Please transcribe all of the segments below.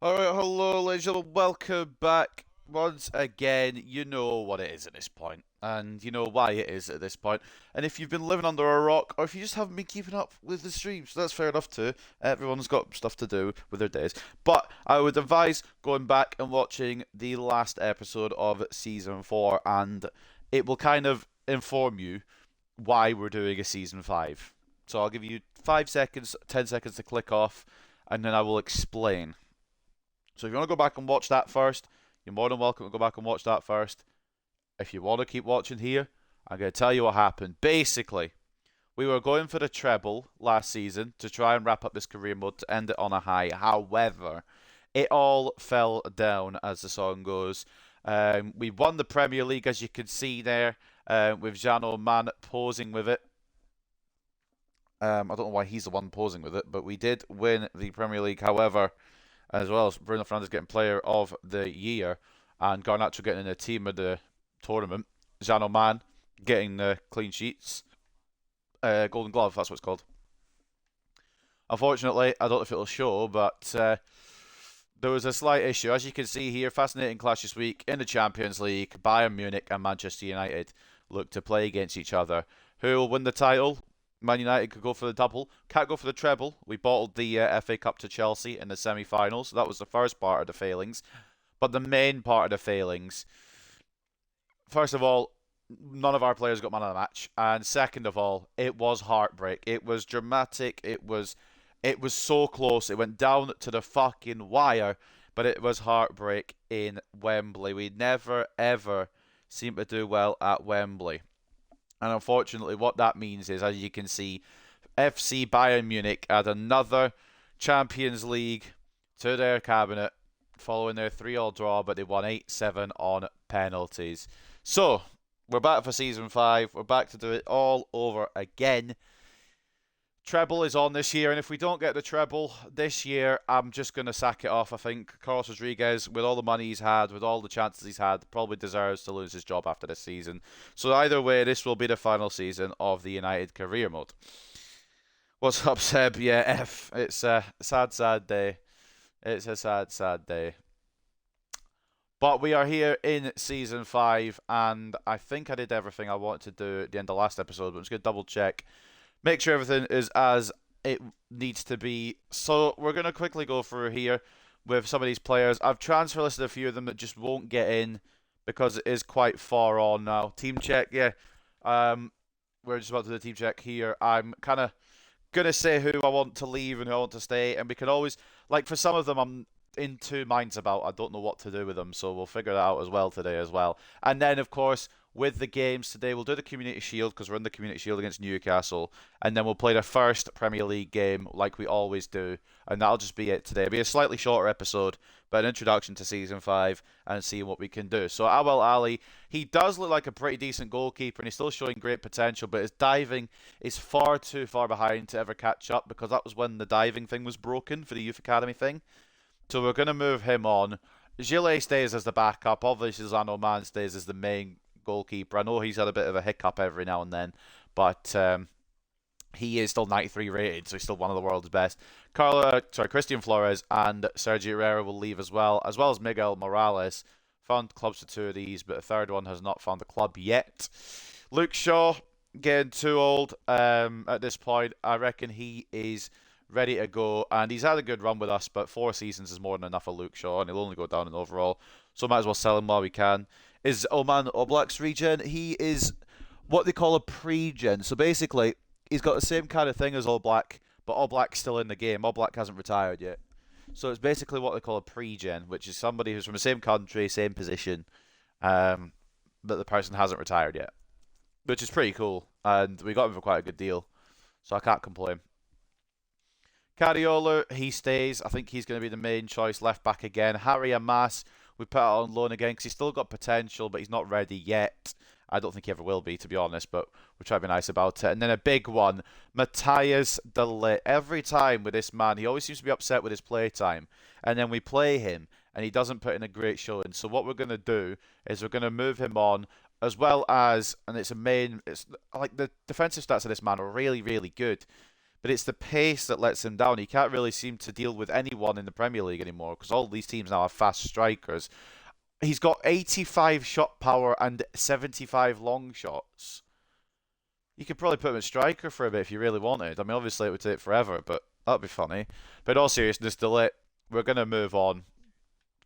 Alright, hello ladies and gentlemen, welcome back once again. You know what it is at this point, and you know why it is at this point. And if you've been living under a rock, or if you just haven't been keeping up with the streams, that's fair enough too. Everyone's got stuff to do with their days. But I would advise going back and watching the last episode of Season 4, and it will kind of inform you why we're doing a Season 5. So I'll give you 5 seconds, 10 seconds to click off, and then I will explain. So if you want to go back and watch that first, you're more than welcome to go back and watch that first. If you want to keep watching here, I'm going to tell you what happened. Basically, we were going for the treble last season to try and wrap up this career mode to end it on a high. However, it all fell down, as the song goes. We won the Premier League, as you can see there, with Jean Oman posing with it. I don't know why he's the one posing with it, but we did win the Premier League. However, as well as Bruno Fernandes getting Player of the Year and Garnacho getting in the Team of the Tournament, Jean Oman getting the clean sheets, Golden Glove, that's what it's called. Unfortunately, I don't know if it'll show, but there was a slight issue. As you can see here, fascinating clash this week in the Champions League. Bayern Munich and Manchester United look to play against each other. Who will win the title? Man United could go for the double, can't go for the treble. We bottled the FA Cup to Chelsea in the semi-finals. So that was the first part of the failings. But the main part of the failings, first of all, none of our players got man of the match. And second of all, it was heartbreak. It was dramatic. It was so close. It went down to the fucking wire. But it was heartbreak in Wembley. We never, ever seem to do well at Wembley. And unfortunately, what that means is, as you can see, FC Bayern Munich add another Champions League to their cabinet following their 3-all draw, but they won 8-7 on penalties. So, we're back for Season 5. We're back to do it all over again. Treble is on this year, and if we don't get the treble this year, I'm just going to sack it off. I think Carlos Rodriguez, with all the money he's had, with all the chances he's had, probably deserves to lose his job after this season. So either way, this will be the final season of the United career mode. What's up, Seb? Yeah, F. It's a sad, sad day. It's a sad, sad day. But we are here in Season 5, and I think I did everything I wanted to do at the end of the last episode, but I'm just going to double check. Make sure everything is as it needs to be. So we're going to quickly go through here with some of these players. I've transfer listed a few of them that just won't get in because it is quite far on now. Team check, yeah. We're just about to do the team check here. I'm kind of going to say who I want to leave and who I want to stay. And we can always, like for some of them, I'm in two minds about. I don't know what to do with them. So we'll figure that out as well today as well. And then, of course, with the games today, we'll do the Community Shield because we're in the Community Shield against Newcastle, and then we'll play the first Premier League game like we always do, and that'll just be it today. It'll be a slightly shorter episode, but an introduction to Season 5 and seeing what we can do. So Awel Ali, he does look like a pretty decent goalkeeper, and he's still showing great potential, but his diving is far too far behind to ever catch up because that was when the diving thing was broken for the Youth Academy thing. So we're going to move him on. Gillet stays as the backup. Obviously, Zano Man stays as the main goalkeeper. I know he's had a bit of a hiccup every now and then, but he is still 93 rated, so he's still one of the world's best. Christian Flores and Sergio Herrera will leave as well as Miguel Morales. Found clubs for two of these, but a third one has not found a club yet. Luke Shaw, getting too old at this point. I reckon he is ready to go, and he's had a good run with us, but 4 seasons is more than enough for Luke Shaw, and he'll only go down in overall, so might as well sell him while we can. Is Oman Oblak's regen? He is what they call a pre-gen. So basically, he's got the same kind of thing as Oblak, but Oblak's still in the game. Oblak hasn't retired yet. So it's basically what they call a pre-gen, which is somebody who's from the same country, same position, but the person hasn't retired yet, which is pretty cool. And we got him for quite a good deal, so I can't complain. Cariola, he stays. I think he's going to be the main choice left back again. Harry Amas, we put out on loan again because he's still got potential, but he's not ready yet. I don't think he ever will be, to be honest, but we'll try to be nice about it. And then a big one, Matthias de Ligt. Every time with this man, he always seems to be upset with his play time. And then we play him, and he doesn't put in a great showing. So what we're going to do is we're going to move him on, as well as, and it's like the defensive stats of this man are really, really good. but it's the pace that lets him down. He can't really seem to deal with anyone in the Premier League anymore because all these teams now have fast strikers. He's got 85 shot power and 75 long shots. You could probably put him at striker for a bit if you really wanted. I mean, obviously it would take forever, but that'd be funny. But in all seriousness, Delete, we're going to move on.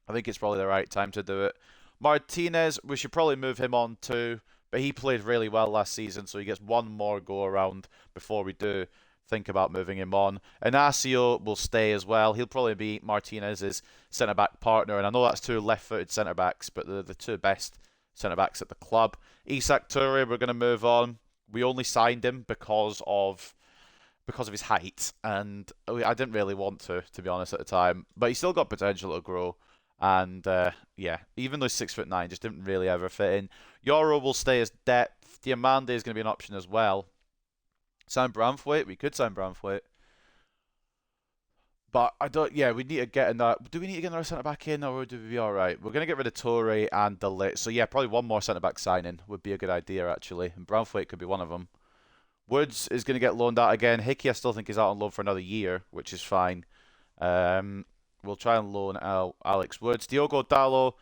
I think it's probably the right time to do it. Martinez, we should probably move him on too, but he played really well last season, so he gets one more go around before we do think about moving him on. Inacio will stay as well. He'll probably be Martinez's centre-back partner, and I know that's two left-footed centre-backs, but they're the two best centre-backs at the club. Isak Toure, we're going to move on. We only signed him because of his height, and I didn't really want to be honest, at the time. But he's still got potential to grow, and yeah, even though he's 6'9", just didn't really ever fit in. Yoro will stay as depth. Diamande is going to be an option as well. Sign Branthwaite, we could sign Branthwaite. But I don't. Yeah, we need to get in that. Do we need to get another centre back in, or do we be all right? We're gonna get rid of Torre and Delit. So yeah, probably one more centre back signing would be a good idea actually. And Branthwaite could be one of them. Woods is gonna get loaned out again. Hickey, I still think is out on loan for another year, which is fine. We'll try and loan out Alex Woods. Diogo Dalot,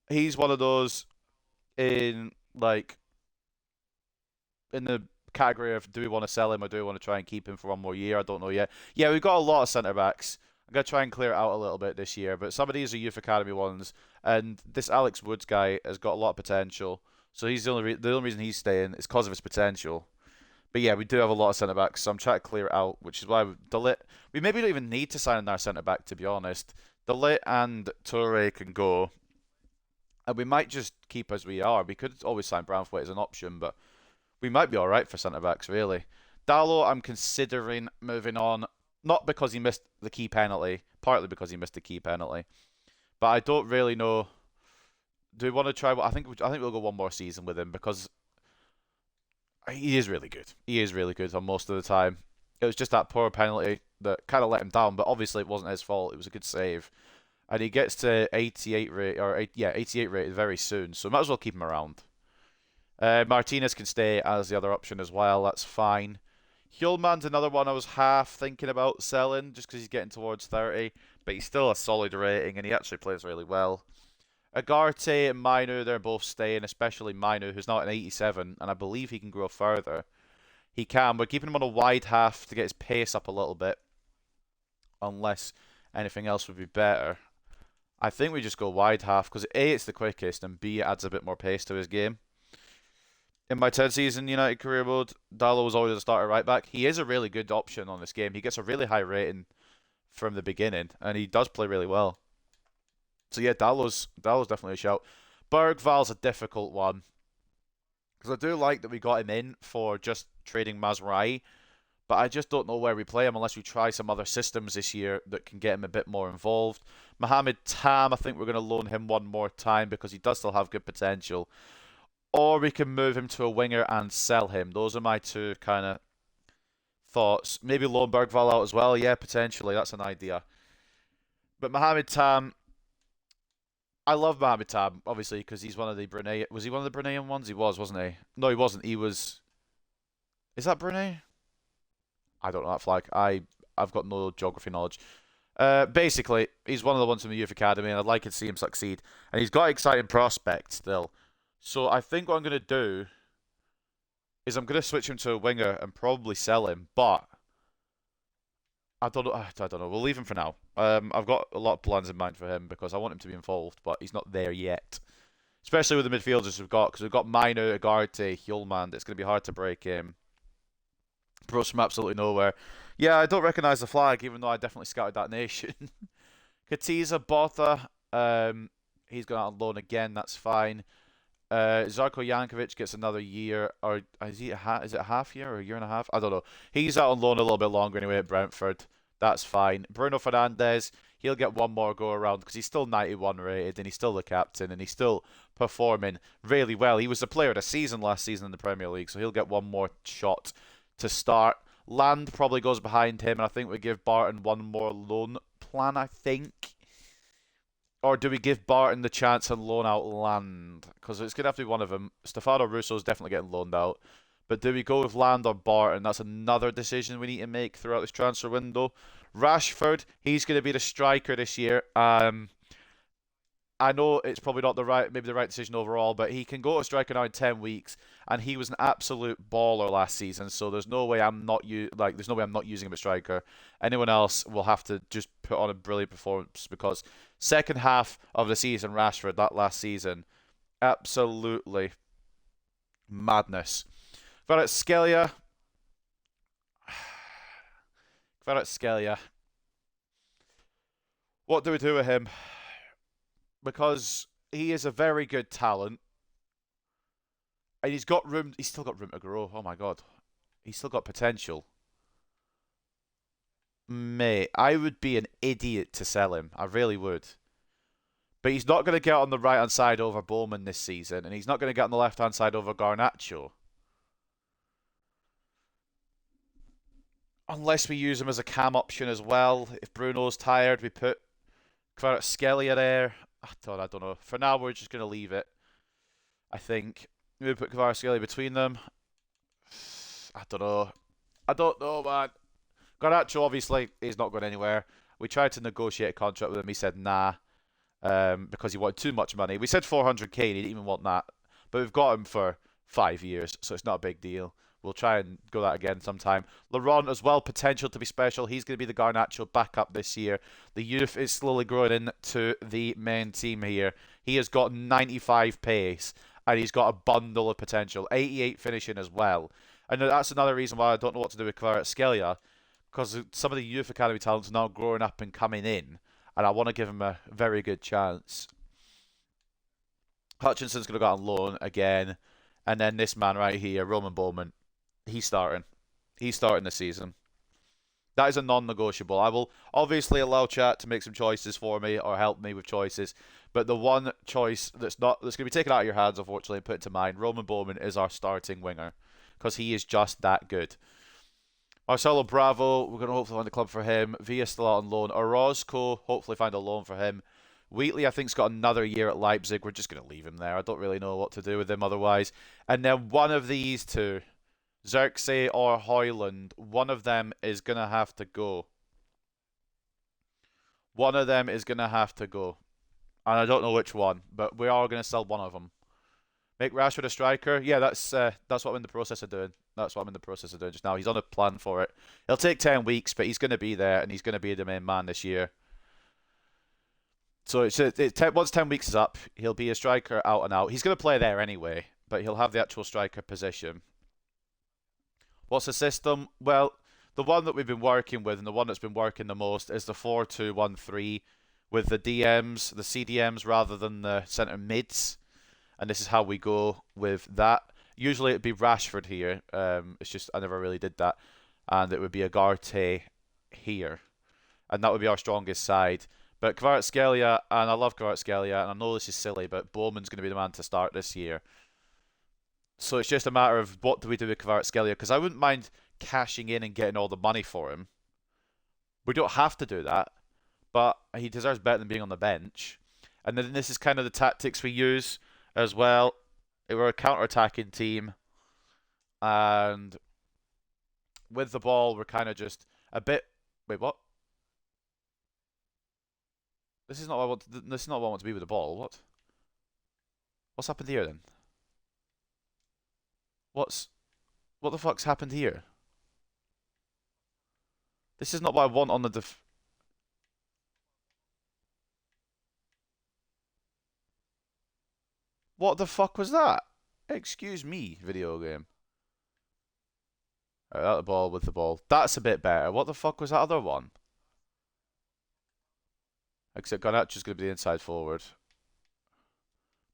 he's one of those in the category of do we want to sell him or do we want to try and keep him for one more year? I don't know yet. Yeah, we've got a lot of centre backs. I'm going to try and clear it out a little bit this year, but some of these are youth academy ones, and this Alex Woods guy has got a lot of potential. So he's the only reason he's staying is because of his potential. But yeah, we do have a lot of centre backs, so I'm trying to clear it out, which is why we maybe don't even need to sign another centre back, to be honest. Delit and Toure can go, and we might just keep as we are. We could always sign Branthwaite as an option, but we might be all right for centre-backs, really. Dalot, I'm considering moving on, not because he missed the key penalty, partly because he missed the key penalty, but I don't really know. Do we want to try? I think we'll go one more season with him because he is really good. He is really good on most of the time. It was just that poor penalty that kind of let him down, but obviously it wasn't his fault. It was a good save, and he gets to 88 rate 88 rated very soon, so might as well keep him around. Martinez can stay as the other option as well. That's fine. Hjulman's another one I was half thinking about selling just because he's getting towards 30, but he's still a solid rating and he actually plays really well. Agarte and Mainu, they're both staying, especially Mainu, who's now at an 87, and I believe he can grow further. He can. We're keeping him on a wide half to get his pace up a little bit, unless anything else would be better. I think we just go wide half because A, it's the quickest, and B, it adds a bit more pace to his game. In my 10 season United career mode, Dalot was always a starter right back. He is a really good option on this game. He gets a really high rating from the beginning, and he does play really well. So yeah, Dalot's definitely a shout. Bergval's a difficult one because I do like that we got him in for just trading Mazraoui, but I just don't know where we play him unless we try some other systems this year that can get him a bit more involved. Mohamed Tam, I think we're going to loan him one more time because he does still have good potential. Or we can move him to a winger and sell him. Those are my two kind of thoughts. Maybe loan Bergval out as well. Yeah, potentially. That's an idea. But Mohamed Tam, I love Mohamed Tam, obviously, because he's one of the Brunei. Was he one of the Bruneian ones? He was, wasn't he? No, he wasn't. He was. Is that Brunei? I don't know that flag. I've got no geography knowledge. Basically, he's one of the ones from the youth academy, and I'd like to see him succeed. And he's got exciting prospects still. So I think what I'm going to do is I'm going to switch him to a winger and probably sell him, but I don't know. I don't know. We'll leave him for now. I've got a lot of plans in mind for him because I want him to be involved, but he's not there yet. Especially with the midfielders we've got, because we've got Mainu, Agarte, Hjulman. It's going to be hard to break him. Bros from absolutely nowhere. Yeah, I don't recognise the flag, even though I definitely scouted that nation. Katiza, Botha, he's going out on loan again. That's fine. Zarko Jankovic gets another year, or is it a half year or a year and a half? I don't know. He's out on loan a little bit longer anyway at Brentford. That's fine. Bruno Fernandes, he'll get one more go around because he's still 91 rated and he's still the captain and he's still performing really well. He was the player of the season last season in the Premier League, so he'll get one more shot to start. Land probably goes behind him, and I think we give Barton one more loan plan, I think. Or do we give Barton the chance and loan out Land? Because it's going to have to be one of them. Stefano Russo's definitely getting loaned out. But do we go with Land or Barton? That's another decision we need to make throughout this transfer window. Rashford, he's going to be the striker this year. I know it's probably not maybe the right decision overall, but he can go to striker now in 10 weeks, and he was an absolute baller last season. So there's no way I'm not there's no way I'm not using him as striker. Anyone else will have to just put on a brilliant performance because second half of the season, Rashford that last season, absolutely madness. Kvaratskhelia. What do we do with him? Because he is a very good talent. And he's still got room to grow. Oh my god. He's still got potential. Mate, I would be an idiot to sell him. I really would. But he's not going to get on the right-hand side over Bowman this season. And he's not going to get on the left-hand side over Garnacho. Unless we use him as a cam option as well. If Bruno's tired, we put Kvaratskhelia there. I don't know. For now, we're just going to leave it. I think. Maybe put Kvaratskhelia between them. I don't know, man. Garnacho, obviously, is not going anywhere. We tried to negotiate a contract with him. He said nah. Because he wanted too much money. We said 400k, and he didn't even want that. But we've got him for 5 years, so it's not a big deal. We'll try and go that again sometime. Laurent as well, potential to be special. He's going to be the Garnacho backup this year. The youth is slowly growing into the main team here. He has got 95 pace, and he's got a bundle of potential. 88 finishing as well. And that's another reason why I don't know what to do with Kvaratskhelia, because some of the youth academy talents are now growing up and coming in, and I want to give him a very good chance. Hutchinson's going to go on loan again. And then this man right here, Roman Bowman. He's starting. He's starting this season. That is a non-negotiable. I will obviously allow chat to make some choices for me or help me with choices. But the one choice that's going to be taken out of your hands, unfortunately, and put into mine, Roman Bowman is our starting winger. Because he is just that good. Marcelo Bravo, we're going to hopefully find a club for him. Villa still out on loan. Orozco, hopefully find a loan for him. Wheatley, I think, has got another year at Leipzig. We're just going to leave him there. I don't really know what to do with him otherwise. And then one of these two, Xerxes or Hoyland, one of them is going to have to go. One of them is going to have to go. And I don't know which one, but we are going to sell one of them. Make Rashford a striker? Yeah, that's what I'm in the process of doing. That's what I'm in the process of doing just now. He's on a plan for it. It'll take 10 weeks, but he's going to be there, and he's going to be the main man this year. So once 10 weeks is up, he'll be a striker out and out. He's going to play there anyway, but he'll have the actual striker position. What's the system? Well, the one that we've been working with and the one that's been working the most is the 4-2-1-3 with the DMs, the CDMs rather than the centre mids. And this is how we go with that. Usually it'd be Rashford here. It's just I never really did that. And it would be Agarte here. And that would be our strongest side. But Kvaratskhelia, and I love Kvaratskhelia, and I know this is silly, but Bowman's going to be the man to start this year. So it's just a matter of what do we do with Kvaratskhelia, because I wouldn't mind cashing in and getting all the money for him. We don't have to do that, but he deserves better than being on the bench. And then this is kind of the tactics we use as well. We're a counter-attacking team, and with the ball, we're kind of just a bit... Wait, what? This is not what I want. This is not what I want to be with the ball. What? What's happened here then? What the fuck's happened here? This is not what I want on the What the fuck was that? Excuse me, video game. Alright, out the ball with the ball. That's a bit better. What the fuck was that other one? Except Garnacho's going to be the inside forward.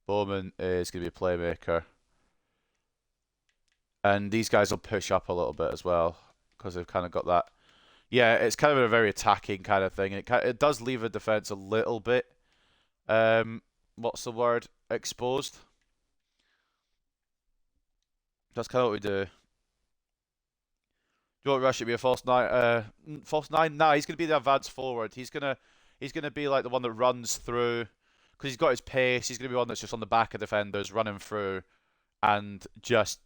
Bowman is going to be a playmaker. And these guys will push up a little bit as well. Because they've kind of got that. Yeah, it's kind of a very attacking kind of thing. It does leave a defense a little bit. What's the word? Exposed. That's kind of what we do. Do you want Rush to be a false nine? False nine? Nah, he's going to be the advanced forward. He's gonna be like the one that runs through, because he's got his pace. He's going to be one that's just on the back of defenders, running through, and just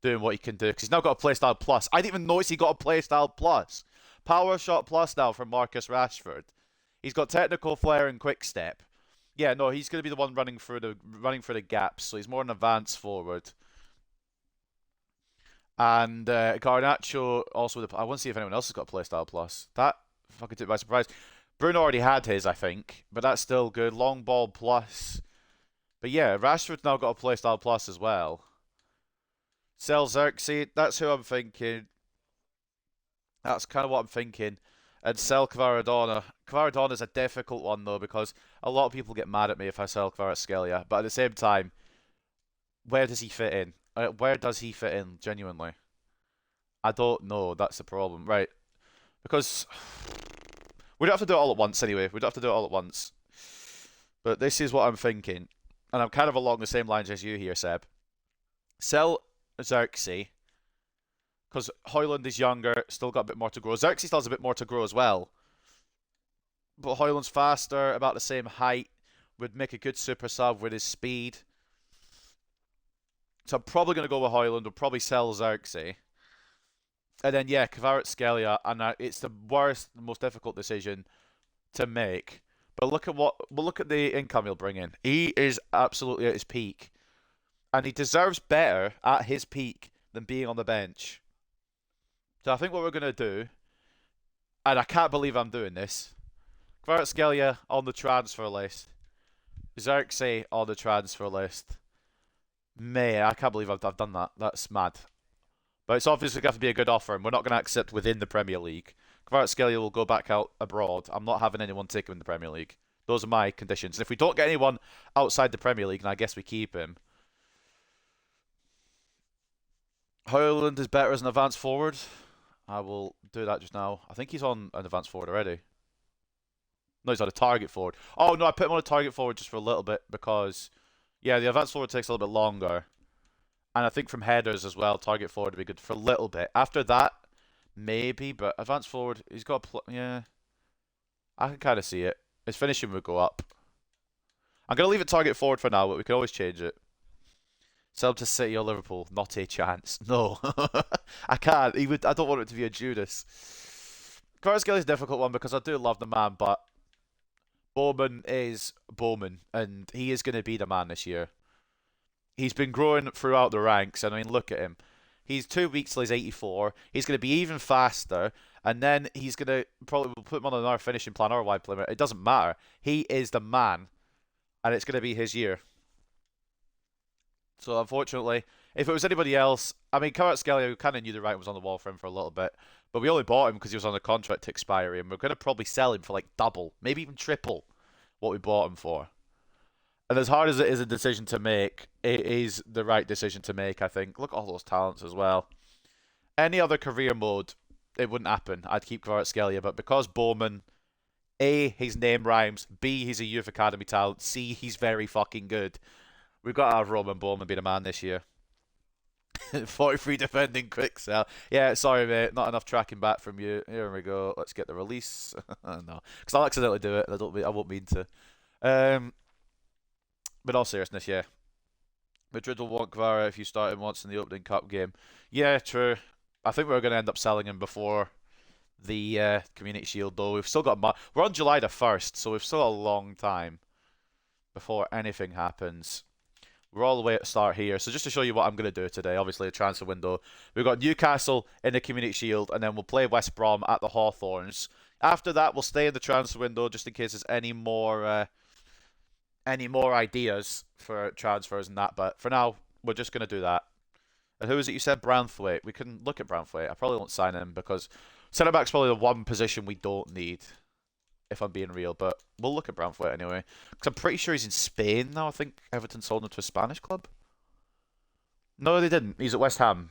doing what he can do because he's now got a playstyle plus. I didn't even notice he got a playstyle plus. Power shot plus now from Marcus Rashford. He's got technical flair and quick step. Yeah, no, he's going to be the one running through the gaps. So he's more an advanced forward. And Garnacho also. I want to see if anyone else has got a playstyle plus. That fucking took me by surprise. Bruno already had his, I think, but that's still good. Long ball plus. But yeah, Rashford's now got a playstyle plus as well. Sell Xerxes, that's who I'm thinking. That's kind of what I'm thinking. And sell Kvaradona. Kvaradona's a difficult one though because a lot of people get mad at me if I sell Kvaratskhelia. But at the same time, where does he fit in? Where does he fit in, genuinely? I don't know. That's the problem. Right. Because we don't have to do it all at once anyway. We don't have to do it all at once. But this is what I'm thinking. And I'm kind of along the same lines as you here, Seb. Sell Xerxes. Because Højlund is younger, still got a bit more to grow. Xerxes still has a bit more to grow as well. But Højlund's faster, about the same height. Would make a good super sub with his speed. So I'm probably going to go with Højlund. We'll probably sell Xerxes. And then, yeah, Kvaratskhelia. And it's the worst, the most difficult decision to make. But look at the income he'll bring in. He is absolutely at his peak. And he deserves better at his peak than being on the bench. So I think what we're going to do, and I can't believe I'm doing this, Kvaratskhelia on the transfer list. Xerxes on the transfer list. Man, I can't believe I've done that. That's mad. But it's obviously going to be a good offer, and we're not going to accept within the Premier League. Kvaratskhelia will go back out abroad. I'm not having anyone take him in the Premier League. Those are my conditions. And if we don't get anyone outside the Premier League, then I guess we keep him. Højlund is better as an advanced forward. I will do that just now. I think he's on an advanced forward already. No, he's on a target forward. Oh, no, I put him on a target forward just for a little bit because, yeah, the advanced forward takes a little bit longer. And I think from headers as well, target forward would be good for a little bit. After that, maybe, but advanced forward, he's got yeah. I can kind of see it. His finishing would go up. I'm going to leave it target forward for now, but we can always change it. Sell him to City or Liverpool. Not a chance. No. I can't. I don't want it to be a Judas. Kvaratskhelia is a difficult one because I do love the man, but Bowman is Bowman, and he is going to be the man this year. He's been growing throughout the ranks, and I mean, look at him. He's 2 weeks till he's 84. He's going to be even faster, and then he's going to probably put him on another finishing plan or a wide player. It doesn't matter. He is the man, and it's going to be his year. So unfortunately, if it was anybody else, I mean, Kvaratskhelia, we kind of knew the writing was on the wall for him for a little bit, but we only bought him because he was on a contract expiry, and we're going to probably sell him for like double, maybe even triple what we bought him for. And as hard as it is a decision to make, it is the right decision to make, I think. Look at all those talents as well. Any other career mode, it wouldn't happen. I'd keep Kvaratskhelia, but because Bowman, A, his name rhymes, B, he's a youth academy talent, C, he's very fucking good. We've got to have Roman Bowman be the man this year. 43 defending, quick sell. Yeah, sorry, mate. Not enough tracking back from you. Here we go. Let's get the release. No, because I'll accidentally do it. I won't mean to. But in all seriousness, yeah. Madrid will want Kvara if you start him once in the opening cup game. Yeah, true. I think we're going to end up selling him before the Community Shield, though. We've still got... We're on July the 1st, so we've still got a long time before anything happens. We're all the way at the start here. So just to show you what I'm going to do today, obviously a transfer window. We've got Newcastle in the Community Shield, and then we'll play West Brom at the Hawthorns. After that, we'll stay in the transfer window just in case there's any more ideas for transfers and that. But for now, we're just going to do that. And who is it you said? Branthwaite. We can look at Branthwaite. I probably won't sign him because centre-back's probably the one position we don't need, if I'm being real, but we'll look at Branthwaite anyway. Because I'm pretty sure he's in Spain now. I think Everton sold him to a Spanish club. No, they didn't. He's at West Ham.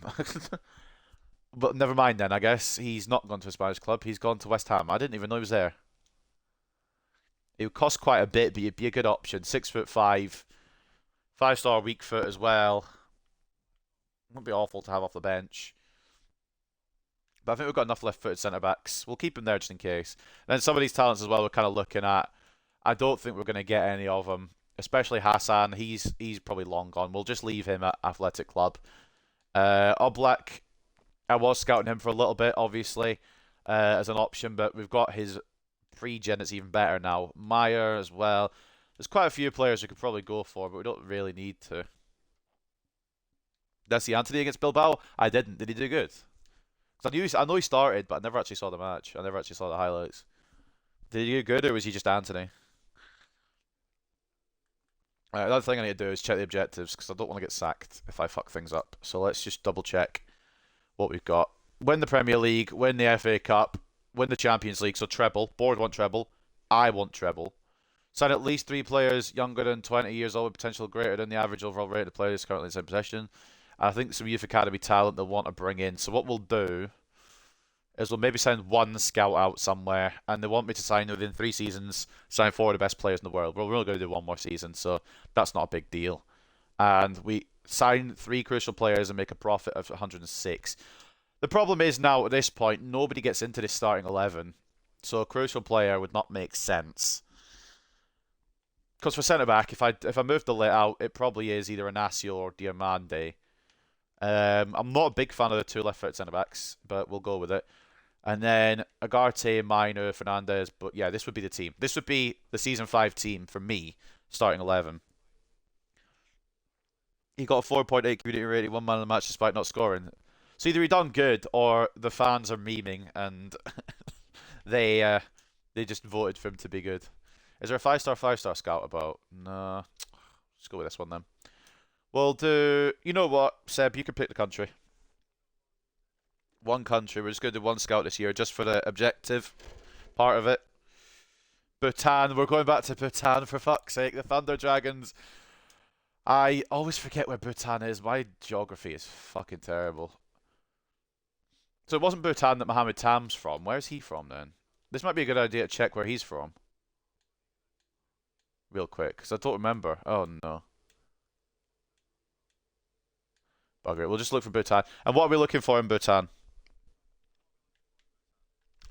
But never mind then, I guess. He's not gone to a Spanish club. He's gone to West Ham. I didn't even know he was there. It would cost quite a bit, but he'd be a good option. 6'5", 5-star weak foot as well. Wouldn't be awful to have off the bench. But I think we've got enough left-footed centre-backs. We'll keep him there just in case. And then some of these talents as well we're kind of looking at. I don't think we're going to get any of them. Especially Hassan. He's probably long gone. We'll just leave him at Athletic Club. Oblak, I was scouting him for a little bit, obviously, as an option, but we've got his pre-gen that's even better now. Meyer as well. There's quite a few players we could probably go for, but we don't really need to. Did I see Anthony against Bilbao? I didn't. Did he do good? 'Cause I know he started, but I never actually saw the match. I never actually saw the highlights. Did he do good, or was he just Anthony? Another thing I need to do is check the objectives, because I don't want to get sacked if I fuck things up. So let's just double check what we've got. Win the Premier League, win the FA Cup, win the Champions League, so treble. Board want treble. I want treble. Sign at least 3 players younger than 20 years old with potential greater than the average overall rate of players currently in possession. I think some youth academy talent they'll want to bring in. So what we'll do is we'll maybe send one scout out somewhere, and they want me to sign within 3 seasons, sign 4 of the best players in the world. Well, we're only going to do 1 more season, so that's not a big deal. And we sign 3 crucial players and make a profit of 106. The problem is now at this point, nobody gets into this starting 11, so a crucial player would not make sense. Because for centre back, if I move the layout, it probably is either Inacio or Diamande. I'm not a big fan of the 2 left-footed centre backs, but we'll go with it. And then Agarte, Minor, Fernandez. But yeah, this would be the team. This would be the season 5 team for me, starting 11. He got a 4.8 community rating, 1 man of the match despite not scoring. So either he done good or the fans are memeing and they just voted for him to be good. Is there a 5-star scout about? No. Let's go with this one then. We'll do... You know what, Seb? You can pick the country. 1 country. We're just going to do 1 scout this year just for the objective part of it. Bhutan. We're going back to Bhutan for fuck's sake. The Thunder Dragons. I always forget where Bhutan is. My geography is fucking terrible. So it wasn't Bhutan that Mohammed Tam's from. Where's he from then? This might be a good idea to check where he's from. Real quick, because I don't remember. Oh no. Bugger it. We'll just look for Bhutan. And what are we looking for in Bhutan?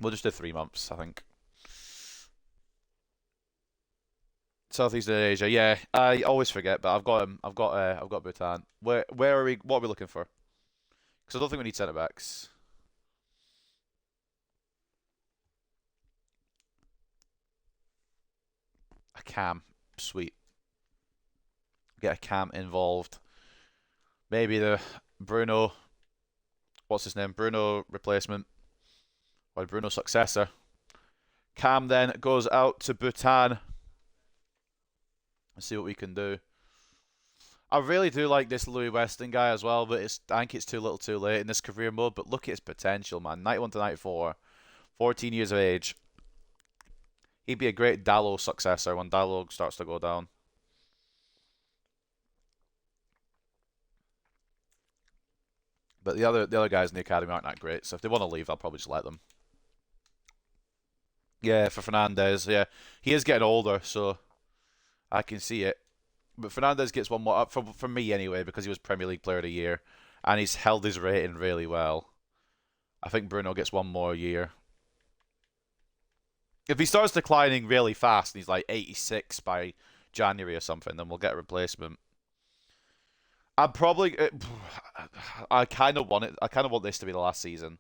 We'll just do 3 months, I think. Southeast Asia, yeah. I always forget, but I've got him. I've got Bhutan. Where are we? What are we looking for? Because I don't think we need centre backs. A cam, sweet. Get a cam involved. Maybe the Bruno. What's his name? Bruno replacement. Or Bruno successor. Cam then goes out to Bhutan. Let's see what we can do. I really do like this Louis Weston guy as well, but I think it's too little too late in this career mode. But look at his potential, man. 91 to 94. 14 years of age. He'd be a great Dallo successor when Dallo starts to go down. But the other guys in the academy aren't that great, so if they want to leave, I'll probably just let them. Yeah, for Fernandez, yeah. He is getting older, so I can see it. But Fernandez gets 1 more up for me anyway, because he was Premier League Player of the Year, and he's held his rating really well. I think Bruno gets 1 more year. If he starts declining really fast and he's like 86 by January or something, then we'll get a replacement. I'm probably... I kind of want it. I kind of want this to be the last season.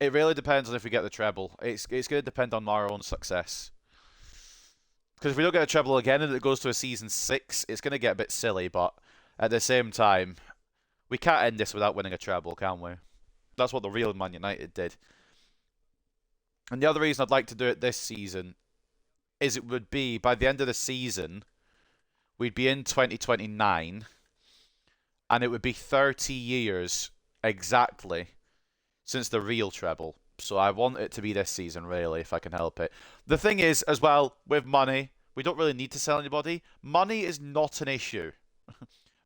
It really depends on if we get the treble. It's going to depend on our own success. Because if we don't get a treble again and it goes to a season 6, it's going to get a bit silly, but at the same time, we can't end this without winning a treble, can we? That's what the real Man United did. And the other reason I'd like to do it this season is it would be, by the end of the season, we'd be in 2029, and it would be 30 years exactly since the real treble. So I want it to be this season, really, if I can help it. The thing is, as well, with money, we don't really need to sell anybody. Money is not an issue.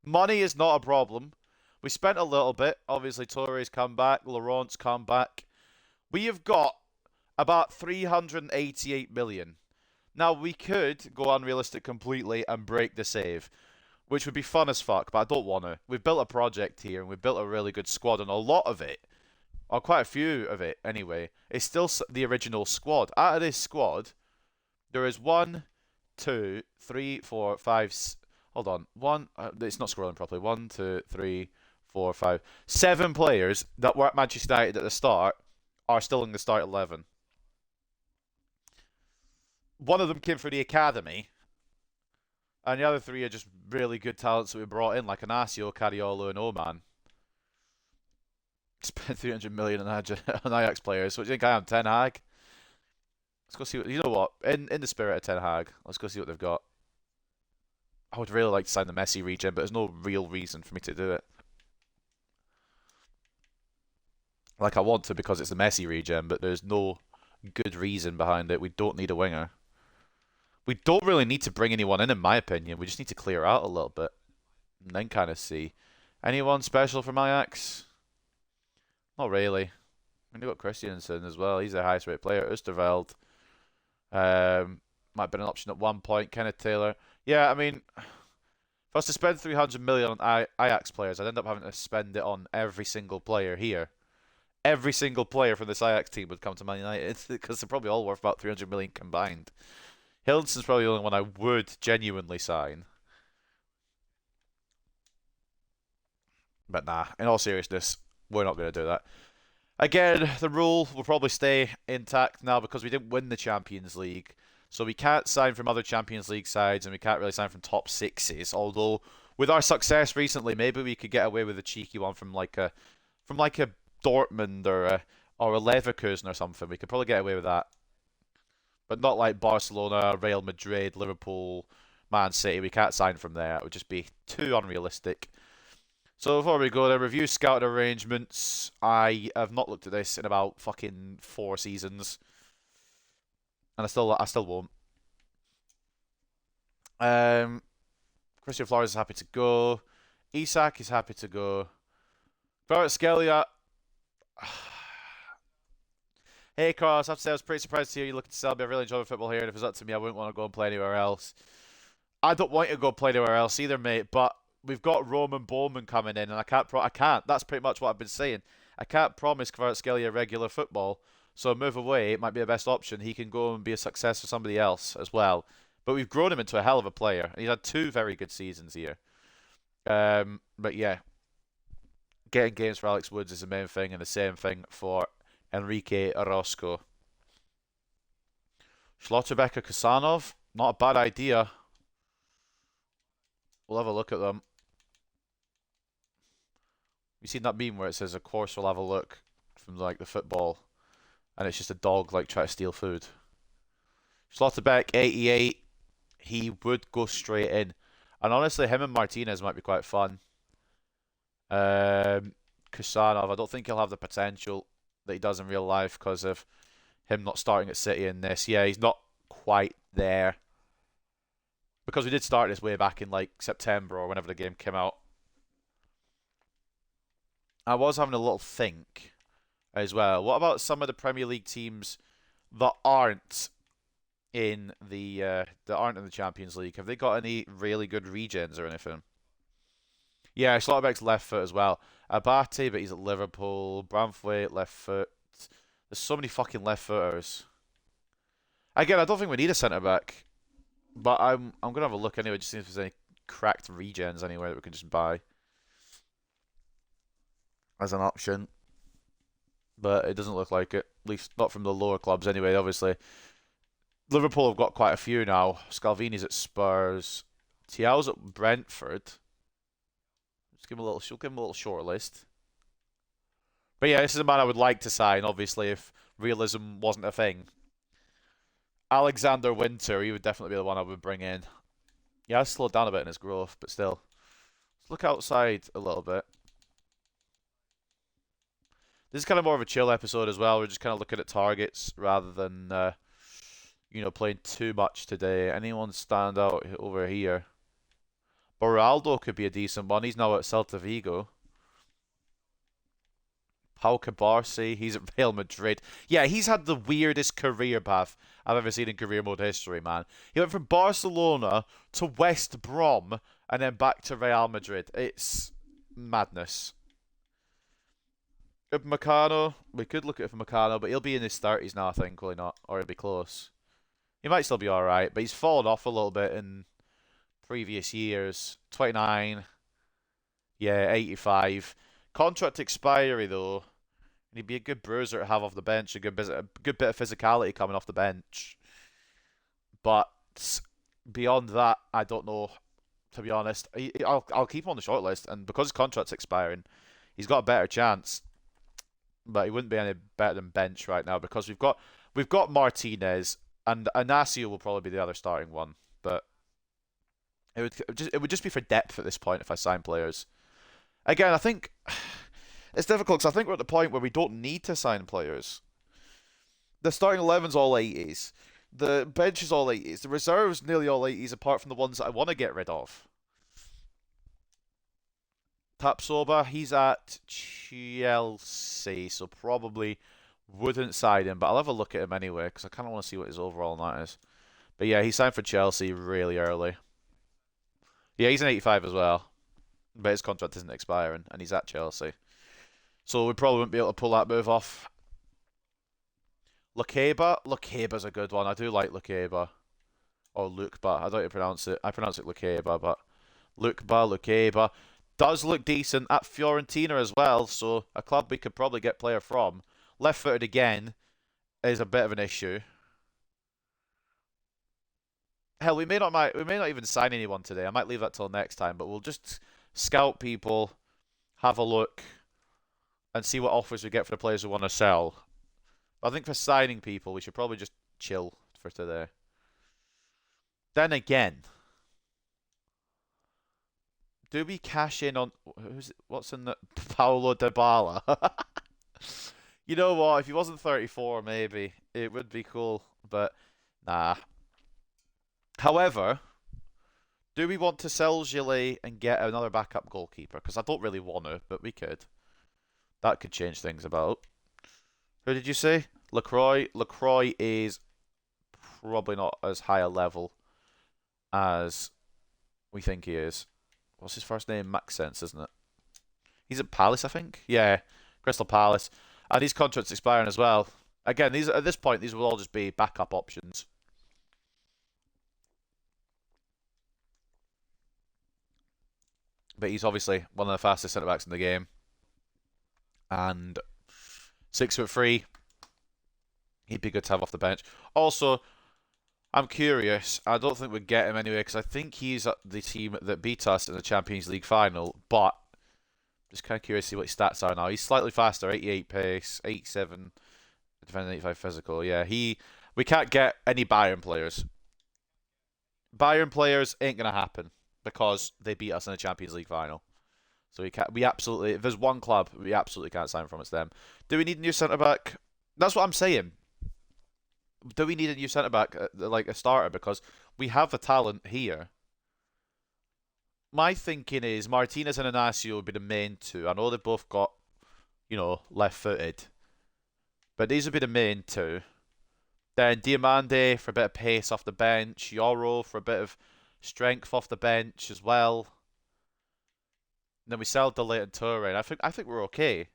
Money is not a problem. We spent a little bit. Obviously, Torre's come back. Laurent's come back. We have got about 388 million. Now, we could go unrealistic completely and break the save, which would be fun as fuck, but I don't want to. We've built a project here, and we've built a really good squad, and a lot of it, or quite a few of it anyway, is still the original squad. Out of this squad, there is 1, 2, 3, 4, 5... Hold on. It's not scrolling properly. 1, 2, 3, 4, 5, 7 players that were at Manchester United at the start are still in the start 11. One of them came through the academy, and the other 3 are just really good talents that we brought in, like Inacio, Cariolo, and Oman. Spent 300 million on Ajax players. So what do you think I am, Ten Hag? Let's go see what, you know what, in the spirit of Ten Hag, let's go see what they've got. I would really like to sign the Messi regen, but there's no real reason for me to do it. Like, I want to because it's the Messi regen, but there's no good reason behind it. We don't need a winger. We don't really need to bring anyone in my opinion. We just need to clear out a little bit. And then kind of see. Anyone special from Ajax? Not really. I mean, they've got Christiansen as well. He's the highest rated player. Oosterveld. Might have been an option at one point. Kenneth Taylor. Yeah, I mean, if I was to spend 300 million on Ajax players, I'd end up having to spend it on every single player here. Every single player from this Ajax team would come to Man United because they're probably all worth about 300 million combined. Hildeson's probably the only one I would genuinely sign. But nah, in all seriousness, we're not going to do that. Again, the rule will probably stay intact now because we didn't win the Champions League. So we can't sign from other Champions League sides and we can't really sign from top sixes. Although, with our success recently, maybe we could get away with a cheeky one from like a Dortmund or a Leverkusen or something. We could probably get away with that. But not like Barcelona, Real Madrid, Liverpool, Man City. We can't sign from there. It would just be too unrealistic. So before we go there, review scouting arrangements. I have not looked at this in about fucking 4 seasons. And I still won't. Christian Flores is happy to go. Isak is happy to go. Kvaratskhelia. Hey, Carlos, I have to say I was pretty surprised to hear you looking to sell me. I really enjoy football here, and if it's up to me, I wouldn't want to go and play anywhere else. I don't want you to go play anywhere else either, mate, but we've got Roman Bowman coming in, and I can't. That's pretty much what I've been saying. I can't promise Kvaratskhelia regular football, so move away. It might be the best option. He can go and be a success for somebody else as well. But we've grown him into a hell of a player, and he's had 2 very good seasons here. But yeah, getting games for Alex Woods is the main thing, and the same thing for Enrique Orozco. Schlotterbeck or Kasanov? Not a bad idea. We'll have a look at them. You seen that meme where it says, of course we'll have a look from like the football, and it's just a dog like trying to steal food. Schlotterbeck, 88. He would go straight in. And honestly, him and Martinez might be quite fun. Kasanov, I don't think he'll have the potential that he does in real life because of him not starting at City in this. Yeah, he's not quite there. Because we did start this way back in like September or whenever the game came out. I was having a little think as well. What about some of the Premier League teams that aren't in the Champions League? Have they got any really good regens or anything? Yeah, Schlotterbeck's left foot as well. Abate, but he's at Liverpool. Branthwaite, left foot. There's so many fucking left footers. Again, I don't think we need a centre back, but I'm gonna have a look anyway, just see if there's any cracked regens anywhere that we can just buy as an option. But it doesn't look like it, at least not from the lower clubs anyway. Obviously, Liverpool have got quite a few now. Scalvini's at Spurs. Thiel's at Brentford. She'll give him a little short list. But yeah, this is a man I would like to sign, obviously, if realism wasn't a thing. Alexander Winter, he would definitely be the one I would bring in. Yeah, it's slowed down a bit in his growth, but still. Let's look outside a little bit. This is kind of more of a chill episode as well. We're just kind of looking at targets rather than, playing too much today. Anyone stand out over here? Boraldo could be a decent one. He's now at Celta Vigo. Pau Cabarsi, he's at Real Madrid. Yeah, he's had the weirdest career path I've ever seen in career mode history, man. He went from Barcelona to West Brom and then back to Real Madrid. It's madness. Upamecano, we could look at Upamecano, but he'll be in his 30s now, I think, will he not? Or he'll be close. He might still be alright, but he's fallen off a little bit in previous years. 29. Yeah, 85. Contract expiry though, and he'd be a good bruiser to have off the bench, a good bit of physicality coming off the bench. But beyond that, I don't know. To be honest, I'll keep him on the shortlist, and because his contract's expiring, he's got a better chance. But he wouldn't be any better than bench right now because we've got Martinez, and Inacio will probably be the other starting one. But it would just be for depth at this point if I sign players. Again, I think it's difficult because I think we're at the point where we don't need to sign players. The starting 11's all 80s. The bench is all 80s. The reserves nearly all 80s apart from the ones that I want to get rid of. Tapsoba, he's at Chelsea, so probably wouldn't sign him, but I'll have a look at him anyway because I kind of want to see what his overall net is. But yeah, he signed for Chelsea really early. Yeah, he's an 85 as well, but his contract isn't expiring, and he's at Chelsea. So we probably wouldn't be able to pull that move off. Lukeba's a good one. I do like Lukeba. Or Lukeba. I don't know how to pronounce it. I pronounce it Lukeba, but Lukeba does look decent at Fiorentina as well, so a club we could probably get player from. Left-footed again is a bit of an issue. Hell, we may not even sign anyone today. I might leave that till next time, but we'll just scout people, have a look, and see what offers we get for the players we want to sell. I think for signing people, we should probably just chill for today. Then again, do we cash in on what's in the Paulo Dybala? You know what? If he wasn't 34, maybe it would be cool, but nah. However, do we want to sell Gillet and get another backup goalkeeper? Because I don't really want to, but we could. That could change things about. Who did you say? Lacroix. Lacroix is probably not as high a level as we think he is. What's his first name? Maxence, isn't it? He's at Palace, I think. Yeah, Crystal Palace. And his contract's expiring as well. Again, these at this point, these will all just be backup options. But he's obviously one of the fastest centre-backs in the game. And 6'3". He'd be good to have off the bench. Also, I'm curious. I don't think we'd get him anyway because I think he's at the team that beat us in the Champions League final. But just kind of curious to see what his stats are now. He's slightly faster, 88 pace, 87 defending, 85 physical. Yeah, we can't get any Bayern players. Bayern players ain't gonna happen because they beat us in the Champions League final. So we absolutely, if there's one club we absolutely can't sign from, it's them. Do we need a new centre back? That's what I'm saying. Do we need a new centre back, like a starter? Because we have the talent here. My thinking is Martinez and Inacio would be the main two. I know they've both got, left-footed, but these would be the main two. Then Diamande for a bit of pace off the bench. Yoro for a bit of strength off the bench as well. And then we sell Delay and Toure. I think we're okay.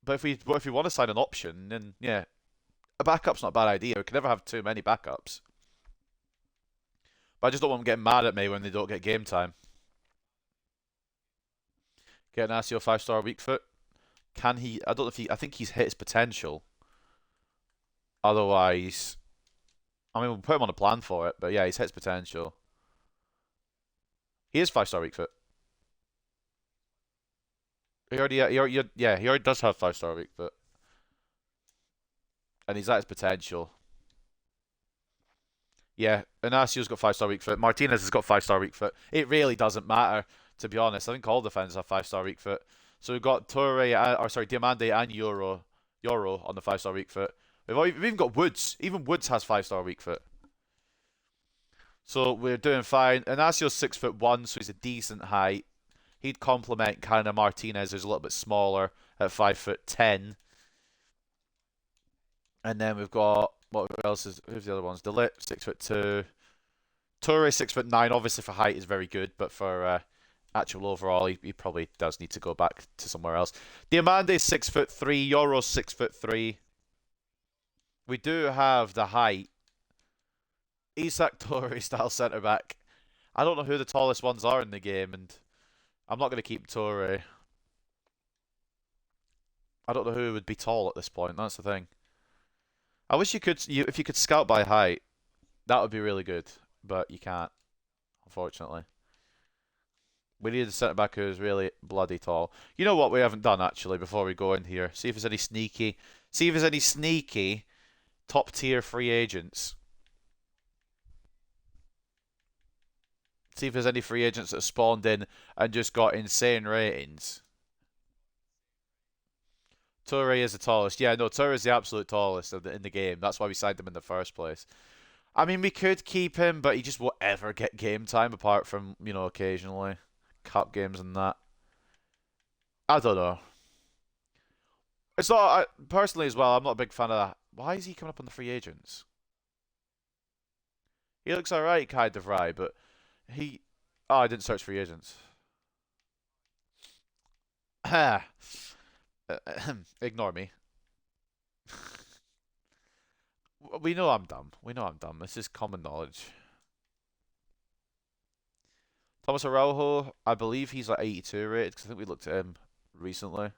But if we want to sign an option, then yeah, a backup's not a bad idea. We can never have too many backups. But I just don't want them getting mad at me when they don't get game time. Get an Asio 5-star weak foot. Can he? I don't know if he. I think he's hit his potential. Otherwise, I mean, we'll put him on a plan for it. But yeah, he's hit his potential. He is 5-star weak foot. He already does have 5-star weak foot. And he's at his potential. Yeah, Inacio's got 5-star weak foot. Martinez has got 5-star weak foot. It really doesn't matter, to be honest. I think all defenders have 5-star weak foot. So we've got Diamande and Yoro on the 5-star weak foot. We've even got Woods. Even Woods has 5-star weak foot. So we're doing fine. Inacio's 6'1", so he's a decent height. He'd complement kind of Martinez, who's a little bit smaller at 5'10". And then we've got who's the other ones? Delit, 6'2". Toure, 6'9". Obviously for height is very good, but for actual overall, he probably does need to go back to somewhere else. Diamande is 6'3". Yoro's 6'3". We do have the height. Isak Toure style centre back. I don't know who the tallest ones are in the game, and I'm not going to keep Torre. I don't know who would be tall at this point. That's the thing. I wish if you could scout by height, that would be really good. But you can't, unfortunately. We need a centre back who's really bloody tall. You know what we haven't done actually before we go in here? See if there's any sneaky. See if there's any sneaky top tier free agents. See if there's any free agents that spawned in and just got insane ratings. Torre is the tallest. Yeah, no, Torre is the absolute tallest in the game. That's why we signed him in the first place. I mean, we could keep him, but he just won't ever get game time apart from, occasionally. Cup games and that. I don't know. It's not, personally as well, I'm not a big fan of that. Why is he coming up on the free agents? He looks alright, kind of right, but he... Oh, I didn't search free agents. Ignore me. We know I'm dumb. We know I'm dumb. This is common knowledge. Thomas Araujo, I believe he's like 82 rated, because I think we looked at him recently.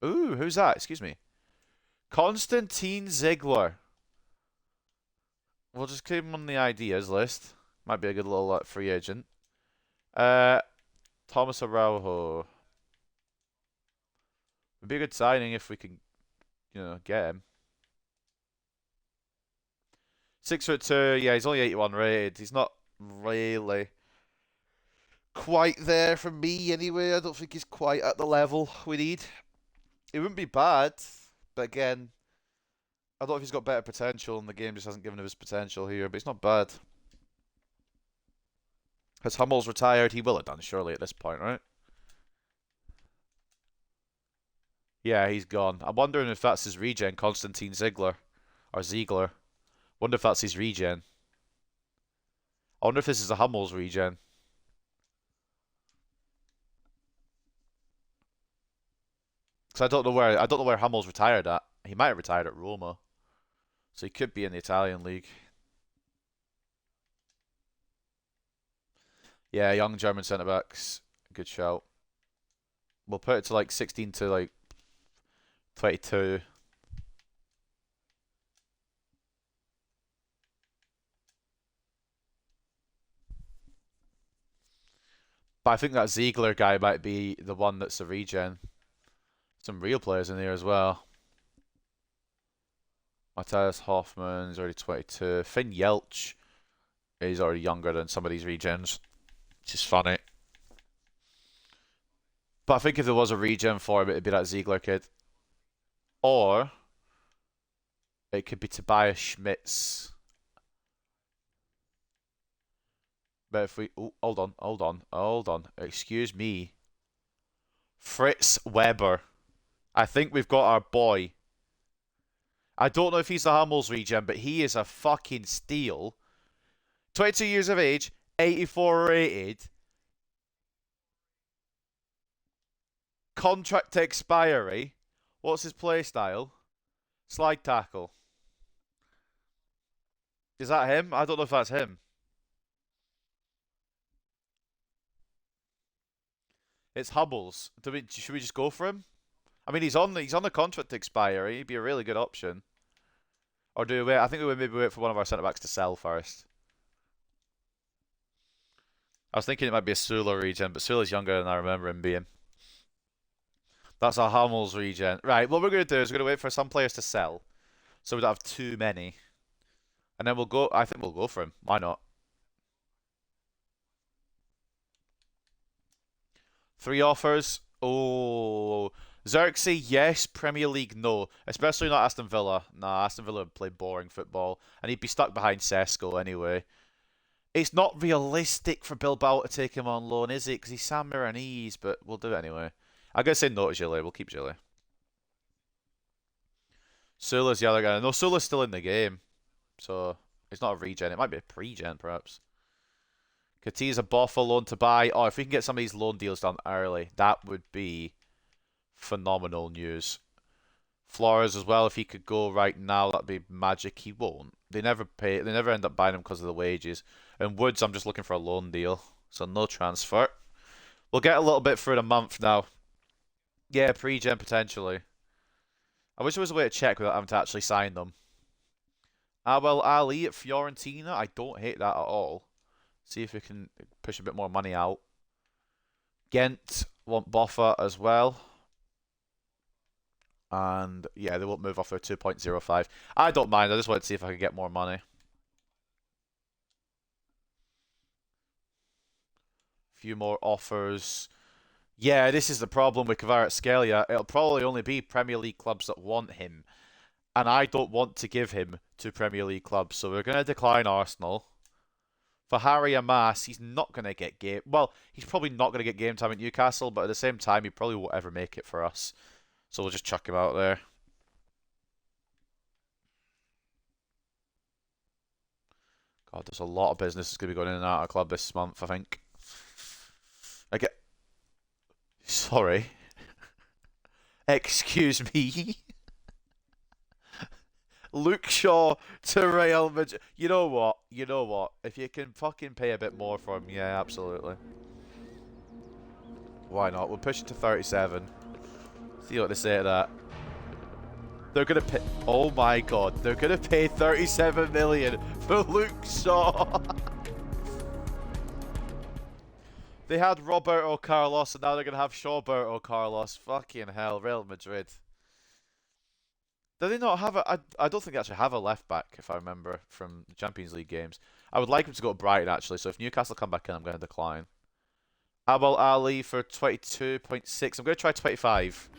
Ooh, who's that? Excuse me. Konstantin Ziegler. We'll just keep him on the ideas list. Might be a good little free agent. Thomas Araujo. Would be a good signing if we can, get him. 6'2", yeah, he's only 81 rated. He's not really quite there for me anyway. I don't think he's quite at the level we need. It wouldn't be bad, but again, I don't know if he's got better potential, and the game just hasn't given him his potential here, but he's not bad. Has Hummels retired? He will have done, surely, at this point, right? Yeah, he's gone. I'm wondering if that's his regen, Konstantin Ziegler. Or Ziegler. Wonder if that's his regen. I wonder if this is a Hummels regen. Because I don't know where Hummels retired at. He might have retired at Roma. So he could be in the Italian league. Yeah, young German centre backs. Good shout. We'll put it to like 16 to like 22. But I think that Ziegler guy might be the one that's a regen. Some real players in there as well. Matthias Hoffman's already 22. Finn Yelch is already younger than some of these regens. Which is funny. But I think if there was a regen for him, it'd be that Ziegler kid. Or it could be Tobias Schmitz. But if we... Oh, hold on. Excuse me. Fritz Weber. I think we've got our boy. I don't know if he's the Hummels regen, but he is a fucking steal. 22 years of age, 84 rated. Contract expiry. What's his play style? Slide tackle. Is that him? I don't know if that's him. It's Hummels. Should we just go for him? I mean, he's on the contract expiry. He'd be a really good option. Or do we wait? I think we would maybe wait for one of our centre backs to sell first. I was thinking it might be a Sula regen, but Sula's younger than I remember him being. That's a Hummels regen. Right, what we're going to do is we're going to wait for some players to sell. So we don't have too many. And then I think we'll go for him. Why not? 3 offers. Oh, Xerxes, yes. Premier League, no. Especially not Aston Villa. Nah, Aston Villa would play boring football. And he'd be stuck behind Sesko anyway. It's not realistic for Bilbao to take him on loan, is it? Because he's Sam Miranese, but we'll do it anyway. I'm going to say no to Gillet. We'll keep Gillet. Sula's the other guy. No, Sula's still in the game. So, it's not a regen. It might be a pre-gen, perhaps. Katiza Boffa loan to buy. Oh, if we can get some of these loan deals done early, that would be phenomenal news. Flores as well, if he could go right now, that'd be magic. He won't. They never pay. They never end up buying him because of the wages. And Woods, I'm just looking for a loan deal, so no transfer. We'll get a little bit through the month now. Yeah, pre-gen potentially. I wish there was a way to check without having to actually sign them. Well, Ali at Fiorentina. I don't hate that at all. See if we can push a bit more money out. Ghent want Boffa as well. And yeah, they won't move off their 2.05. I don't mind. I just wanted to see if I could get more money. Few more offers. Yeah, this is the problem with Kvaratskhelia. It'll probably only be Premier League clubs that want him. And I don't want to give him to Premier League clubs. So we're going to decline Arsenal. For Harry Amas, he's not going to get game... Well, he's probably not going to get game time at Newcastle, but at the same time, he probably won't ever make it for us. So we'll just chuck him out there. God, there's a lot of business that's going to be going in and out of the club this month, I think. Sorry. Excuse me. Luke Shaw to Real Madrid. You know what? You know what? If you can fucking pay a bit more for him, yeah, absolutely. Why not? We'll push it to 37. See what they say to that. They're gonna pay. Oh my god, they're gonna pay 37 million for Luke Shaw. They had Roberto Carlos, and now they're gonna have Shawberto Carlos. Fucking hell, Real Madrid. Do they not have a... I don't think they actually have a left back, if I remember, from the Champions League games. I would like him to go to Brighton, actually, so if Newcastle come back in, I'm going to decline. Abel Ali for 22.6. I'm going to try 25.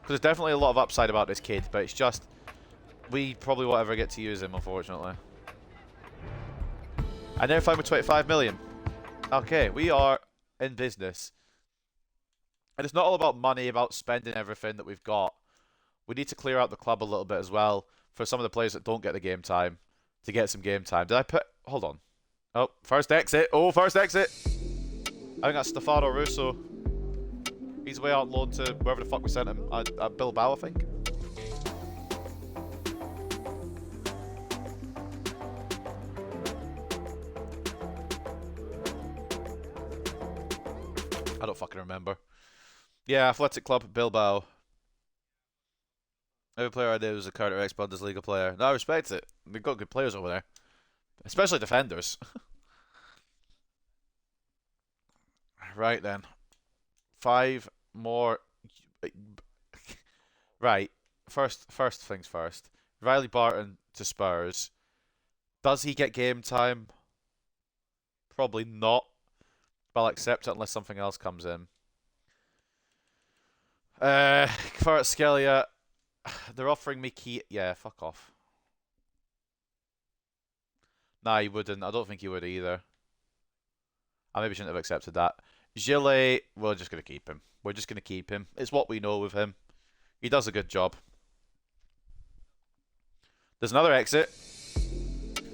Because there's definitely a lot of upside about this kid, but it's just... We probably won't ever get to use him, unfortunately. And they're fine with 25 million. Okay, we are in business. And it's not all about money, about spending everything that we've got. We need to clear out the club a little bit as well for some of the players that don't get the game time to get some game time. Did I put... Hold on. Oh, first exit. Oh, first exit. I think that's Stefano Russo. He's way out on loan to wherever the fuck we sent him. At Bilbao, I think. I don't fucking remember. Yeah, Athletic Club Bilbao. Every player I did was a Carter X Bundesliga player. No, I respect it. We've got good players over there. Especially defenders. Right then. 5 more. Right. First things first. Riley Barton to Spurs. Does he get game time? Probably not. But I'll accept it unless something else comes in. Kvaratskhelia. They're offering me key. Yeah, fuck off. Nah, he wouldn't. I don't think he would either. I maybe shouldn't have accepted that. Gillet, we're just going to keep him. We're just going to keep him. It's what we know with him. He does a good job. There's another exit.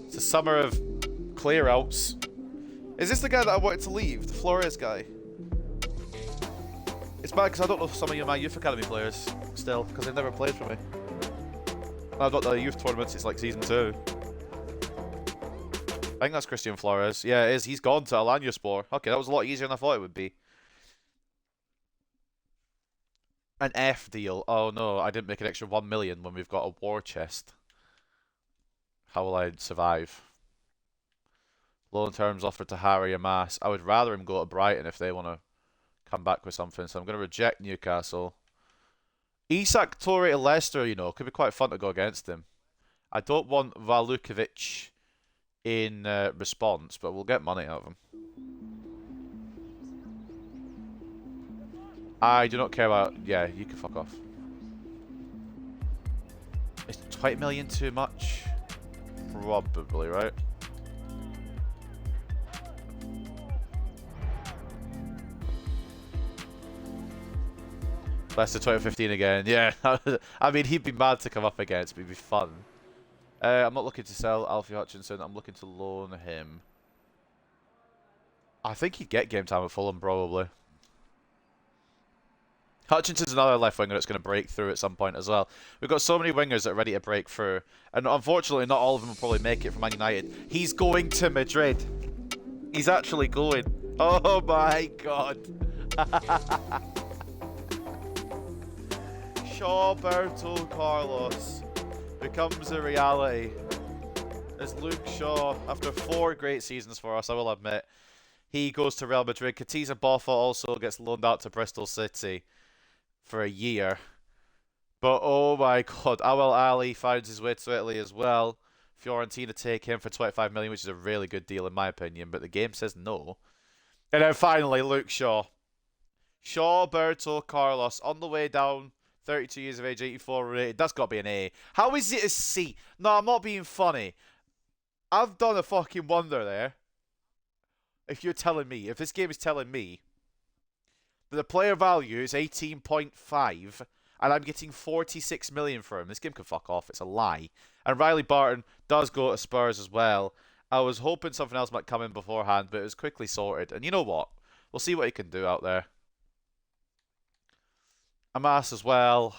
It's a summer of clear-outs. Is this the guy that I wanted to leave? The Flores guy? It's bad because I don't know some of my youth academy players still, because they've never played for me. I've got the youth tournaments, it's like season 2. I think that's Christian Flores. Yeah, it is. He's gone to Alanyaspor. Okay, that was a lot easier than I thought it would be. An F deal. Oh no, I didn't make an extra 1 million when we've got a war chest. How will I survive? Loan terms offered to Harry Amas. I would rather him go to Brighton if they want to come back with something, so I'm going to reject Newcastle. Isak Torre to Leicester, you know, could be quite fun to go against him. I don't want Valukovic in response, but we'll get money out of him. I do not care about... Yeah, you can fuck off. Is 20 million too much? Probably, right? Leicester 2015 again. Yeah, I mean, he'd be mad to come up against, but it'd be fun. I'm not looking to sell Alfie Hutchinson. I'm looking to loan him. I think he'd get game time at Fulham, probably. Hutchinson's another left winger that's going to break through at some point as well. We've got so many wingers that are ready to break through, and unfortunately, not all of them will probably make it for Man United. He's going to Madrid. He's actually going. Oh my God. Shawberto Carlos becomes a reality. As Luke Shaw, after 4 great seasons for us, I will admit, he goes to Real Madrid. Katiza Boffa also gets loaned out to Bristol City for a year. But oh my God, Awel Ali finds his way to Italy as well. Fiorentina take him for 25 million, which is a really good deal in my opinion, but the game says no. And then finally, Luke Shaw. Shawberto Carlos on the way down, 32 years of age, 84 rated. That's got to be an A. How is it a C? No, I'm not being funny. I've done a fucking wonder there. If you're telling me, if this game is telling me that the player value is 18.5 and I'm getting 46 million for him, this game can fuck off. It's a lie. And Riley Barton does go to Spurs as well. I was hoping something else might come in beforehand, but it was quickly sorted. And you know what? We'll see what he can do out there. Amas as well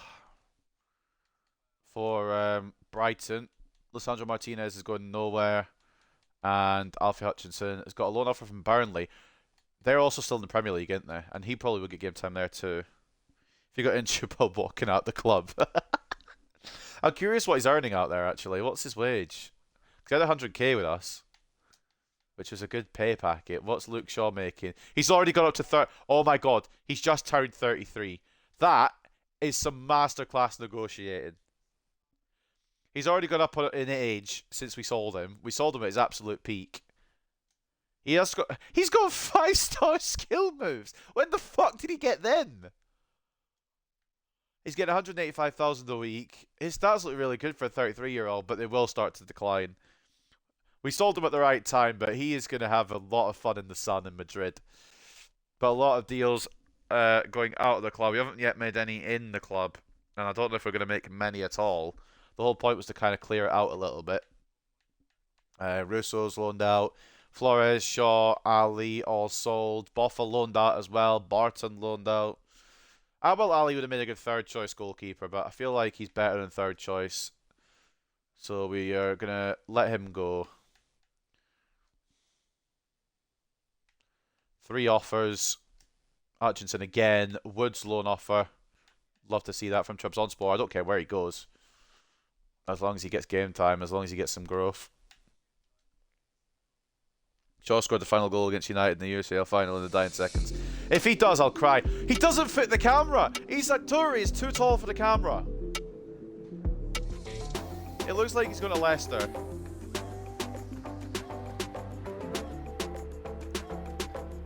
for Brighton. Lissandro Martinez is going nowhere. And Alfie Hutchinson has got a loan offer from Burnley. They're also still in the Premier League, aren't they? And he probably would get game time there too. If you got Inchupub walking out the club. I'm curious what he's earning out there, actually. What's his wage? Because he had 100k with us, which was a good pay packet. What's Luke Shaw making? He's already got up to 30. Oh my God, he's just turned 33. That is some masterclass negotiating. He's already gone up in age since we sold him. We sold him at his absolute peak. He's got 5-star skill moves. When the fuck did he get them? He's getting 185,000 a week. His stats look really good for a 33-year-old, but they will start to decline. We sold him at the right time, but he is going to have a lot of fun in the sun in Madrid. But a lot of deals going out of the club. We haven't yet made any in the club, and I don't know if we're going to make many at all. The whole point was to kind of clear it out a little bit. Russo's loaned out. Flores, Shaw, Ali all sold. Boffa loaned out as well. Barton loaned out. Abel Ali would have made a good third choice goalkeeper, but I feel like he's better than third choice. So we are going to let him go. 3 offers. Hutchinson again. Woods loan offer. Love to see that from Trabzonspor. I don't care where he goes. As long as he gets game time, as long as he gets some growth. Shaw scored the final goal against United in the UCL final in the dying seconds. If he does, I'll cry. He doesn't fit the camera. Isak Toure is too tall for the camera. It looks like he's going to Leicester.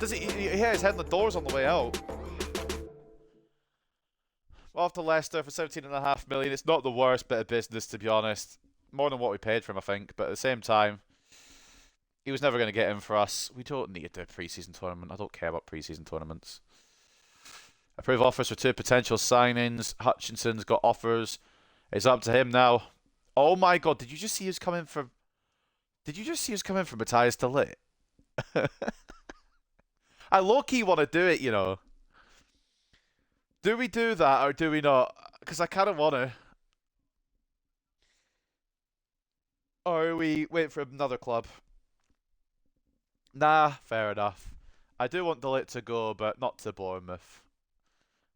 Does he had his head in the doors on the way out. Off to Leicester for 17.5 million. It's not the worst bit of business, to be honest. More than what we paid for him, I think. But at the same time, he was never going to get in for us. We don't need to do a pre-season tournament. I don't care about pre-season tournaments. Approve offers for 2 potential signings. Hutchinson's got offers. It's up to him now. Oh my God! Did you just see who's coming from? Did you just see who's coming from Matthias de Ligt? I low-key want to do it, you know. Do we do that or do we not? Because I kind of want to. Or we wait for another club. Nah, fair enough. I do want De Ligt to go, but not to Bournemouth.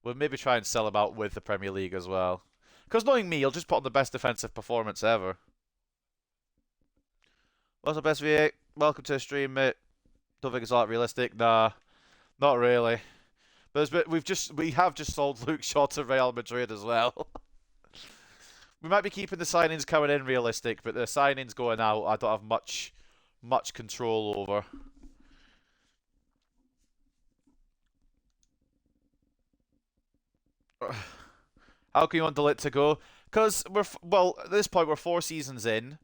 We'll maybe try and sell him out with the Premier League as well. Because knowing me, he'll just put on the best defensive performance ever. What's the best V8? Welcome to the stream, mate. Don't think it's all that realistic. Nah, not really. But we have just sold Luke Shaw to Real Madrid as well. We might be keeping the signings coming in realistic, but the signings going out, I don't have much control over. How can you want De Ligt to go? Because at this point we're 4 seasons in,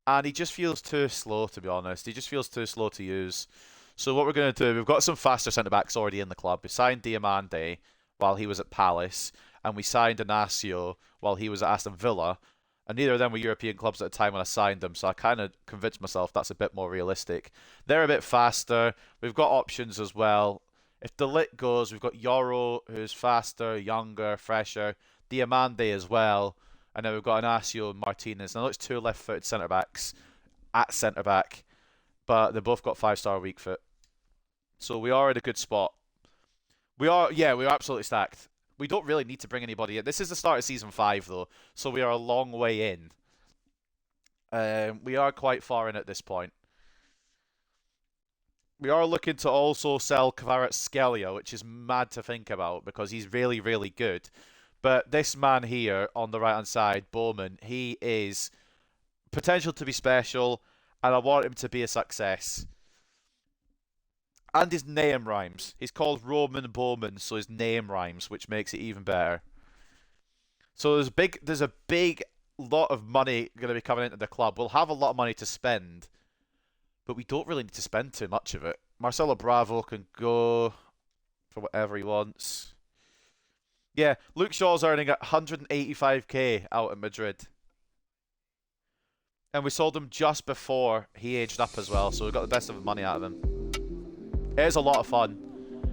and he just feels too slow, to be honest. He just feels too slow to use. So what we're going to do, we've got some faster centre-backs already in the club. We signed Diamande while he was at Palace, and we signed Inacio while he was at Aston Villa. And neither of them were European clubs at the time when I signed them, so I kind of convinced myself that's a bit more realistic. They're a bit faster. We've got options as well If De Ligt goes, we've got Yoro, who's faster, younger, fresher, Diamande as well, and then we've got Inacio and Martinez. Now, it's two left-footed centre-backs at centre-back, but they've both got 5-star weak foot. So we are in a good spot. Yeah, we're absolutely stacked. We don't really need to bring anybody in. This is the start of Season 5, though, so we are a long way in. We are quite far in at this point. We are looking to also sell Kvaratskhelia, which is mad to think about because he's really, really good. But this man here on the right-hand side, Bowman, he is potential to be special, and I want him to be a success. And his name rhymes. He's called Roman Bowman, so his name rhymes, which makes it even better. So there's a big lot of money going to be coming into the club. We'll have a lot of money to spend, but we don't really need to spend too much of it. Marcelo Bravo can go for whatever he wants. Yeah, Luke Shaw's earning 185k out at Madrid. And we sold him just before he aged up as well, so we got the best of the money out of him. It is a lot of fun.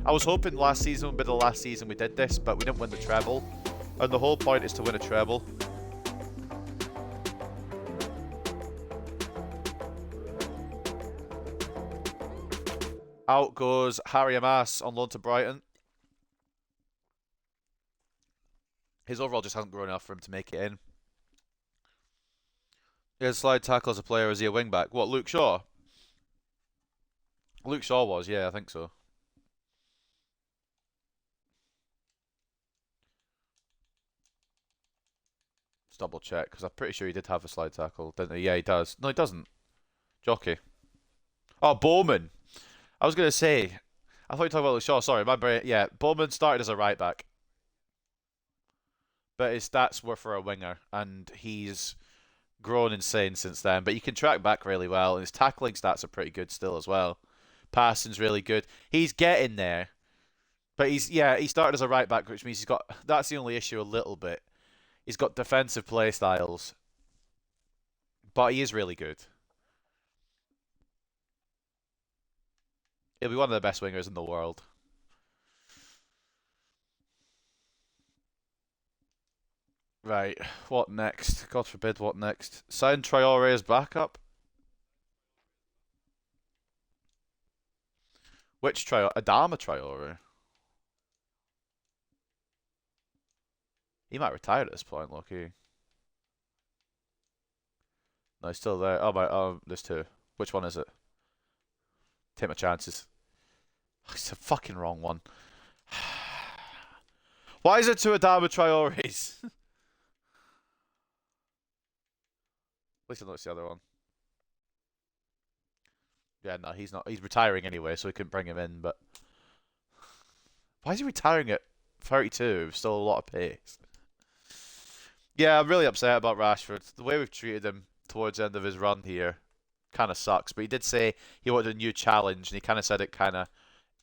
I was hoping last season would be the last season we did this, but we didn't win the treble. And the whole point is to win a treble. Out goes Harry Amass on loan to Brighton. His overall just hasn't grown enough for him to make it in. He had slide tackle as a player. Is he a wing back? What, Luke Shaw? Luke Shaw was, yeah, I think so. Let's double check, because I'm pretty sure he did have a slide tackle, didn't he? Yeah, he does. No, he doesn't. Jockey. Oh, Bowman. I was going to say, I thought you were talking about Luke Shaw. Sorry, my brain. Yeah, Bowman started as a right back. But his stats were for a winger, and he's grown insane since then. But you can track back really well, and his tackling stats are pretty good still as well. Passing's really good. He's getting there. But he started as a right back, which means that's the only issue a little bit. He's got defensive play styles. But he is really good. He'll be one of the best wingers in the world. Right, what next? God forbid, what next? Sign Traore as backup? Which Traore? Adama Traore? He might retire at this point, Loki. No, he's still there. Oh, there's two. Which one is it? Take my chances. It's a fucking wrong one. Why is it two Adama Traores? At least I know it's the other one. Yeah, no, he's not. He's retiring anyway, so we couldn't bring him in, but... Why is he retiring at 32? Still a lot of pace. Yeah, I'm really upset about Rashford. The way we've treated him towards the end of his run here kind of sucks. But he did say he wanted a new challenge, and he kind of said it kind of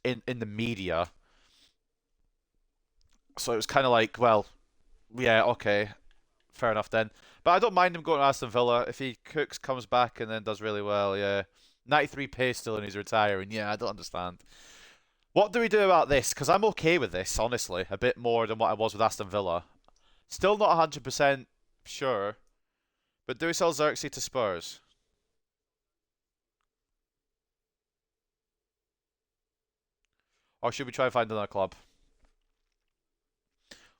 in the media. So it was kind of like, well, yeah, okay, fair enough then. But I don't mind him going to Aston Villa. If he cooks, comes back, and then does really well, yeah. 93 pace still, and he's retiring. Yeah, I don't understand. What do we do about this? Because I'm okay with this, honestly. A bit more than what I was with Aston Villa. Still not 100% sure. But do we sell Xerxes to Spurs? Or should we try and find another club?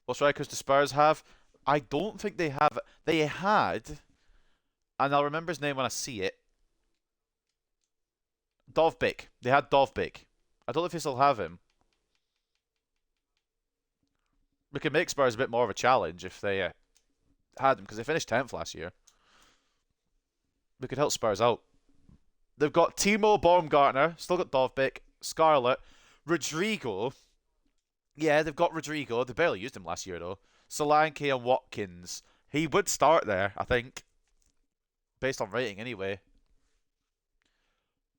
What strikers do Spurs have? I don't think they have. They had, and I'll remember his name when I see it. Dovbyk. They had Dovbyk. I don't know if they still have him. We could make Spurs a bit more of a challenge if they had him, because they finished 10th last year. We could help Spurs out. They've got Timo Baumgartner, still got Dovbyk, Scarlett, Rodrigo. Yeah, they've got Rodrigo. They barely used him last year, though. Solanke and Watkins. He would start there, I think. Based on rating, anyway.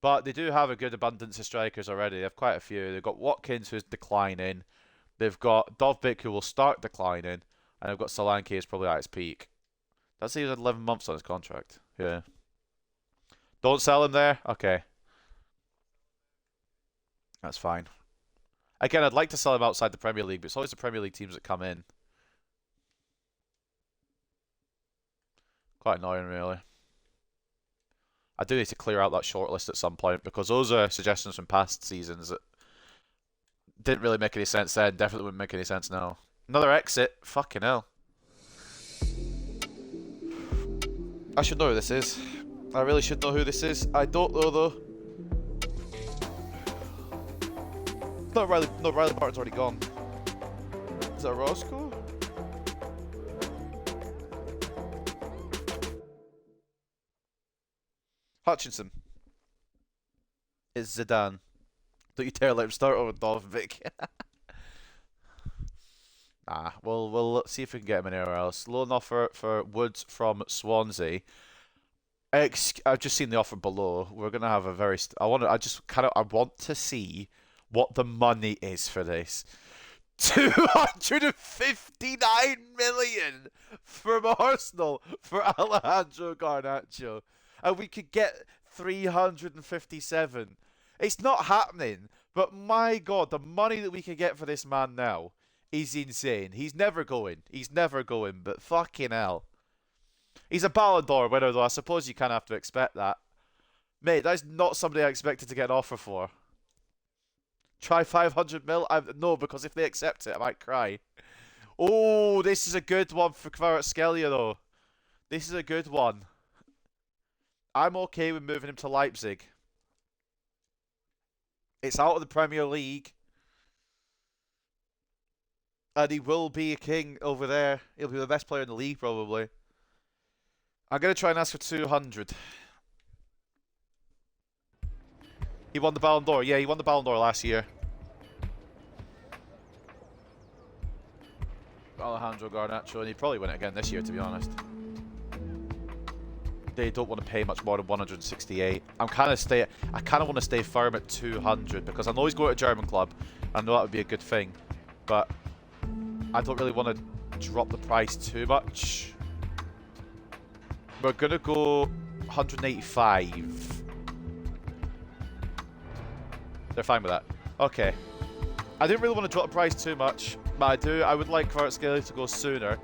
But they do have a good abundance of strikers already. They have quite a few. They've got Watkins, who's declining. They've got Dovbyk, who will start declining. And they've got Solanke, who's probably at his peak. That's he had 11 months on his contract. Yeah. Don't sell him there? Okay. That's fine. Again, I'd like to sell him outside the Premier League, but it's always the Premier League teams that come in. Quite annoying, really. I do need to clear out that shortlist at some point because those are suggestions from past seasons that didn't really make any sense then. Definitely wouldn't make any sense now. Another exit. Fucking hell. I should know who this is. I really should know who this is. I don't know though. No, Riley Barton's already gone. Is that Roscoe? Hutchinson. It's Zidane. Don't you dare let him start over Dovvik. Nah, we'll see if we can get him anywhere else. Loan offer for Woods from Swansea. I've just seen the offer below. We're gonna have a very. I want to see what the money is for this. 259 million from Arsenal for Alejandro Garnacho, and we could get 357. It's not happening, but my God, the money that we could get for this man now is insane. He's never going. But fucking hell. He's a Ballon d'Or winner, though. I suppose you kind of have to expect that. Mate, that's not somebody I expected to get an offer for. Try 500 mil? No, because if they accept it, I might cry. Oh, this is a good one for Kvaratskhelia, though. This is a good one. I'm okay with moving him to Leipzig. It's out of the Premier League. And he will be a king over there. He'll be the best player in the league, probably. I'm going to try and ask for 200. He won the Ballon d'Or. Yeah, he won the Ballon d'Or last year. Alejandro Garnacho, and he'd probably win it again this year, to be honest. They don't want to pay much more than 168. I kind of want to stay firm at 200 because I know he's going to a German club. I know that would be a good thing, but I don't really want to drop the price too much. We're gonna go 185. They're fine with that. Okay. I didn't really want to drop the price too much, but I would like Kvaratskhelia to go sooner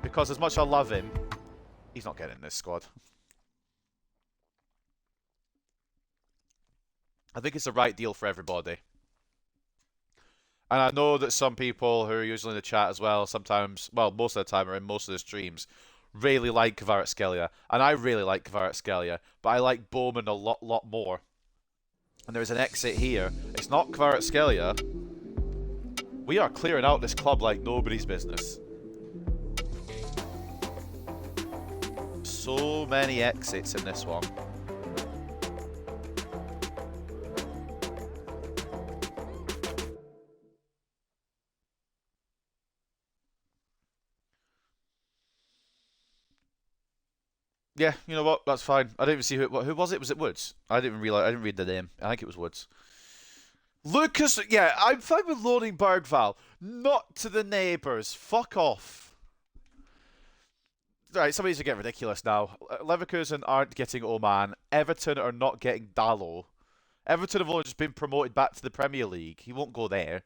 because as much as I love him, he's not getting in this squad. I think it's the right deal for everybody. And I know that some people who are usually in the chat as well, sometimes, well, most of the time are in most of the streams, really like Kvaratskhelia. And I really like Kvaratskhelia, but I like Bowman a lot more. And there's an exit here. It's not Kvaratskhelia. We are clearing out this club like nobody's business. So many exits in this one. Yeah, you know what? That's fine. I didn't even see who was it? Was it Woods? I didn't even realize. I didn't read the name. I think it was Woods. Lucas, yeah, I'm fine with loaning Bergval. Not to the neighbours. Fuck off. Right, somebody's to get ridiculous now. Leverkusen aren't getting Oman. Everton are not getting Dalot. Everton have only just been promoted back to the Premier League. He won't go there.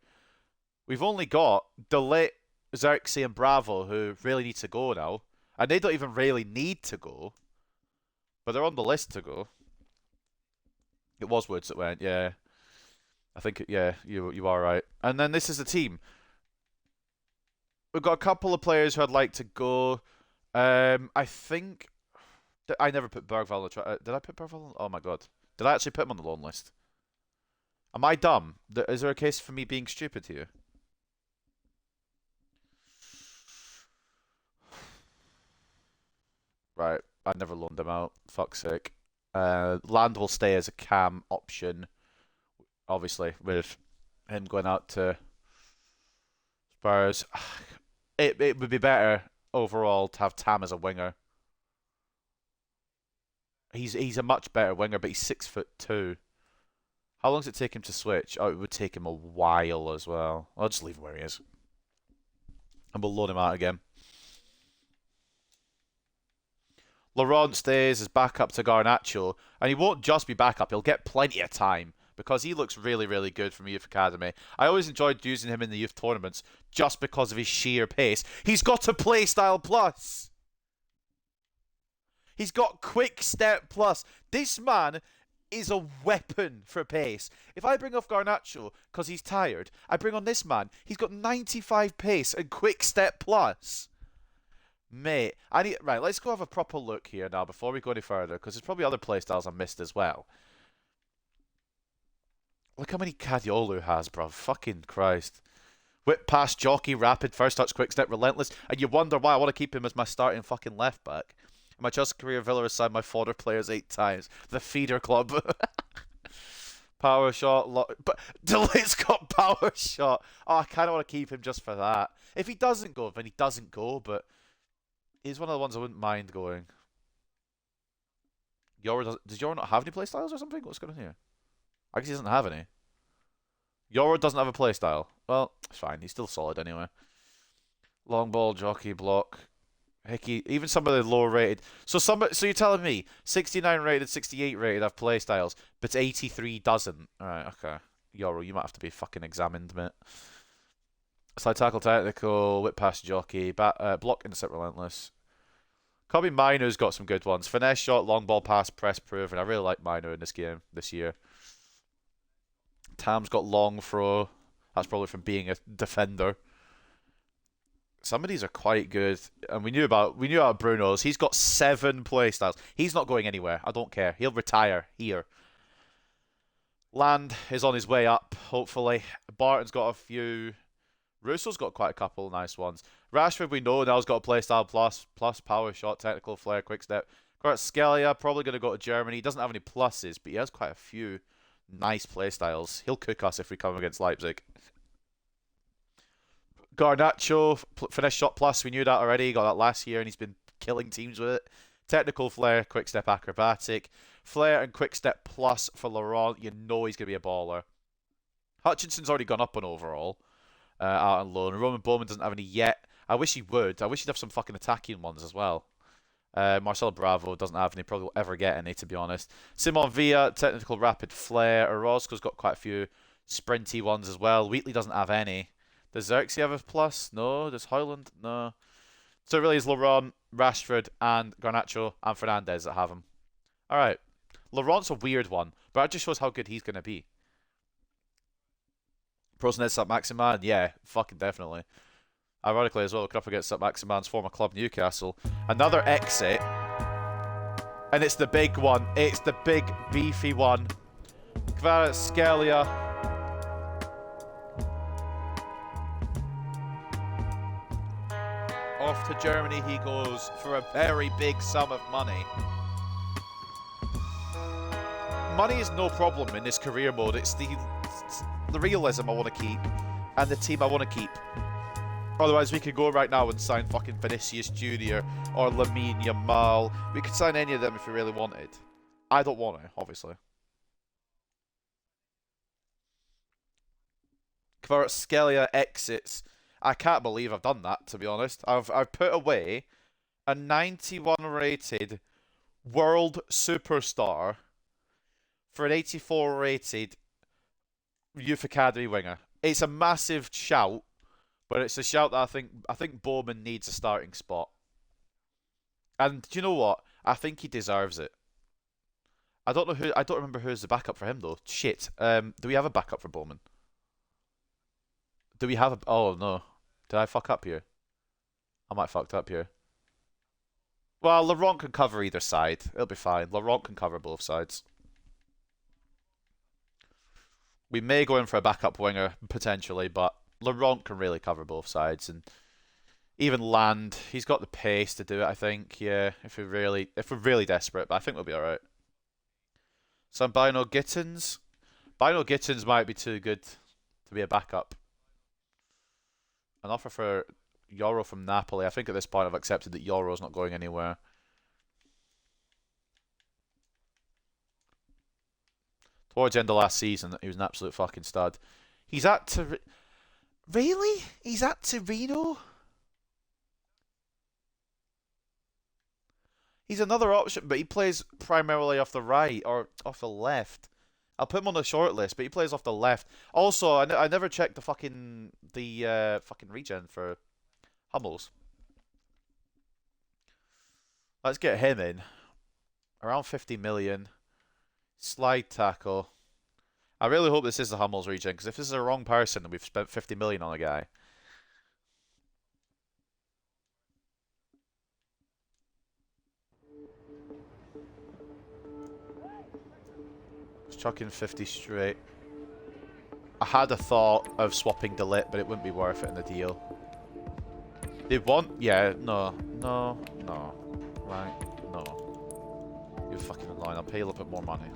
We've only got De Ligt, Xerxes and Bravo who really need to go now. And they don't even really need to go. But they're on the list to go. It was Woods that went, yeah. I think, yeah, you are right. And then this is the team. We've got a couple of players who I'd like to go. I think... I never put Bergval on the trial. Did I put Bergval on? Oh my God. Did I actually put him on the loan list? Am I dumb? Is there a case for me being stupid here? Right. I never loaned him out. Fuck's sake. Land will stay as a cam option. Obviously, with him going out to Spurs. It would be better overall to have Tam as a winger. He's a much better winger, but he's 6'2". How long does it take him to switch? Oh, it would take him a while as well. I'll just leave him where he is. And we'll loan him out again. Laurent stays as backup to Garnacho, and he won't just be backup, he'll get plenty of time, because he looks really, really good from youth academy. I always enjoyed using him in the youth tournaments just because of his sheer pace. He's got a play style plus. He's got quick step plus. This man is a weapon for pace. If I bring off Garnacho because he's tired, I bring on this man. He's got 95 pace and quick step plus. Mate, right, let's go have a proper look here now before we go any further, because there's probably other playstyles I missed as well. Look how many Cadiolu has, bruv. Fucking Christ. Whip pass, jockey, rapid, first touch, quick step, relentless. And you wonder why I want to keep him as my starting fucking left back. In my just career, Villa has signed my fodder players 8 times. The feeder club. Power shot. But Delight's got power shot. Oh, I kind of want to keep him just for that. If he doesn't go, then he doesn't go, but he's one of the ones I wouldn't mind going. Does Yoro not have any playstyles or something? What's going on here? I guess he doesn't have any. Yoro doesn't have a playstyle. Well, it's fine. He's still solid anyway. Long ball, jockey, block. Hickey, even some of the lower rated. So you're telling me 69 rated, 68 rated have playstyles, but 83 doesn't. Alright, okay. Yoro, you might have to be fucking examined, mate. Slide tackle, technical, whip pass, jockey, block, intercept, relentless. Kobe Minu's got some good ones. Finesse shot, long ball pass, press proven. I really like Minu in this game this year. Tam's got long throw. That's probably from being a defender. Some of these are quite good. And we knew about Bruno's. He's got 7 playstyles. He's not going anywhere. I don't care. He'll retire here. Land is on his way up, hopefully. Barton's got a few. Russo's got quite a couple of nice ones. Rashford, we know now's got a playstyle plus power shot, technical flair, quick step. Kvaratskhelia, probably going to go to Germany. He doesn't have any pluses, but he has quite a few nice playstyles. He'll cook us if we come against Leipzig. Garnacho, finesse shot plus. We knew that already. He got that last year, and he's been killing teams with it. Technical flair, quick step, acrobatic. Flair and quick step plus for Laurent. You know he's going to be a baller. Hutchinson's already gone up on overall. Out on loan. Roman Bowman doesn't have any yet. I wish he would. I wish he'd have some fucking attacking ones as well. Marcelo Bravo doesn't have any. Probably will ever get any, to be honest. Simon Villa, technical rapid flair. Orozco's got quite a few sprinty ones as well. Wheatley doesn't have any. Does Xerxes have a plus? No. Does Hoyland? No. So it really is Laurent, Rashford, and Garnacho, and Fernandez that have him. Alright. Laurent's a weird one, but it just shows how good he's going to be. Prosnez Saint-Maximin? Yeah, fucking definitely. Ironically as well, looking up against Saint-Maximin's former club Newcastle. Another exit. And it's the big one. It's the big, beefy one. Kvaratskhelia. Off to Germany he goes for a very big sum of money. Money is no problem in this career mode. It's the realism I want to keep and the team I want to keep. Otherwise, we could go right now and sign fucking Vinicius Jr. or Lamine Yamal. We could sign any of them if we really wanted. I don't want to, obviously. Kvaratskhelia exits. I can't believe I've done that, to be honest. I've put away a 91 rated world superstar for an 84 rated youth academy winger. It's a massive shout, but it's a shout that I think Bowman needs a starting spot. And do you know what? I think he deserves it. I don't remember who's the backup for him though. Shit. Do we have a backup for Bowman? Do we have a? Oh no. Did I fuck up here? I might have fucked up here. Well, Laurent can cover either side. It'll be fine. Laurent can cover both sides. We may go in for a backup winger, potentially, but Laurent can really cover both sides. And even Land, he's got the pace to do it, I think. Yeah, if we're really desperate, but I think we'll be alright. Some Bino Gittins. Bino Gittins might be too good to be a backup. An offer for Yoro from Napoli. I think at this point I've accepted that Yoro's not going anywhere. Towards the end of last season, he was an absolute fucking stud. He's at Really? He's at Torino? He's another option, but he plays primarily off the right or off the left. I'll put him on the short list, but he plays off the left. Also, I never checked the fucking regen for Hummels. Let's get him in. Around 50 million. Slide tackle. I really hope this is the Hummels regen, because if this is the wrong person, then we've spent 50 million on a guy. Just chucking 50 straight. I had a thought of swapping Delit, but it wouldn't be worth it in the deal. They want? Yeah, no. Right, no. You're fucking annoying. I'll pay you a little bit more money.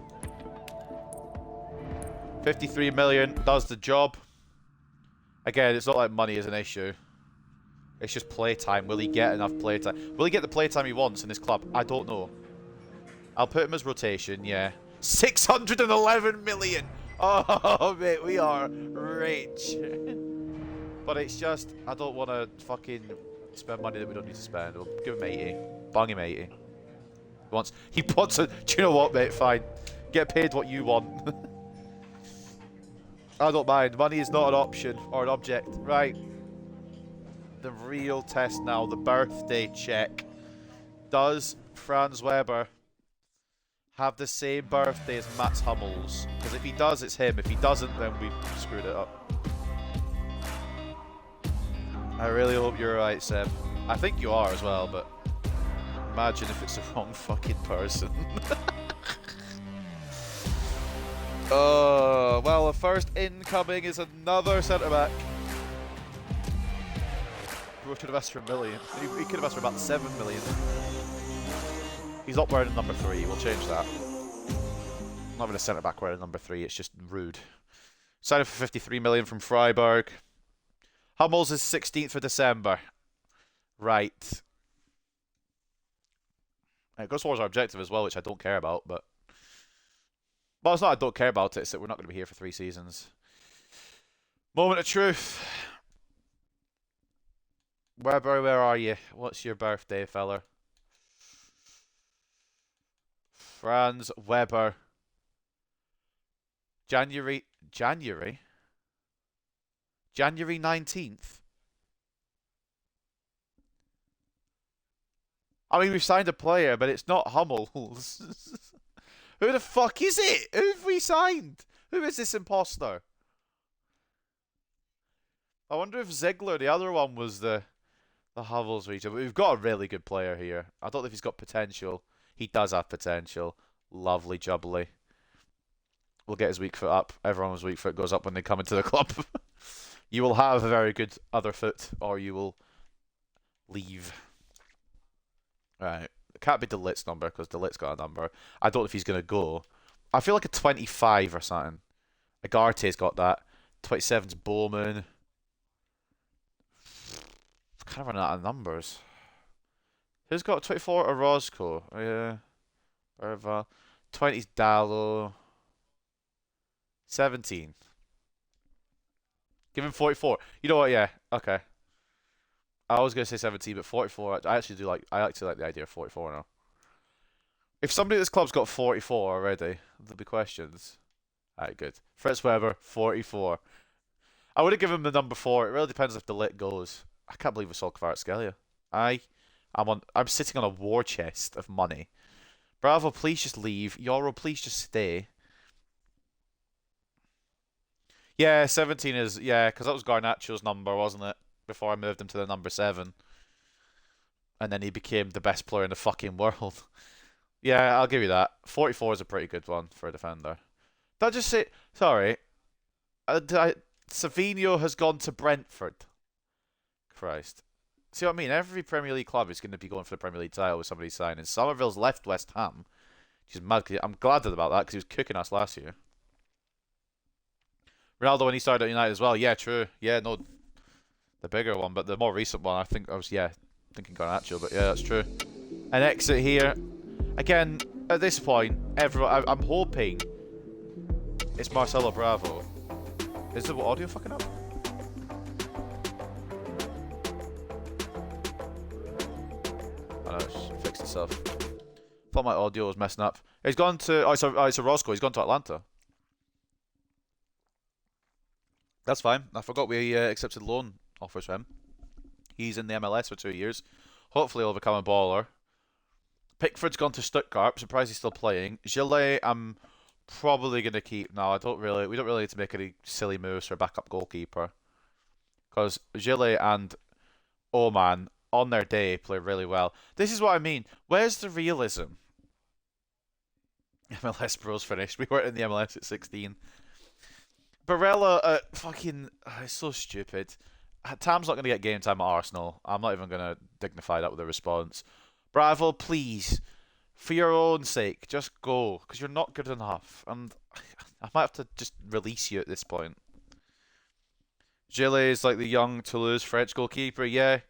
53 million does the job. Again, it's not like money is an issue. It's just playtime. Will he get enough playtime? Will he get the playtime he wants in his club? I don't know. I'll put him as rotation, yeah. 611 million! Oh, mate, we are rich. But it's just, I don't want to fucking spend money that we don't need to spend. We'll give him 80. Bang him 80. He wants a, do you know what, mate? Fine. Get paid what you want. I don't mind. Money is not an option or an object. Right. The real test now. The birthday check. Does Franz Weber have the same birthday as Mats Hummels? Because if he does, it's him. If he doesn't, then we've screwed it up. I really hope you're right, Seb. I think you are as well, but imagine if it's the wrong fucking person. Oh, well, the first incoming is another centre-back. We could have asked for $1 million. He could have asked for about 7 million. He's not wearing number 3. We'll change that. Not having a centre-back wearing number 3. It's just rude. Signed for 53 million from Freiburg. Hummels is 16th of December. Right. It goes towards our objective as well, which I don't care about, but... Well, it's not I don't care about it, it's that we're not going to be here for 3 seasons. Moment of truth. Weber, where are you? What's your birthday, fella? Franz Weber. January 19th? I mean, we've signed a player, but it's not Hummels. Who the fuck is it? Who have we signed? Who is this imposter? I wonder if Ziegler, the other one, was the Hummels region. But we've got a really good player here. I don't know if he's got potential. He does have potential. Lovely jubbly. We'll get his weak foot up. Everyone's weak foot goes up when they come into the club. You will have a very good other foot, or you will leave. Right. It can't be Delit's number, because Delit's got a number. I don't know if he's going to go. I feel like a 25 or something. Agarte's got that. 27's Bowman. Kind of running out of numbers. Who's got 24? Orozco. Yeah. 20's Dallo. 17. Give him 44. You know what? Yeah. Okay. I was going to say 17, but 44. I actually like the idea of 44 now. If somebody at this club's got 44 already, there'll be questions. Alright, good. Fritz Weber, 44. I would have given him the number 4. It really depends if the lit goes. I can't believe we sold Kvaratskhelia. I'm sitting on a war chest of money. Bravo, please just leave. Yoro, please just stay. Yeah, 17 is... Yeah, because that was Garnacho's number, wasn't it? Before I moved him to the number 7. And then he became the best player in the fucking world. Yeah, I'll give you that. 44 is a pretty good one for a defender. Did I just say... Sorry. Savinho has gone to Brentford. Christ. See what I mean? Every Premier League club is going to be going for the Premier League title with somebody signing. Somerville's left West Ham. Which is mad. I'm glad about that because he was cooking us last year. Ronaldo when he started at United as well. Yeah, true. Yeah, no... The bigger one, but the more recent one, I think I was, thinking Garnacho, but yeah, that's true. An exit here. Again, at this point, I'm hoping it's Marcelo Bravo. Is the audio fucking up? I know, it's fixed itself. Thought my audio was messing up. He's gone to, it's Orozco, he's gone to Atlanta. That's fine. I forgot we accepted loan offers for him. He's in the MLS for 2 years. Hopefully he'll become a baller. Pickford's gone to Stuttgart. Surprised he's still playing. Gillet, I'm probably gonna keep. No, I don't really. We don't really need to make any silly moves for a backup goalkeeper because Gillet and Oman on their day play really well. This is what I mean. Where's the realism? MLS Bros finished. We weren't in the MLS at 16. Barella, fucking, it's so stupid. Tam's not going to get game time at Arsenal. I'm not even going to dignify that with a response. Bravo, please, for your own sake, just go, because you're not good enough. And I might have to just release you at this point. Gillet is like the young Toulouse French goalkeeper, yeah.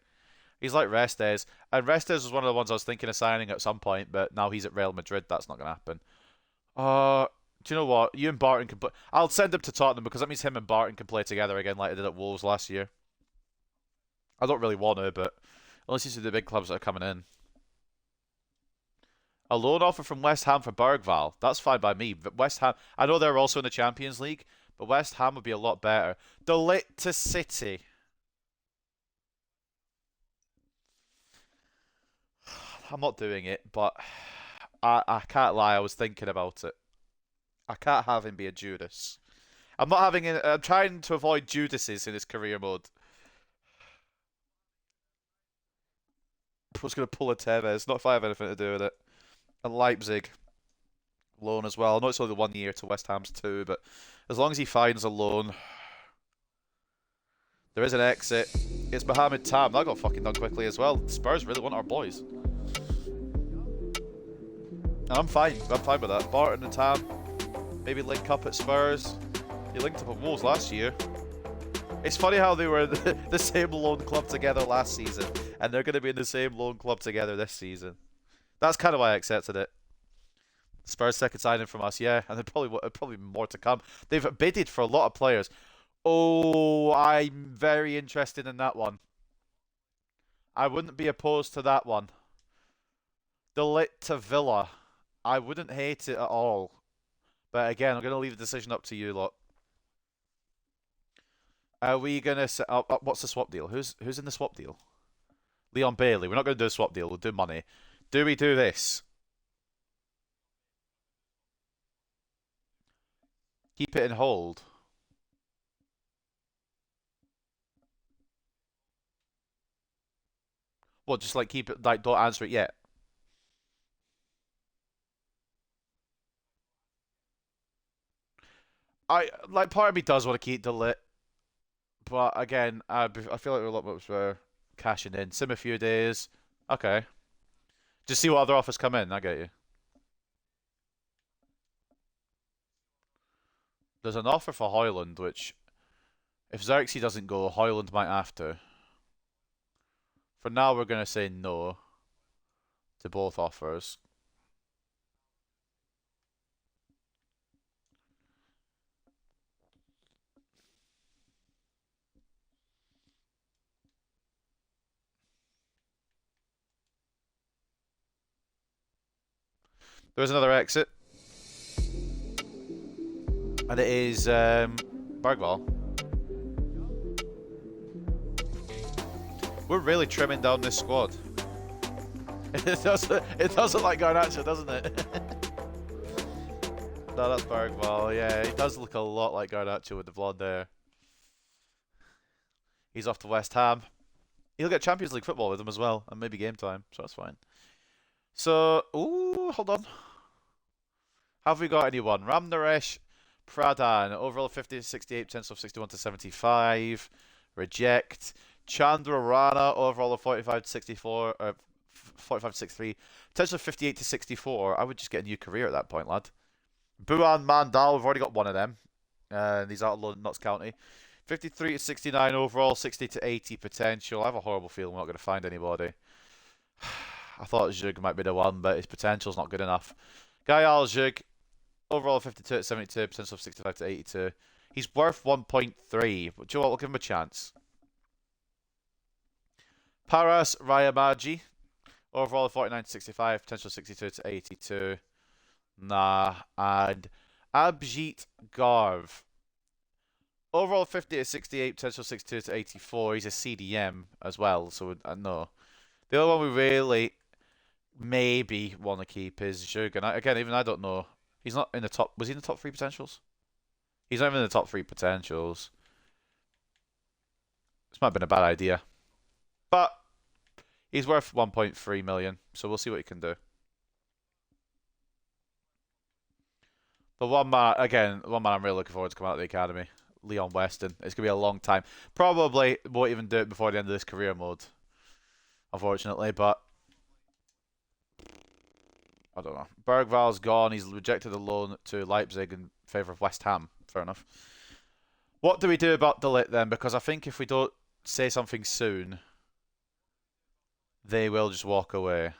He's like Restes. And Restes was one of the ones I was thinking of signing at some point, but now he's at Real Madrid. That's not going to happen. Do you know what? You and Barton can play. I'll send him to Tottenham because that means him and Barton can play together again like I did at Wolves last year. I don't really want to, but unless you see the big clubs that are coming in. A loan offer from West Ham for Bergval. That's fine by me. But West Ham, I know they're also in the Champions League, but West Ham would be a lot better. De Ligt to City. I'm not doing it, but I can't lie. I was thinking about it. I can't have him be a Judas. I'm not having it. I'm trying to avoid Judases in his career mode. I was going to pull a Tevez, not if I have anything to do with it. And Leipzig, loan as well. I know it's only 1 year to West Ham's 2, but as long as he finds a loan, there is an exit. It's Mohamed Tam. That got fucking done quickly as well. Spurs really want our boys. And I'm fine. I'm fine with that. Barton and Tam, maybe link up at Spurs. He linked up at Wolves last year. It's funny how they were the same loan club together last season, and they're going to be in the same loan club together this season. That's kind of why I accepted it. Spurs second signing from us, yeah, and probably more to come. They've bidded for a lot of players. Oh, I'm very interested in that one. I wouldn't be opposed to that one. De Ligt to Villa. I wouldn't hate it at all. But again, I'm going to leave the decision up to you lot. Are we going to set up... what's the swap deal? Who's in the swap deal? Leon Bailey. We're not going to do a swap deal. We'll do money. Do we do this? Keep it in hold. Well, just like keep it... like, don't answer it yet. Part of me does want to keep De Ligt. But again, I feel like we're a lot much better cashing in. Sim a few days. Okay. Just see what other offers come in. I get you. There's an offer for Hoyland, which if Xerxes doesn't go, Hoyland might have to. For now, we're going to say no to both offers. There's another exit. And it is Bergval. We're really trimming down this squad. It doesn't like Garnacho, doesn't it? No, that's Bergval. Yeah, he does look a lot like Garnacho with the blonde hair. He's off to West Ham. He'll get Champions League football with him as well, and maybe game time, so that's fine. So, ooh, hold on. Have we got anyone? Ram Naresh, Pradhan, overall 50 to 68, potential of 61 to 75. Reject. Chandra Rana, overall of 45 to 64, 45 to 63. Potential of 58 to 64. I would just get a new career at that point, lad. Buan Mandal, we've already got one of them. These out of Notts County. 53 to 69 overall, 60 to 80 potential. I have a horrible feeling we're not going to find anybody. I thought Zhug might be the one, but his potential's not good enough. Gael Zhug, overall 52 to 72, potential of 65 to 82. He's worth 1.3. But do you know what? We'll give him a chance. Paras Rayamaji, overall 49 to 65, potential 62 to 82. Nah. And Abhijit Garv. Overall 50 to 68, potential 62 to 84. He's a CDM as well, so I know. The other one we really maybe want to keep is Jurgen. Again, even I don't know. He's not in the top. Was he in the top three potentials? He's not even in the top three potentials. This might have been a bad idea. But he's worth 1.3 million, so we'll see what he can do. But one man, again, one man I'm really looking forward to coming out of the academy, Leon Weston. It's going to be a long time. Probably won't even do it before the end of this career mode, unfortunately, but I don't know. Bergval's gone. He's rejected a loan to Leipzig in favour of West Ham. Fair enough. What do we do about De Ligt then? Because I think if we don't say something soon, they will just walk away.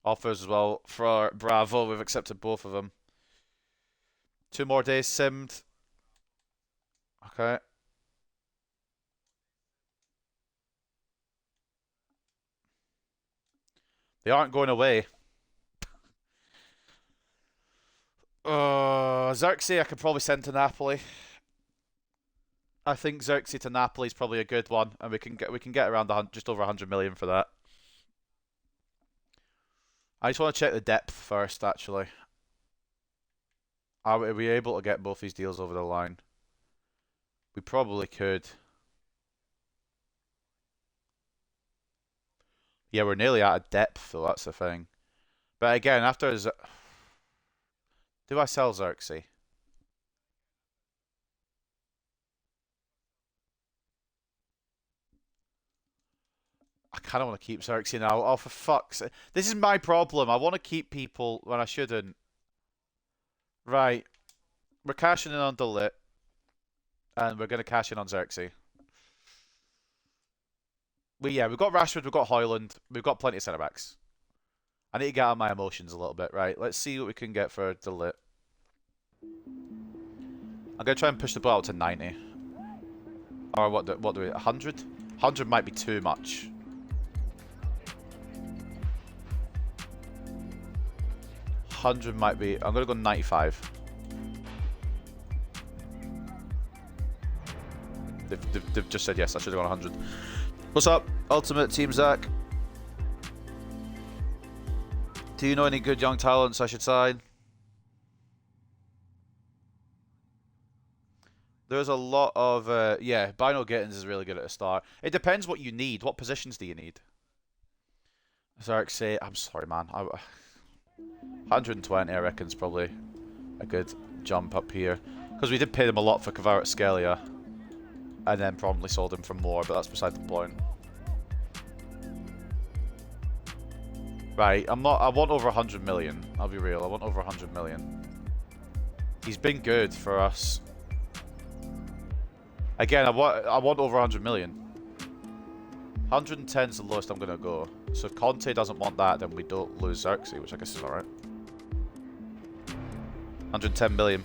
Offers as well for Bravo. We've accepted both of them. 2 more days simmed. Okay. They aren't going away. Xerxes I could probably send to Napoli. I think Xerxes to Napoli is probably a good one, and we can get around just over 100 million for that. I just want to check the depth first, actually. Are we able to get both these deals over the line? We probably could. Yeah, we're nearly out of depth, though, that's the thing. But again, after... Do I sell Xerxes? I kind of want to keep Xerxes now. Oh, for fuck's sake. This is my problem. I want to keep people when I shouldn't. Right. We're cashing in on De Ligt. And we're going to cash in on Xerxes. We've got Rashford, we've got Højlund, we've got plenty of centre-backs. I need to get out of my emotions a little bit, right? Let's see what we can get for De Ligt. I'm going to try and push the ball out to 90. Or what do we... 100? 100 might be too much. I'm going to go 95. They've just said yes. I should have gone 100. What's up, Ultimate Team Zach? Do you know any good young talents I should sign? There's a lot of Bino Gittins is really good at a start. It depends what you need. What positions do you need? Xerxes, I'm sorry, man. 120, I reckon, is probably a good jump up here. Because we did pay them a lot for Kvaratskhelia. And then probably sold him for more, but that's beside the point. Right, I want over 100 million. I'll be real, I want over 100 million. He's been good for us. Again, I want over 100 million. 110 is the lowest I'm going to go. So if Conte doesn't want that, then we don't lose Xerxes, which I guess is alright. 110 million.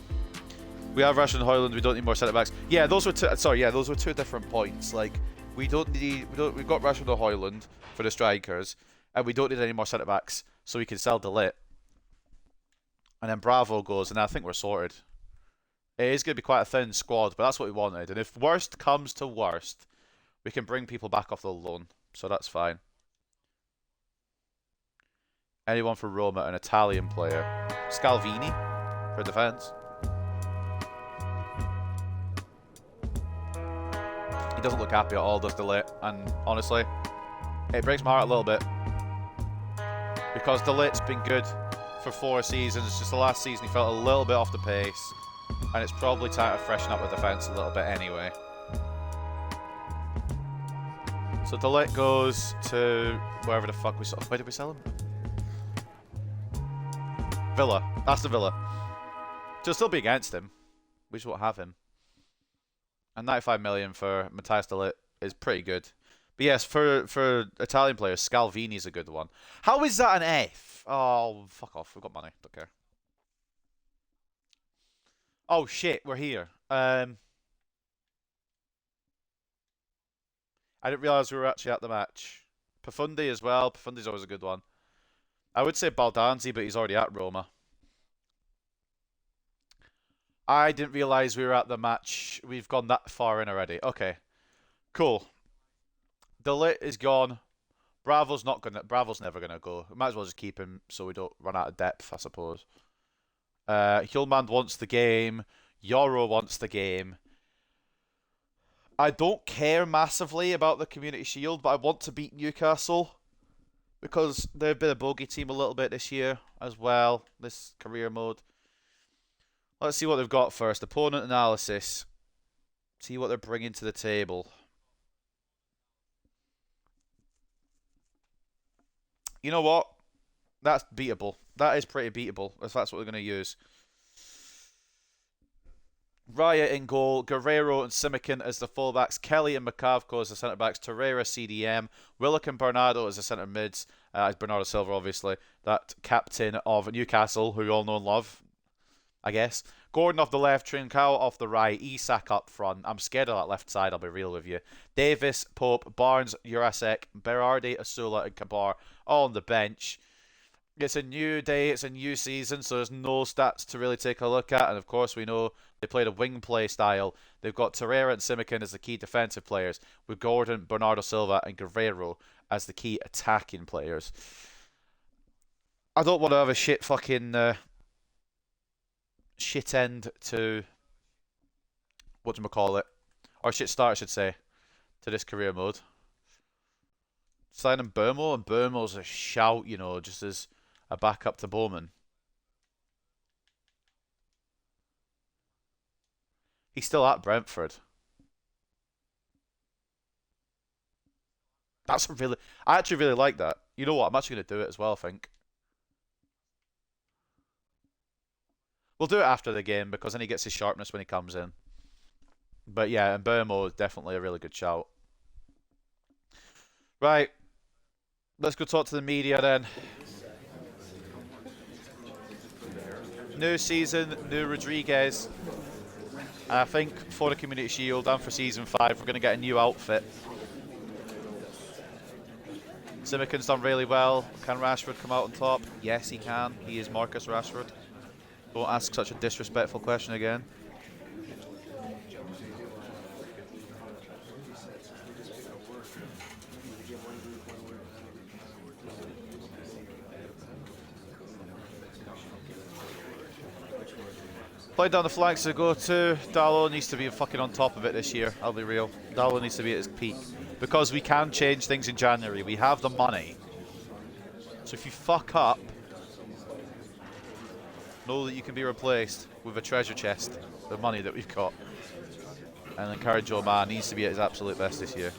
We have Rashford and Højlund, we don't need more centre-backs. Yeah, those were two different points. Like, we've got Rashford and Højlund for the strikers, and we don't need any more centre-backs, so we can sell De Ligt. And then Bravo goes, and I think we're sorted. It is going to be quite a thin squad, but that's what we wanted. And if worst comes to worst, we can bring people back off the loan, so that's fine. Anyone for Roma, an Italian player. Scalvini for defence. He doesn't look happy at all, does De Ligt, and honestly, it breaks my heart a little bit. Because De Ligt's been good for 4 seasons. It's just the last season he felt a little bit off the pace. And it's probably time to freshen up the defence a little bit anyway. So De Ligt goes to wherever the fuck we saw. Where did we sell him? Villa. That's the Villa. So still be against him. We just won't have him. And 95 million for Matthias De Ligt is pretty good. But yes, for Italian players, Scalvini's a good one. How is that an F? Oh, fuck off. We've got money. Don't care. Oh, shit. We're here. I didn't realise we were actually at the match. Profundi as well. Profundi's always a good one. I would say Baldanzi, but he's already at Roma. I didn't realize we were at the match. We've gone that far in already. Okay, cool. The lit is gone. Bravo's never gonna go. We might as well just keep him so we don't run out of depth, I suppose. Hjulmand wants the game. Yoro wants the game. I don't care massively about the Community Shield, but I want to beat Newcastle because they've been a bogey team a little bit this year as well, this career mode. Let's see what they've got first. Opponent analysis. See what they're bringing to the table. You know what? That's beatable. That is pretty beatable, if that's what we're going to use. Raya in goal, Guerrero and Simikin as the fullbacks, Kelly and Makavko as the centre-backs, Torreira CDM, Willock and Bernardo as the centre-mids, Bernardo Silva obviously, that captain of Newcastle, who you all know and love, I guess. Gordon off the left, Trincao off the right, Isak up front. I'm scared of that left side, I'll be real with you. Davis, Pope, Barnes, Jurasek, Berardi, Asula and Kabar all on the bench. It's a new day, it's a new season, so there's no stats to really take a look at. And of course, we know they played a wing play style. They've got Torreira and Simikin as the key defensive players, with Gordon, Bernardo Silva, and Guerrero as the key attacking players. I don't want to have a shit fucking shit end to whatchamacallit, or shit start, I should say, to this career mode. Signing Burmo, and Burmo's a shout, you know, just as a backup to Bowman. He's still at Brentford. That's a really... I actually really like that. You know what? I'm actually going to do it as well, I think. We'll do it after the game, because then he gets his sharpness when he comes in. But yeah, and Burmo is definitely a really good shout. Right. Let's go talk to the media then. New season, new Rodriguez. And I think for the Community Shield and for Season 5, we're going to get a new outfit. Simikin's done really well. Can Rashford come out on top? Yes, he can. He is Marcus Rashford. Don't ask such a disrespectful question again. Play down the flanks to go to. Dalot needs to be fucking on top of it this year, I'll be real. Dalot needs to be at his peak. Because we can change things in January. We have the money. So if you fuck up, know that you can be replaced with a treasure chest, the money that we've got. And then encourage Omar needs to be at his absolute best this year.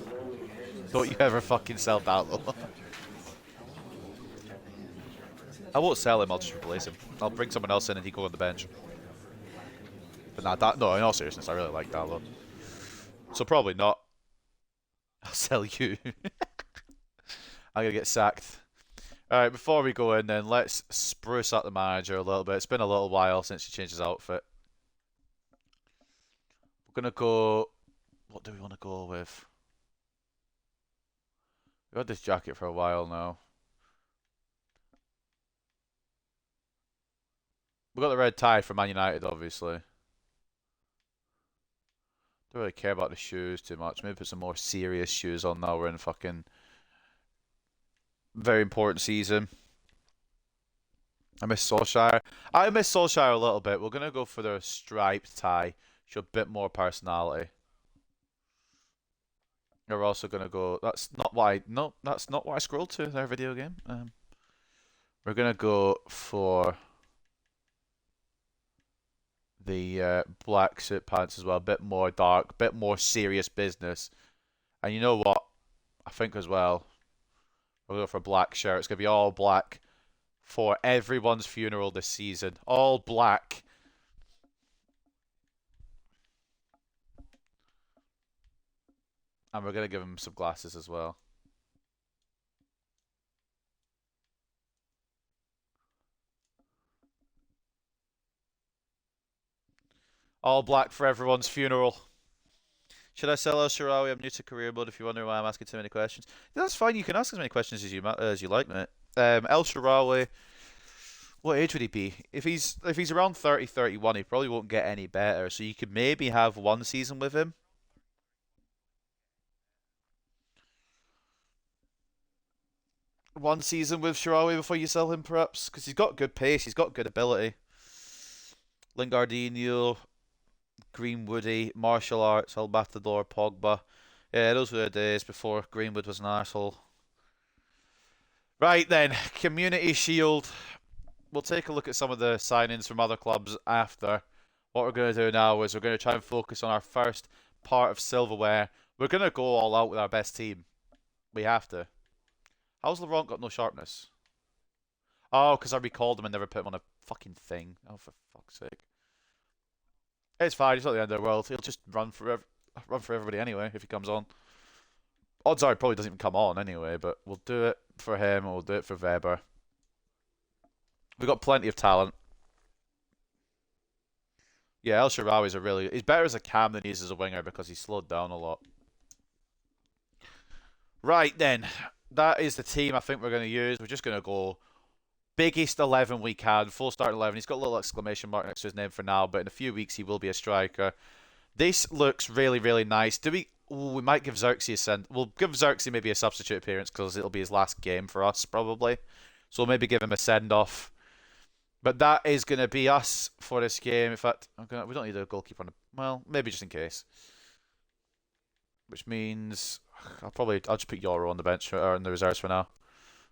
Don't you ever fucking sell Dalot. I won't sell him, I'll just replace him. I'll bring someone else in and he go on the bench. But nah, no, in all seriousness, I really like Dalot. So probably not. I'll sell you. I'm going to get sacked. Alright, before we go in then, let's spruce up the manager a little bit. It's been a little while since he changed his outfit. We're going to go... What do we want to go with? We've had this jacket for a while now. We've got the red tie for Man United, obviously. Don't really care about the shoes too much. Maybe put some more serious shoes on now. We're in fucking very important season. I miss Solskjaer. I miss Solskjaer a little bit. We're gonna go for the striped tie. Show a bit more personality. We're also gonna go. That's not why. No, that's not what I scrolled to. Their video game. We're gonna go for the black suit pants as well, a bit more dark, a bit more serious business. And you know what? I think as well, we'll go for a black shirt. It's going to be all black for everyone's funeral this season. All black. And we're going to give him some glasses as well. All black for everyone's funeral. Should I sell El Shaarawy? I'm new to career mode if you're wondering why I'm asking so many questions. That's fine, you can ask as many questions as you like, mate. El Shaarawy, What age would he be? If he's around 30, 31, he probably won't get any better. So you could maybe have one season with him. One season with Shirawi before you sell him, perhaps, because he's got good pace, he's got good ability. Lingardinho, Greenwoody, martial arts, El Matador, Pogba. Yeah, those were the days before Greenwood was an arsehole. Right then, Community Shield. We'll take a look at some of the signings from other clubs after. What we're going to do now is we're going to try and focus on our first part of silverware. We're going to go all out with our best team. We have to. How's Laurent got no sharpness? Oh, because I recalled him and never put him on a fucking thing. Oh, for fuck's sake. It's fine. He's not the end of the world. He'll just run for everybody anyway if he comes on. Odds are he probably doesn't even come on anyway, but we'll do it for him and we'll do it for Weber. We've got plenty of talent. Yeah, El Shaarawy's he's better as a cam than he is as a winger because he's slowed down a lot. Right then, that is the team I think we're going to use. We're just going to go biggest 11 we can, full starting 11. He's got a little exclamation mark next to his name for now, but in a few weeks he will be a striker. This looks really, really nice. We might give Xerxes a send. We'll give Xerxes maybe a substitute appearance because it'll be his last game for us, probably. So we'll maybe give him a send-off. But that is going to be us for this game. In fact, we don't need a goalkeeper on the... Well, maybe just in case. Which means... I'll just put Yoro on the bench or in the reserves for now.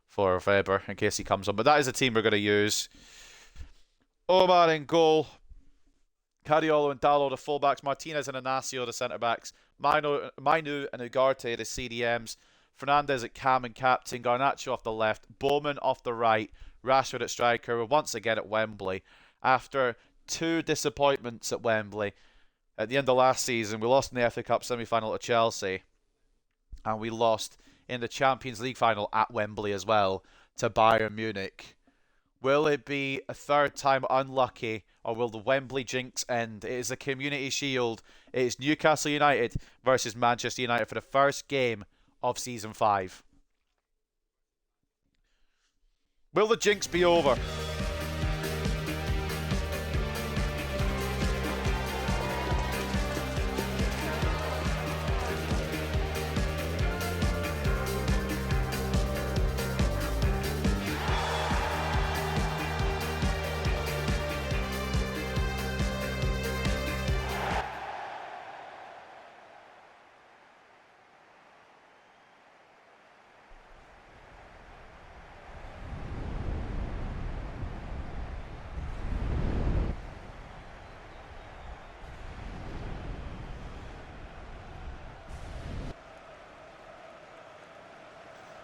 For Weber, in case he comes on. But that is the team we're going to use. Omar in goal. Cariolo and Dallo, the fullbacks. Martinez and Inacio, the centre-backs. Mainu and Ugarte, the CDMs. Fernandez at cam and captain. Garnacho off the left. Bowman off the right. Rashford at striker. We're once again at Wembley. After 2 disappointments at Wembley. At the end of last season, we lost in the FA Cup semi-final to Chelsea. And we lost in the Champions League final at Wembley as well to Bayern Munich. Will it be a third time unlucky, or will the Wembley jinx end? It is a Community Shield. It is Newcastle United versus Manchester United for the first game of Season 5. Will the jinx be over?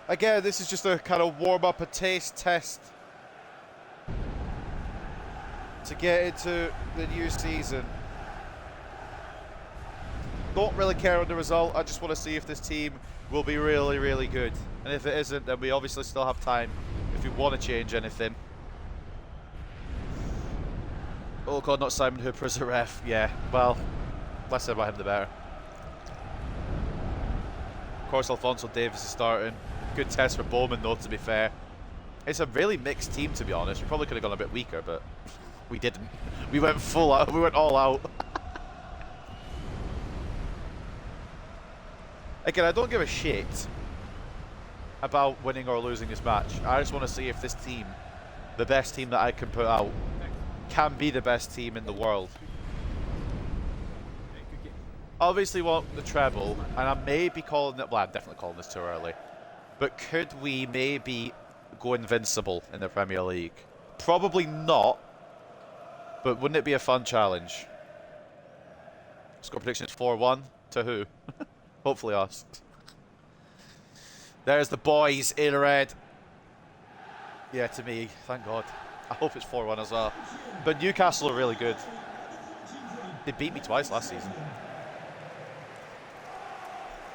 Again, this is just a kind of warm-up, a taste test to get into the new season. Don't really care on the result. I just want to see if this team will be really, really good. And if it isn't, then we obviously still have time if we want to change anything. Oh god, not Simon Hooper as a ref. Yeah, well, less said about him the better. Of course, Alphonso Davies is starting. Good test for Bowman, though, to be fair. It's a really mixed team, to be honest. We probably could have gone a bit weaker, but we didn't. We went full out. We went all out. Again, I don't give a shit about winning or losing this match. I just want to see if this team, the best team that I can put out, can be the best team in the world. Obviously want the treble, and I may be calling it... Well, I'm definitely calling this too early. But could we maybe go invincible in the Premier League? Probably not. But wouldn't it be a fun challenge? Score prediction is 4-1. To who? Hopefully us. There's the boys in red. Yeah, to me. Thank God. I hope it's 4-1 as well. But Newcastle are really good. They beat me twice last season.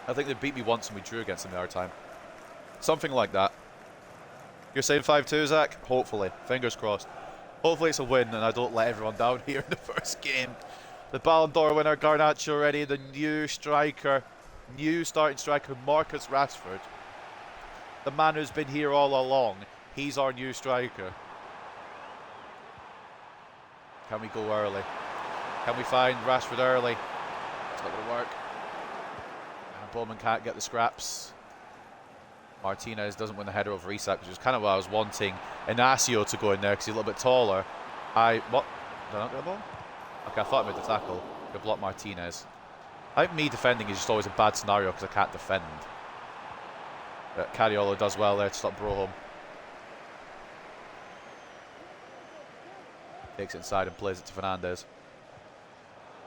I think they beat me once and we drew against them the other time. Something like that. You're saying 5-2, Zach? Hopefully. Fingers crossed. Hopefully it's a win and I don't let everyone down here in the first game. The Ballon d'Or winner, Garnacho, ready. The new striker, new starting striker, Marcus Rashford. The man who's been here all along. He's our new striker. Can we go early? Can we find Rashford early? It's not going to work. And Bowman can't get the scraps. Martinez doesn't win the header over Isak, which is kind of what I was wanting Inacio to go in there because he's a little bit taller. What? Did I not get the ball? Okay, I thought I made the tackle. Good block Martinez. I think me defending is just always a bad scenario because I can't defend. But Cariolo does well there to stop Brohom. Takes it inside and plays it to Fernandes.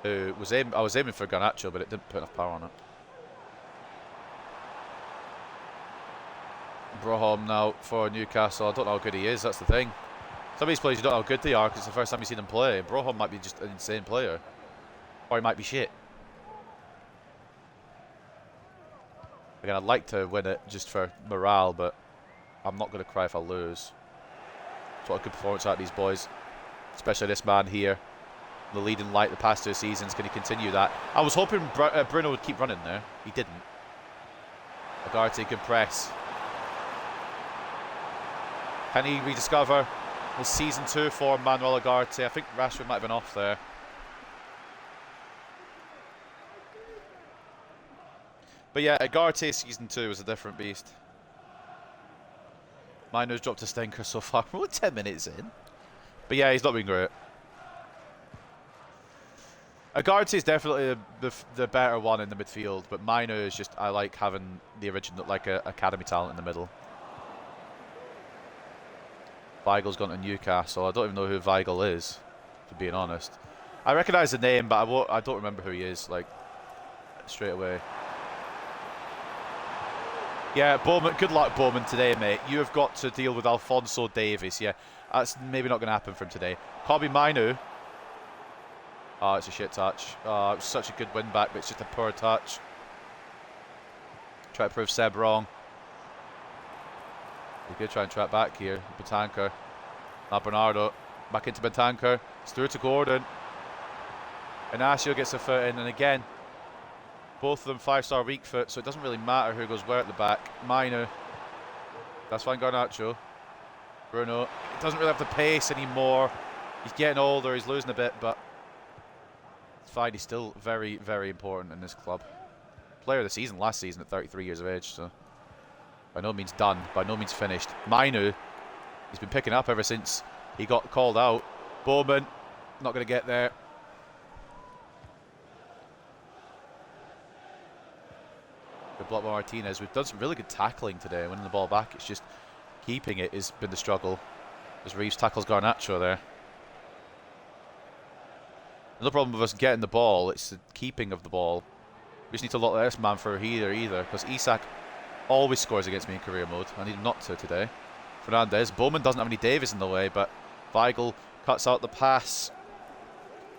Who was I was aiming for Garnacho, but it didn't put enough power on it. Brohom now for Newcastle. I don't know how good he is, that's the thing. Some of these players you don't know how good they are because it's the first time you see them play. Brohom might be just an insane player. Or he might be shit. Again, I'd like to win it just for morale, but I'm not going to cry if I lose. It's what a good performance out of these boys. Especially this man here. The leading light the past 2 seasons. Can he continue that? I was hoping Bruno would keep running there. He didn't. Ugarte, good press. Can he rediscover his season 2 form, Manuel Ugarte? I think Rashford might have been off there. But yeah, Ugarte season 2 was a different beast. Minor's dropped a stinker so far. We're only 10 minutes in. But yeah, he's not been great. Ugarte is definitely the better one in the midfield, but Minor is just, I like having the original, like a academy talent in the middle. Weigel's gone to Newcastle. I don't even know who Weigel is, to being honest. I recognise the name, but I don't remember who he is, like, straight away. Yeah, Bowman, good luck, Bowman, today, mate. You have got to deal with Alphonso Davies. Yeah, that's maybe not going to happen for him today. Kobbie Mainoo. Oh, it's a shit touch. Oh, it was such a good win back, but it's just a poor touch. Try to prove Seb wrong. We could try and track back here. Bentancur. Now Bernardo. Back into Bentancur. It's through to Gordon. Inacio gets a foot in, and again, both of them 5-star weak foot, so it doesn't really matter who goes where at the back. Mainoo. That's fine, Garnacho. Bruno. He doesn't really have the pace anymore. He's getting older, he's losing a bit, but it's fine. He's still very, very important in this club. Player of the season last season at 33 years of age, so by no means done, by no means finished. Mainoo, he's been picking up ever since he got called out. Bowman, not going to get there. Good block by Martinez. We've done some really good tackling today, winning the ball back. It's just keeping it has been the struggle. As Reeves tackles Garnacho there. No problem with us getting the ball, it's the keeping of the ball. We just need to lock this man for either, because Isak always scores against me in career mode. I need him not to today. Fernandes. Bowman doesn't have any Davies in the way, but Weigel cuts out the pass.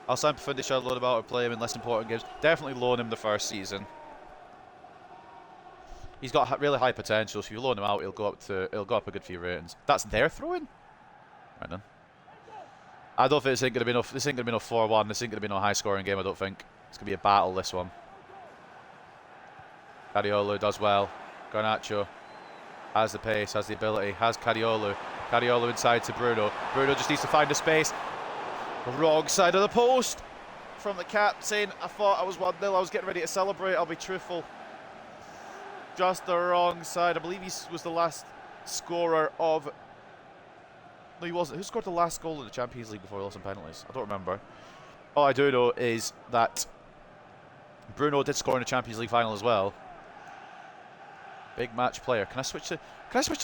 I'll sign Profundis a lot about or play him in less important games. Definitely loan him the first season. He's got really high potential, so if you loan him out, he'll go up a good few ratings. That's their throw-in? Right then. I don't think this ain't gonna be enough. This ain't gonna be no 4-1. This ain't gonna be no high-scoring game. I don't think it's gonna be a battle. This one. Cariolo does well. Garnacho has the pace, has the ability, has Cariolo. Cariolo inside to Bruno. Bruno just needs to find a space. Wrong side of the post from the captain. I thought I was 1-0. I was getting ready to celebrate. I'll be truthful. Just the wrong side. I believe he was the last scorer of... No, he wasn't. Who scored the last goal in the Champions League before he lost on penalties? I don't remember. All I do know is that Bruno did score in the Champions League final as well. Big match player. Can I switch to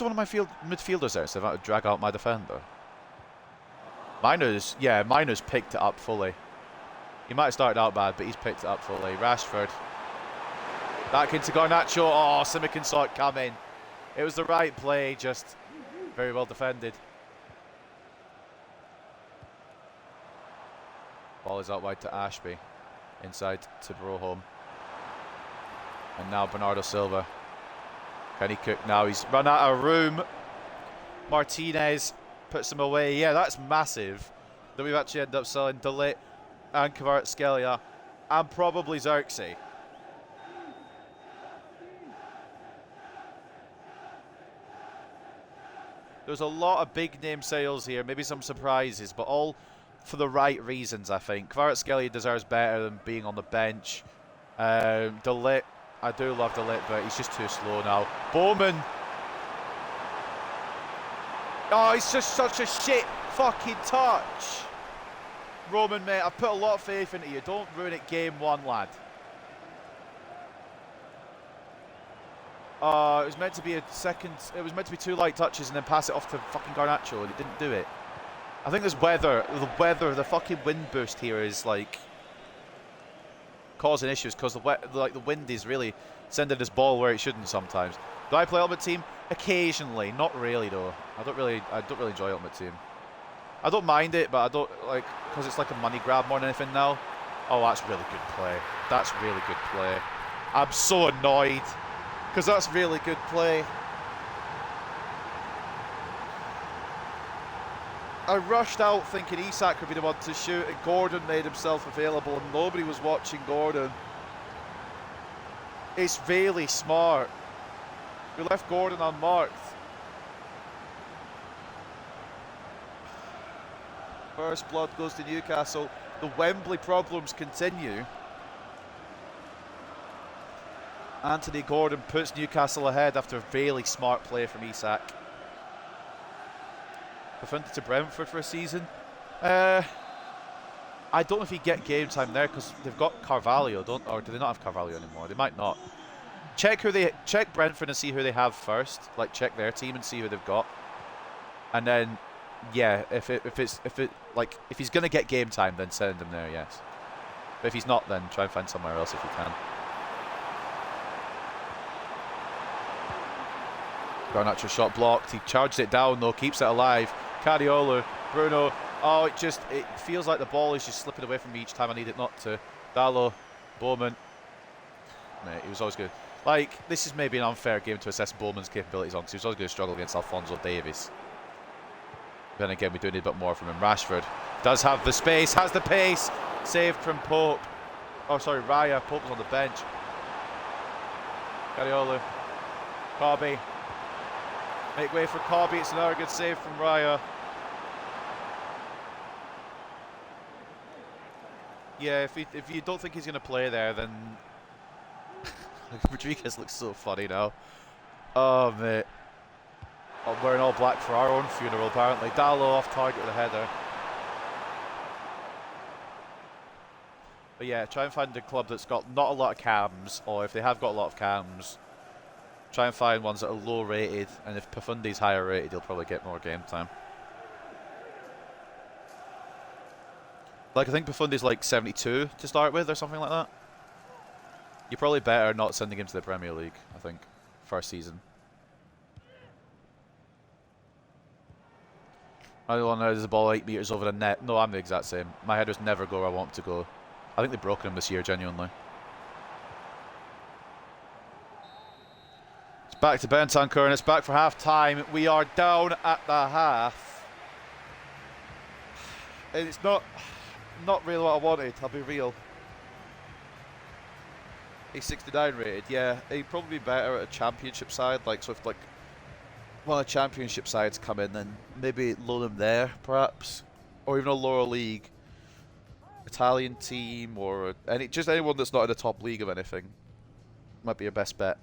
one of my midfielders there so if I would drag out my defender? Mainoo's picked it up fully. He might have started out bad, but he's picked it up fully. Rashford. Back into Garnacho. Oh, Simikin saw it coming. It was the right play, just very well defended. Ball is out wide to Ashby. Inside to Brohom. And now Bernardo Silva. Can he cook now? He's run out of room. Martinez puts him away. Yeah, that's massive. That we've actually ended up selling De Ligt and Kvaratskhelia and probably Xerxes. There's a lot of big name sales here, maybe some surprises, but all for the right reasons, I think. Kvaratskhelia deserves better than being on the bench. De Ligt, I do love De Ligt, but he's just too slow now. Bowman. Oh, he's just such a shit fucking touch. Roman, mate, I put a lot of faith into you. Don't ruin it game one, lad. It was meant to be a second. It was meant to be 2 light touches and then pass it off to fucking Garnacho, and it didn't do it. I think there's weather. The fucking wind boost here is like causing issues because the wind is really sending this ball where it shouldn't sometimes. Do I play Ultimate Team? Occasionally, not really though. I don't really enjoy Ultimate Team. I don't mind it, but I don't like because it's like a money grab more than anything now. Oh, that's really good play. That's really good play. I'm so annoyed because that's really good play. I rushed out thinking Isak could be the one to shoot, and Gordon made himself available, and nobody was watching Gordon. It's really smart. We left Gordon unmarked. First blood goes to Newcastle. The Wembley problems continue. Anthony Gordon puts Newcastle ahead after a really smart play from Isak. Preferred to Brentford for a season. I don't know if he'd get game time there because they've got Carvalho, or do they not have Carvalho anymore? They might not. Check Brentford and see who they have first. Like check their team and see who they've got, and then yeah, if he's gonna get game time, then send him there. Yes, but if he's not, then try and find somewhere else if you can. Garnacho shot blocked. He charged it down though, keeps it alive. Cariolo, Bruno. Oh, it feels like the ball is just slipping away from me each time I need it not to. Dalot, Bowman. Mate, he was always good. Like, this is maybe an unfair game to assess Bowman's capabilities on because he was always going to struggle against Alphonso Davies. Then again, we do need a bit more from him. Rashford does have the space, has the pace. Saved from Pope. Oh, sorry, Raya. Pope was on the bench. Cariolo. Corby. Make way for Corby. It's another good save from Raya. Yeah, if you don't think he's going to play there, then Rodriguez looks so funny now. Oh, mate. I'm wearing all black for our own funeral, apparently. Dalot off target with a header. But yeah, try and find a club that's got not a lot of cams, or if they have got a lot of cams, try and find ones that are low rated, and if Pafundi's higher rated, he'll probably get more game time. Like, I think Pafundi's like 72 to start with, or something like that. You're probably better not sending him to the Premier League, I think, first season. I don't know, there's the ball 8 metres over the net. No, I'm the exact same. My headers never go where I want to go. I think they've broken him this year, genuinely. It's back to Bentancur, and it's back for half-time. We are down at the half. And it's not really what I wanted, I'll be real. He's 69 rated, yeah. He'd probably be better at a championship side. Like, so if like one of the championship sides come in, then maybe loan him there, perhaps, or even a lower league Italian team, or just anyone that's not in the top league of anything might be your best bet.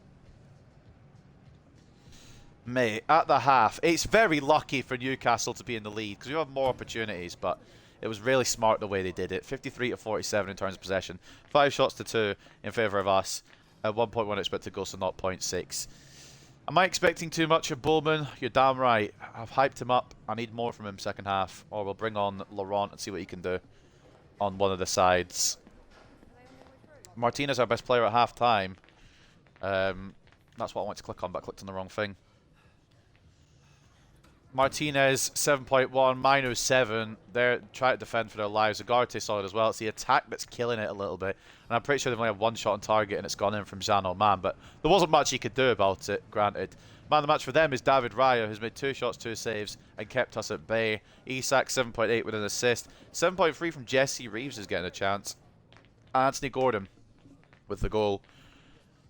Mate, at the half, it's very lucky for Newcastle to be in the lead because we have more opportunities, but it was really smart the way they did it. 53 to 47 in terms of possession, 5 shots to 2 in favour of us. 1.1 expected goals to 0.6. Am I expecting too much of Bowman? You're damn right. I've hyped him up. I need more from him second half, or we'll bring on Laurent and see what he can do on one of the sides. Martinez, our best player at half time. That's what I want to click on, but I clicked on the wrong thing. Martinez, 7.1, Mino 7. They're trying to defend for their lives. Ugarte solid as well. It's the attack that's killing it a little bit. And I'm pretty sure they've only had 1 shot on target and it's gone in from Jean Oman. But there wasn't much he could do about it, granted. Man of the match for them is David Raya, who's made 2 shots, 2 saves, and kept us at bay. Isak, 7.8 with an assist. 7.3 from Jesse Reeves is getting a chance. Anthony Gordon with the goal.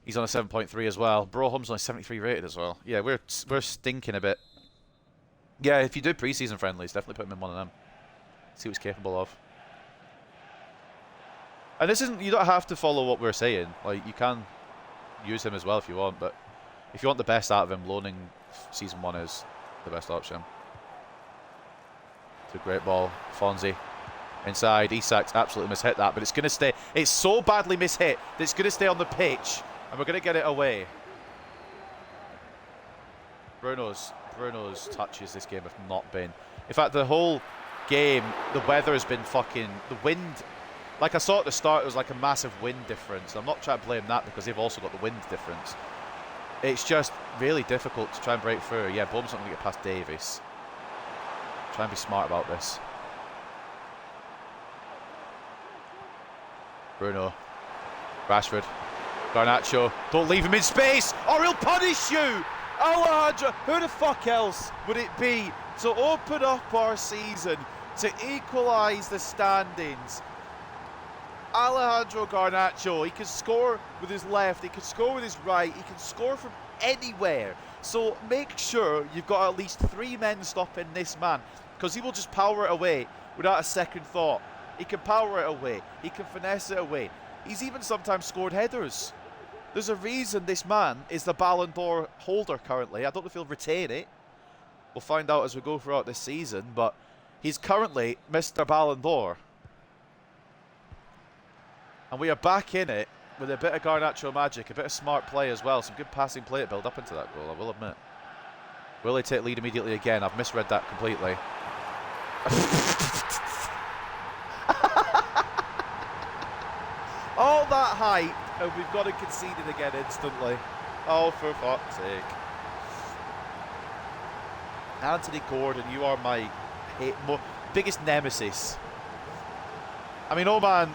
He's on a 7.3 as well. Broholm's on a 73 rated as well. Yeah, we're stinking a bit. Yeah, if you do pre-season friendlies, definitely put him in one of them. See what he's capable of. And this isn't, you don't have to follow what we're saying. Like, you can use him as well if you want, but if you want the best out of him, loaning season 1 is the best option. It's a great ball. Fonzie inside. Isak's absolutely mishit that, but it's going to stay. It's so badly mishit that it's going to stay on the pitch, and we're going to get it away. Bruno's touches this game have not been. In fact, the whole game, the weather has been fucking. The wind. Like I saw at the start, it was like a massive wind difference. I'm not trying to blame that because they've also got the wind difference. It's just really difficult to try and break through. Yeah, Bowman's not going to get past Davies. Try and be smart about this. Bruno. Rashford. Garnacho. Don't leave him in space or he'll punish you! Alejandro, who the fuck else would it be to open up our season, to equalise the standings? Alejandro Garnacho, he can score with his left, he can score with his right, he can score from anywhere. So make sure you've got at least 3 men stopping this man, because he will just power it away without a second thought. He can power it away, he can finesse it away. He's even sometimes scored headers. There's a reason this man is the Ballon d'Or holder currently. I don't know if he'll retain it. We'll find out as we go throughout this season, but he's currently Mr. Ballon d'Or. And we are back in it with a bit of Garnacho magic, a bit of smart play as well. Some good passing play to build up into that goal, I will admit. Will he take lead immediately again? I've misread that completely. All that hype, and we've got to concede it again instantly. Oh, for fuck's sake. Anthony Gordon, you are my biggest nemesis. I mean, Oman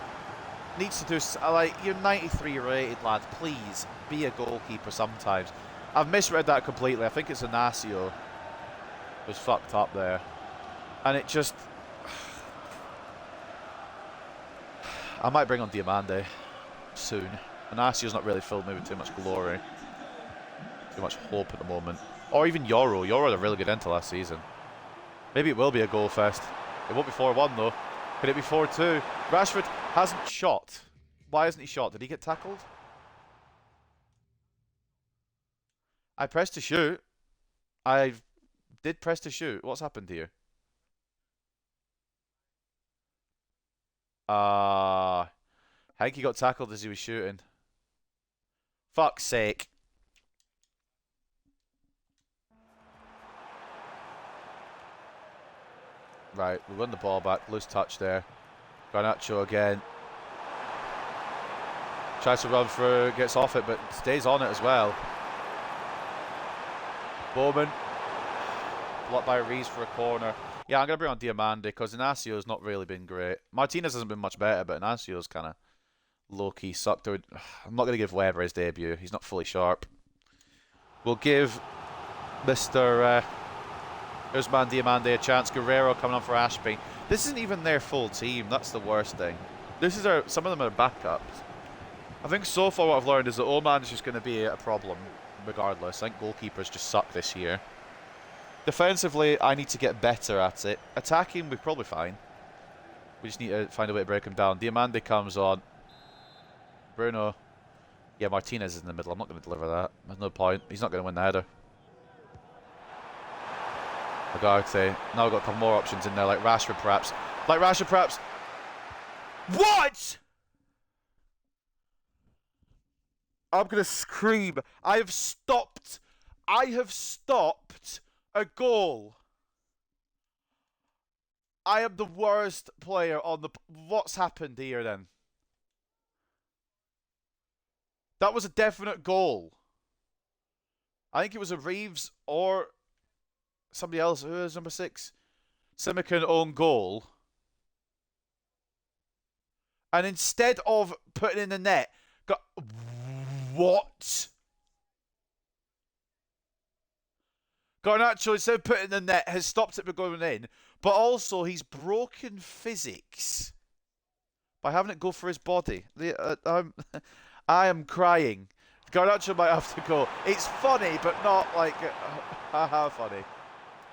needs to do, like, you're 93 rated, lad. Please be a goalkeeper sometimes. I've misread that completely. I think it's Inacio was fucked up there. And it just... I might bring on Diamande soon. Inacio's not really filled me with too much glory. Too much hope at the moment. Or even Yoro. Yoro had a really good end to last season. Maybe it will be a goal fest. It won't be 4-1 though. Could it be 4-2? Rashford hasn't shot. Why hasn't he shot? Did he get tackled? I pressed to shoot. I did press to shoot. What's happened here? I think he got tackled as he was shooting. Fuck's sake. Right, we won the ball back. Loose touch there. Garnacho again. Tries to run through, gets off it, but stays on it as well. Bowman. Blocked by Rees for a corner. Yeah, I'm going to bring on Diamande because Inacio's not really been great. Martinez hasn't been much better, but Inacio's kind of low-key sucked. I'm not going to give Weber his debut. He's not fully sharp. We'll give Mr. Usman Diamande a chance. Guerrero coming on for Ashby. This isn't even their full team. That's the worst thing. This is some of them are backups. I think so far what I've learned is that Oman is just going to be a problem regardless. I think goalkeepers just suck this year. Defensively, I need to get better at it. Attacking, we're probably fine. We just need to find a way to break him down. Diamande comes on. Bruno. Yeah, Martinez is in the middle. I'm not going to deliver that. There's no point. He's not going to win the header. Agarte. Now we've got a couple more options in there, like Rashford perhaps. What?! I'm going to scream. I have stopped a goal. I am the worst player on the... What's happened here then? That was a definite goal. I think it was a Reeves or somebody else. Who is number 6? Simican own goal. And instead of putting in the net, got... What? Garnacho, instead of putting in the net, has stopped it from going in, but also he's broken physics by having it go for his body. I am crying. Garnacho might have to go. It's funny, but not like haha funny.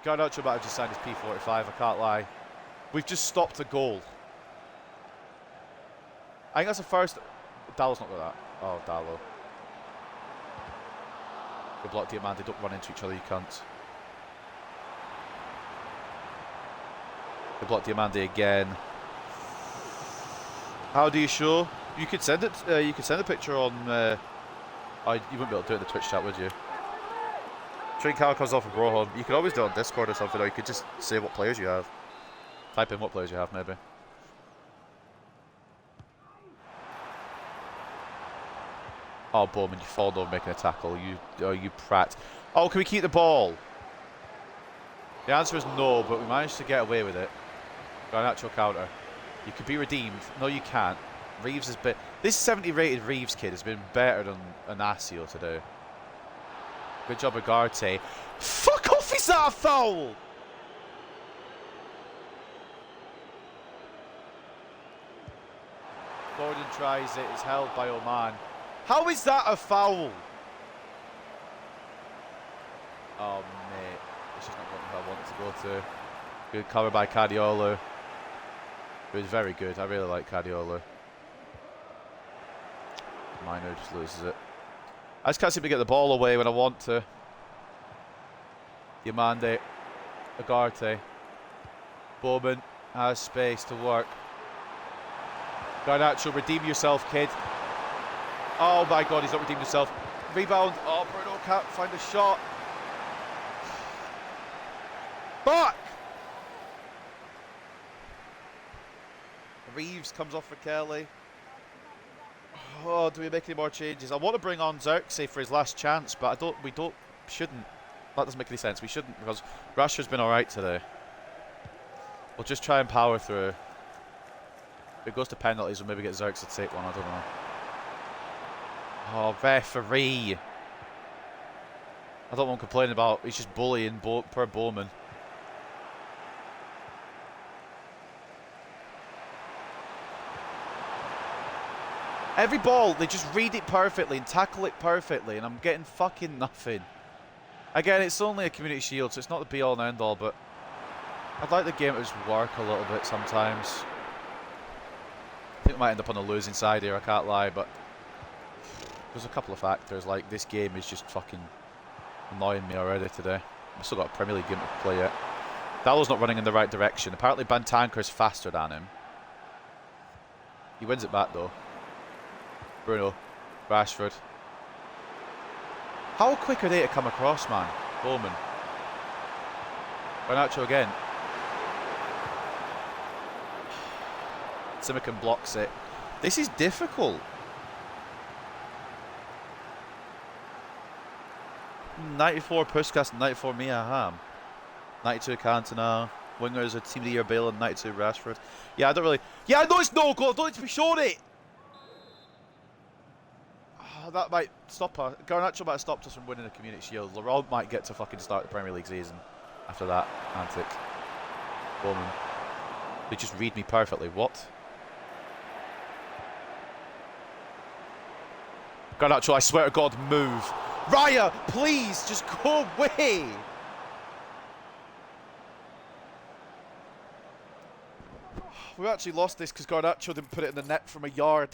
Garnacho might have just signed his P45. I can't lie. We've just stopped a goal. I think that's the first. Dallow's not got that. Oh, Dallow. Good block, Diamante. Don't run into each other, you cunts. Good block, Diamante again. How do you show? You could send it. You could send a picture on. You wouldn't be able to do it in the Twitch chat, would you? Trincao comes off of Brohon. You could always do it on Discord or something, or you could just say what players you have. Type in what players you have, maybe. Oh, Bowman, you fall over making a tackle. You prat. Oh, can we keep the ball? The answer is no, but we managed to get away with it. Got an actual counter. You could be redeemed. No, you can't. Reeves has been... This 70 rated Reeves kid has been better than Anasio today. Good job, Agarte. Fuck off, is that a foul? Gordon tries it. It's held by Oman. How is that a foul? Oh, mate. It's just not what I want to go to. Good cover by Cadiolo. It was very good. I really like Cadiolo. Mino just loses it. I just can't seem to get the ball away when I want to. Diamande. Agarte. Bowman has space to work. Garnacho, redeem yourself, kid. Oh my god, he's not redeemed himself. Rebound. Oh, Bruno can't find a shot. Back! Reeves comes off for Kelly. Oh, do we make any more changes? I want to bring on Xerxes for his last chance, but shouldn't. That doesn't make any sense. We shouldn't, because Rashford's been alright today. We'll just try and power through. If it goes to penalties, we'll maybe get Xerxes to take one, I don't know. Oh, referee. I don't want to complain about, he's just bullying per Bowman. Every ball, they just read it perfectly and tackle it perfectly, and I'm getting fucking nothing. Again, it's only a Community Shield, so it's not the be-all and end-all, but I'd like the game to just work a little bit sometimes. I think we might end up on the losing side here, I can't lie, but there's a couple of factors, like this game is just fucking annoying me already today. I've still got a Premier League game to play yet. Dallow's not running in the right direction. Apparently Bantanker's faster than him. He wins it back though. Bruno, Rashford. How quick are they to come across, man? Bowman. Garnacho again. Simican blocks it. This is difficult. 94 Puskas, 94 Mia Ham. 92 Cantona. Wingers are Team of the Year Bale and 92 Rashford. Yeah, I don't really... Yeah, I know it's no goal. I don't need to be shown it. Oh, that might stop us. Garnacho might have stopped us from winning the Community Shield. Laurent might get to fucking start the Premier League season after that antic. Bowman. They just read me perfectly. What? Garnacho, I swear to God, move. Raya, please, just go away. We actually lost this because Garnacho didn't put it in the net from a yard.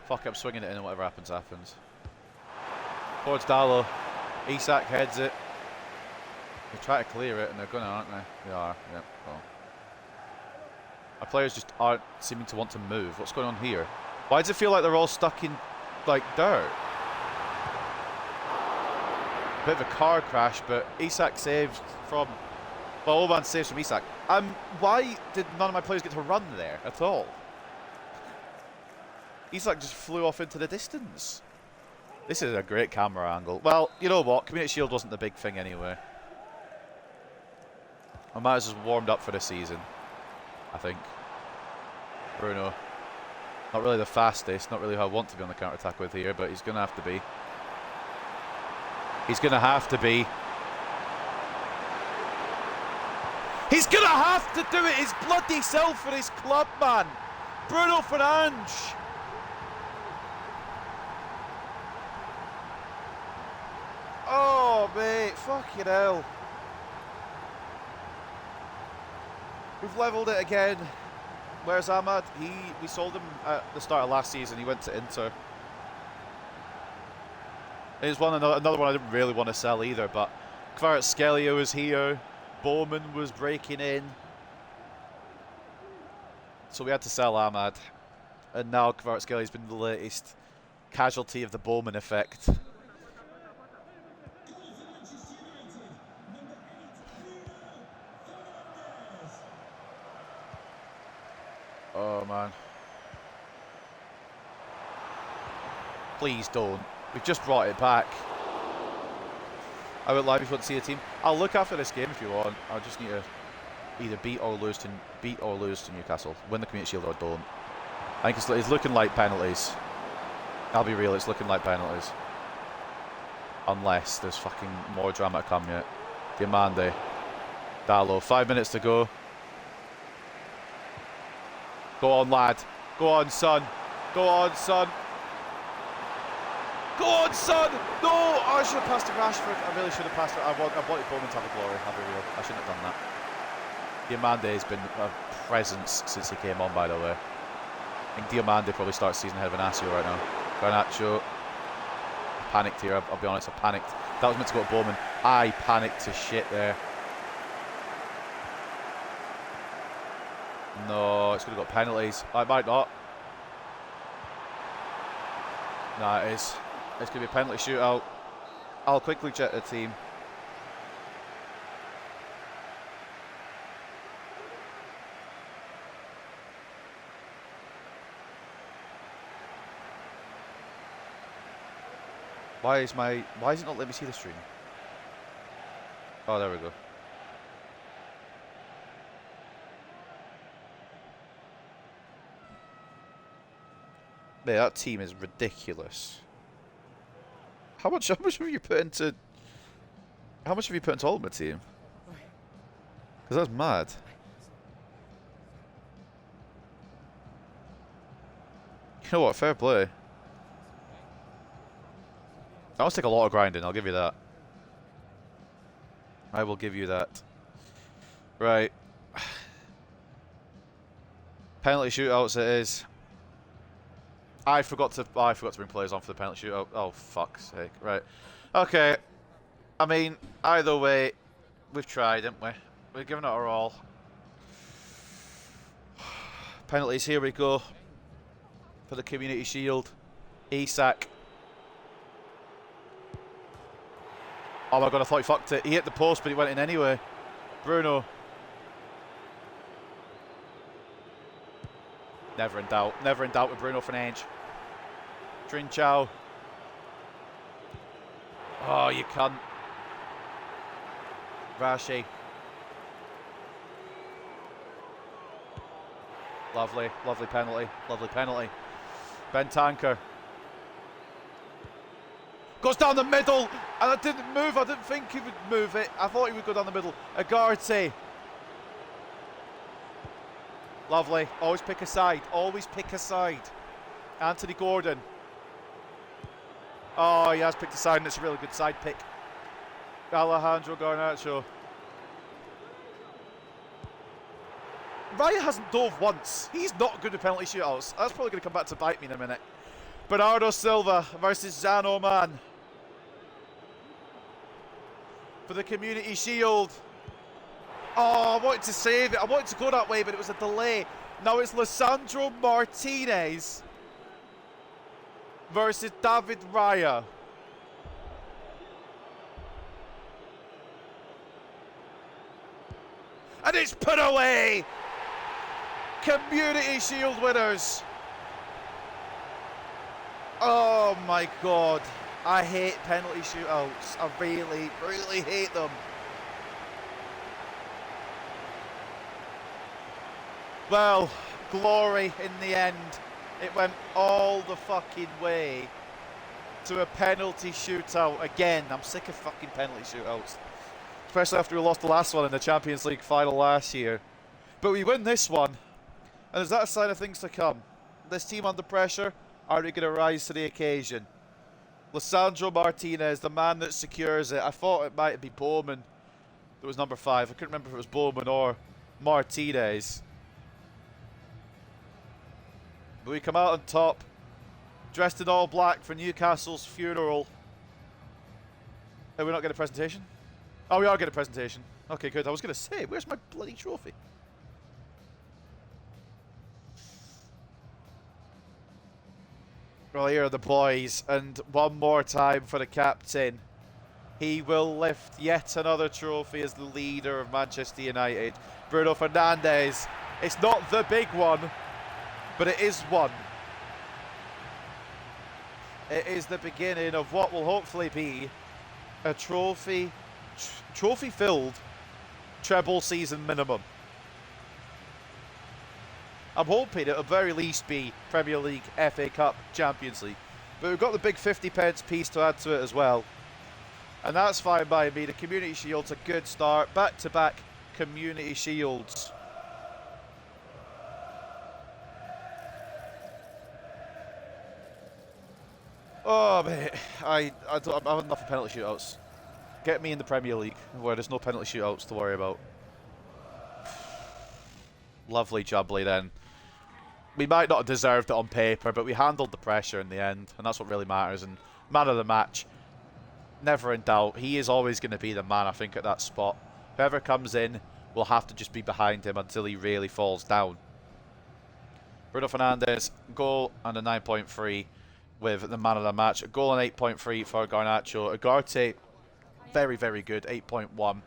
Fuck, I'm swinging it in and whatever happens, happens. Towards Dallow. Isak heads it. They try to clear it and they're gonna, aren't they? They are, yep. Well. Our players just aren't seeming to want to move. What's going on here? Why does it feel like they're all stuck in, like, dirt? A bit of a car crash, but Isak saved from... Well, Oban saves from Isak. Why did none of my players get to run there at all? Isak just flew off into the distance. This is a great camera angle. Well, you know what? Community Shield wasn't the big thing anyway. I might as well warmed up for the season, I think. Bruno. Not really the fastest, not really who I want to be on the counter-attack with here, but he's going to have to be. He's going to have to be. He's going to have to do it his bloody self for his club, man. Bruno Fernandes. fucking hell. We've levelled it again. Where's Ahmad? We sold him at the start of last season. He went to Inter. It's another one I didn't really want to sell either, but Kvaratskhelia was here. Bowman was breaking in. So we had to sell Ahmad. And now Kvaratskhelia has been the latest casualty of the Bowman effect. Oh man. Please don't. We've just brought it back. I would like if you want to see the team. I'll look after this game if you want. I just need to either beat or lose to Newcastle. Win the Community Shield or don't. I think it's looking like penalties. I'll be real, it's looking like penalties. Unless there's fucking more drama to come yet. Diamande. Dallo. 5 minutes to go. Go on, lad. Go on, son. Go on, son. Go on, son! No! Oh, I should have passed to Rashford. I really should have passed it. I wanted Bowman to have a glory. I'll be real. I shouldn't have done that. Diamande has been a presence since he came on, by the way. I think Diamande probably starts season ahead of Inacio right now. Garnacho. I panicked here, I'll be honest. I panicked. That was meant to go to Bowman. I panicked to shit there. No, it's going to go penalties. I might not. Nah, it is. It's going to be a penalty shootout. I'll quickly check the team. Why is it not letting me see the stream? Oh, there we go. Man, that team is ridiculous. How much have you put into Ultimate Team? Because that's mad. You know what? Fair play. That must take a lot of grinding, I'll give you that. I will give you that. Right. Penalty shootouts it is. I forgot to bring players on for the penalty shootout. Oh, fuck's sake. Right. Okay. I mean, either way, we've tried, haven't we? We've given it our all. Penalties, here we go. For the Community Shield. Isak. Oh my god, I thought he fucked it. He hit the post, but he went in anyway. Bruno. Never in doubt. Never in doubt with Bruno Fernandes. Trinchao. Oh, you cunt. Rashi. Lovely. Lovely penalty. Lovely penalty. Bentancur. Goes down the middle. And I didn't move. I didn't think he would move it. I thought he would go down the middle. Agarte. Lovely. Always pick a side. Always pick a side. Anthony Gordon. Oh, he has picked a side, and it's a really good side pick. Alejandro Garnacho. Raya hasn't dove once. He's not good at penalty shootouts. That's probably going to come back to bite me in a minute. Bernardo Silva versus Zan Oman. For the Community Shield. Oh, I wanted to save it. I wanted to go that way, but it was a delay. Now it's Lisandro Martinez versus David Raya. And it's put away. Community Shield winners. Oh my god. I hate penalty shootouts. I really, really hate them. Well, glory in the end. It went all the fucking way to a penalty shootout. Again, I'm sick of fucking penalty shootouts. Especially after we lost the last one in the Champions League final last year. But we win this one. And is that a sign of things to come? This team under pressure, are they going to rise to the occasion? Lisandro Martinez, the man that secures it. I thought it might be Bowman that was number 5. I couldn't remember if it was Bowman or Martinez. But we come out on top, dressed in all black for Newcastle's funeral. Are we not getting a presentation? Oh, we are getting a presentation. Okay, good. I was going to say, where's my bloody trophy? Well, here are the boys, and one more time for the captain. He will lift yet another trophy as the leader of Manchester United. Bruno Fernandes. It's not the big one, but it is one. It is the beginning of what will hopefully be a trophy-filled treble season minimum. I'm hoping it'll at very least be Premier League, FA Cup, Champions League. But we've got the big 50 pence piece to add to it as well. And that's fine by me. The Community Shield's a good start. Back-to-back Community Shields. Oh, mate. I have enough of penalty shootouts. Get me in the Premier League, where there's no penalty shootouts to worry about. Lovely jubbly then. We might not have deserved it on paper, but we handled the pressure in the end, and that's what really matters. And man of the match, never in doubt. He is always going to be the man, I think, at that spot. Whoever comes in will have to just be behind him until he really falls down. Bruno Fernandes, goal and a 9.3 with the man of the match. A goal and 8.3 for Garnacho. Ugarte, very, very good, 8.1.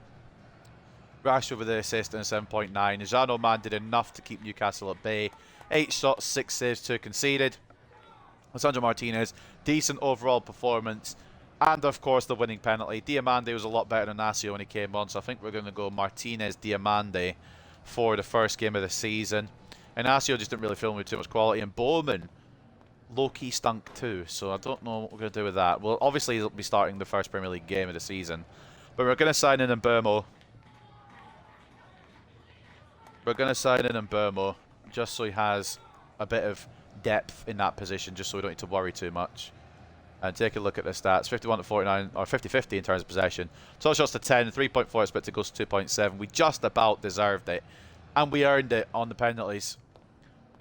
Rashford with the assist and a 7.9. Jano Man did enough to keep Newcastle at bay. 8 shots, 6 saves, 2 conceded. Lisandro Martinez, decent overall performance. And, of course, the winning penalty. Diamande was a lot better than Inacio when he came on, so I think we're going to go Martinez-Diamande for the first game of the season. Inacio just didn't really fill me with too much quality. And Bowman, low-key stunk too, so I don't know what we're going to do with that. Well, obviously, he'll be starting the first Premier League game of the season. But we're going to sign in Mbeumo. We're going to sign in Mbeumo just so he has a bit of depth in that position, just so we don't need to worry too much. And take a look at the stats. 51 to 49, or 50-50 in terms of possession. Total shots to 10, 3.4 expected goals to 2.7. We just about deserved it. And we earned it on the penalties.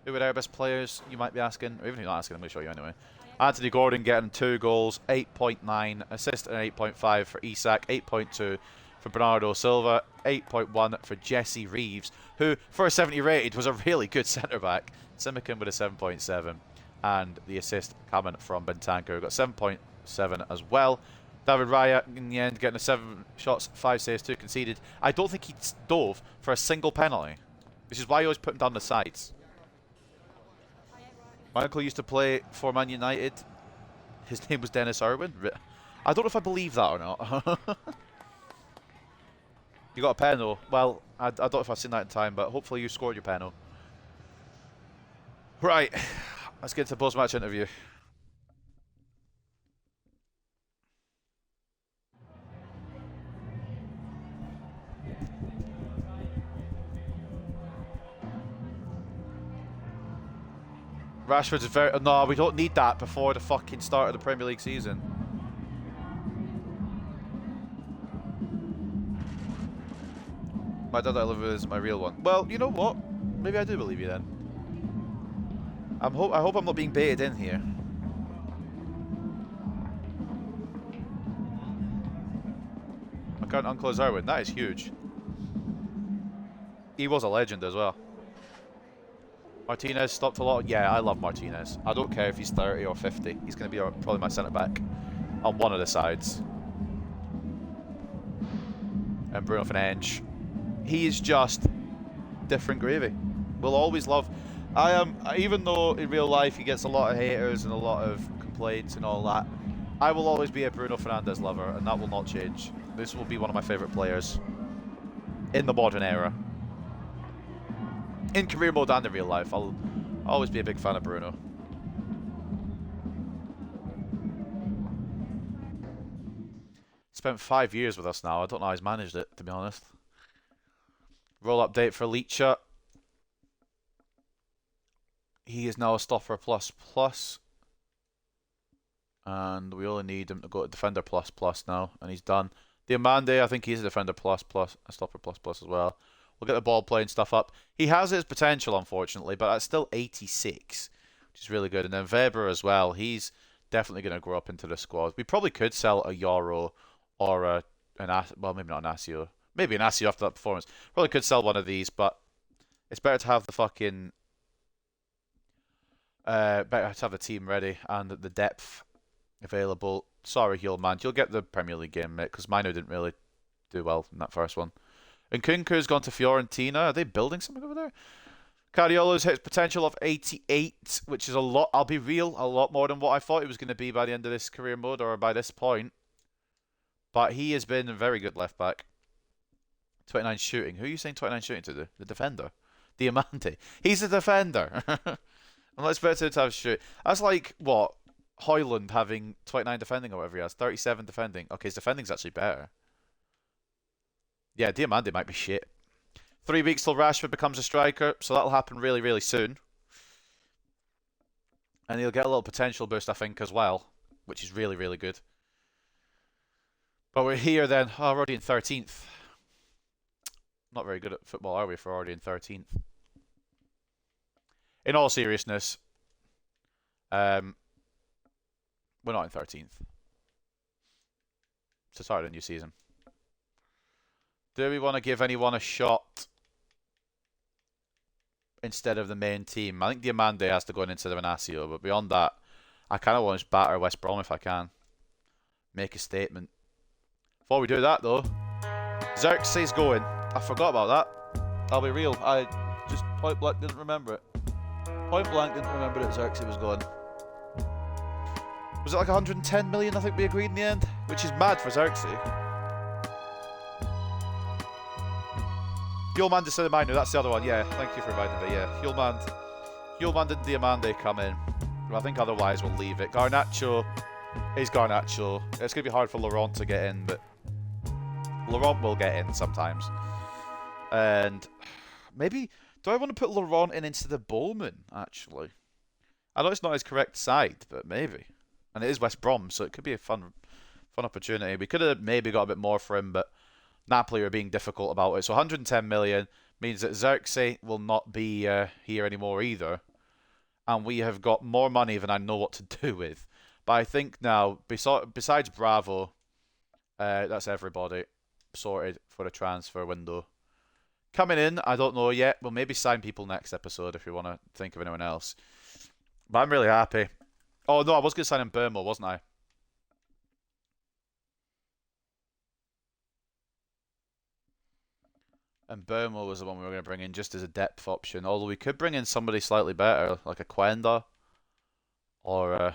Who were our best players, you might be asking? Or even if you're not asking, I'm going to show you anyway. Anthony Gordon getting 2 goals, 8.9. Assist and 8.5 for Isak, 8.2 for Bernardo Silva, 8.1 for Jesse Reeves, who, for a 70 rated, was a really good centre-back. Simican with a 7.7. And the assist coming from Bentancur. We've got 7.7 as well. David Raya, in the end, getting 7 shots, 5 saves, 2 conceded. I don't think he dove for a single penalty, which is why I always put him down the sides. My uncle used to play for Man United. His name was Dennis Irwin. I don't know if I believe that or not. You got a penalty. Well, I don't know if I've seen that in time, but hopefully you scored your penalty. Right. Let's get to the post-match interview. Rashford's very... No, we don't need that before the fucking start of the Premier League season. My dad I live with is my real one. Well, you know what? Maybe I do believe you then. I hope I'm not being baited in here. My current uncle is Irwin. That is huge. He was a legend as well. Martinez stopped a lot. Yeah, I love Martinez. I don't care if he's 30 or 50. He's going to be probably my centre-back on one of the sides. And Bruno Fernandes. He is just different gravy. We'll always love... even though in real life he gets a lot of haters and a lot of complaints and all that, I will always be a Bruno Fernandes lover, and that will not change. This will be one of my favourite players in the modern era. In career mode and in real life, I'll always be a big fan of Bruno. Spent 5 years with us now. I don't know how he's managed it, to be honest. Roll update for Leacher. He is now a stopper plus plus. And we only need him to go to Defender Plus Plus now, and he's done. Diamande, I think he's a Defender Plus Plus, a Stopper Plus Plus as well. We'll get the ball playing stuff up. He has his potential, unfortunately, but that's still 86, which is really good. And then Weber as well, he's definitely going to grow up into the squad. We probably could sell a Yoro or well, maybe not an Asio. Maybe an Asio after that performance. Probably could sell one of these, but it's better to have the fucking... better to have the team ready and the depth available. Sorry, Hulman, you'll get the Premier League game, mate, because Mino didn't really do well in that first one. And Kunku's gone to Fiorentina. Are they building something over there? Cariolo's hit potential of 88, which is a lot. I'll be real, a lot more than what I thought it was going to be by the end of this career mode or by this point. But he has been a very good left back. 29 shooting. Who are you saying 29 shooting to? The defender? Diamante. He's a defender. I'm not expecting him to have shoot. That's like, what? Hoyland having 29 defending or whatever he has. 37 defending. Okay, his defending's actually better. Yeah, Diamante might be shit. 3 weeks till Rashford becomes a striker, so that'll happen really, really soon. And he'll get a little potential boost, I think, as well, which is really, really good. But we're here then. Oh, we're already in 13th. Not very good at football, are we, if we're already in 13th? In all seriousness, we're not in 13th. It's the start of the new season. Do we want to give anyone a shot instead of the main team? I think Diamande has to go in instead of Inacio, but beyond that, I kind of want to batter West Brom if I can. Make a statement. Before we do that, though, Xerxes going. I forgot about that. I'll be real. I just point blank didn't remember it. Point blank didn't remember that Xerxes was going. Was it like 110 million I think we agreed in the end? Which is mad for Xerxes. Hulman instead of Mino, that's the other one. Yeah, thank you for reminding me. Yeah, Hulman and Diamande come in. Well, I think otherwise we'll leave it. Garnacho is Garnacho. It's going to be hard for Laurent to get in, but Laurent will get in sometimes. And maybe, do I want to put Laurent in instead of Bowman, actually? I know it's not his correct side, but maybe. And it is West Brom, so it could be a fun opportunity. We could have maybe got a bit more for him, but Napoli are being difficult about it. So 110 million means that Xerxes will not be here anymore either. And we have got more money than I know what to do with. But I think now, besides Bravo, that's everybody sorted for the transfer window. Coming in, I don't know yet. We'll maybe sign people next episode if you want to think of anyone else. But I'm really happy. Oh, no, I was going to sign in Burmo, wasn't I? And Burmo was the one we were going to bring in just as a depth option. Although we could bring in somebody slightly better, like a Quenda. Or, I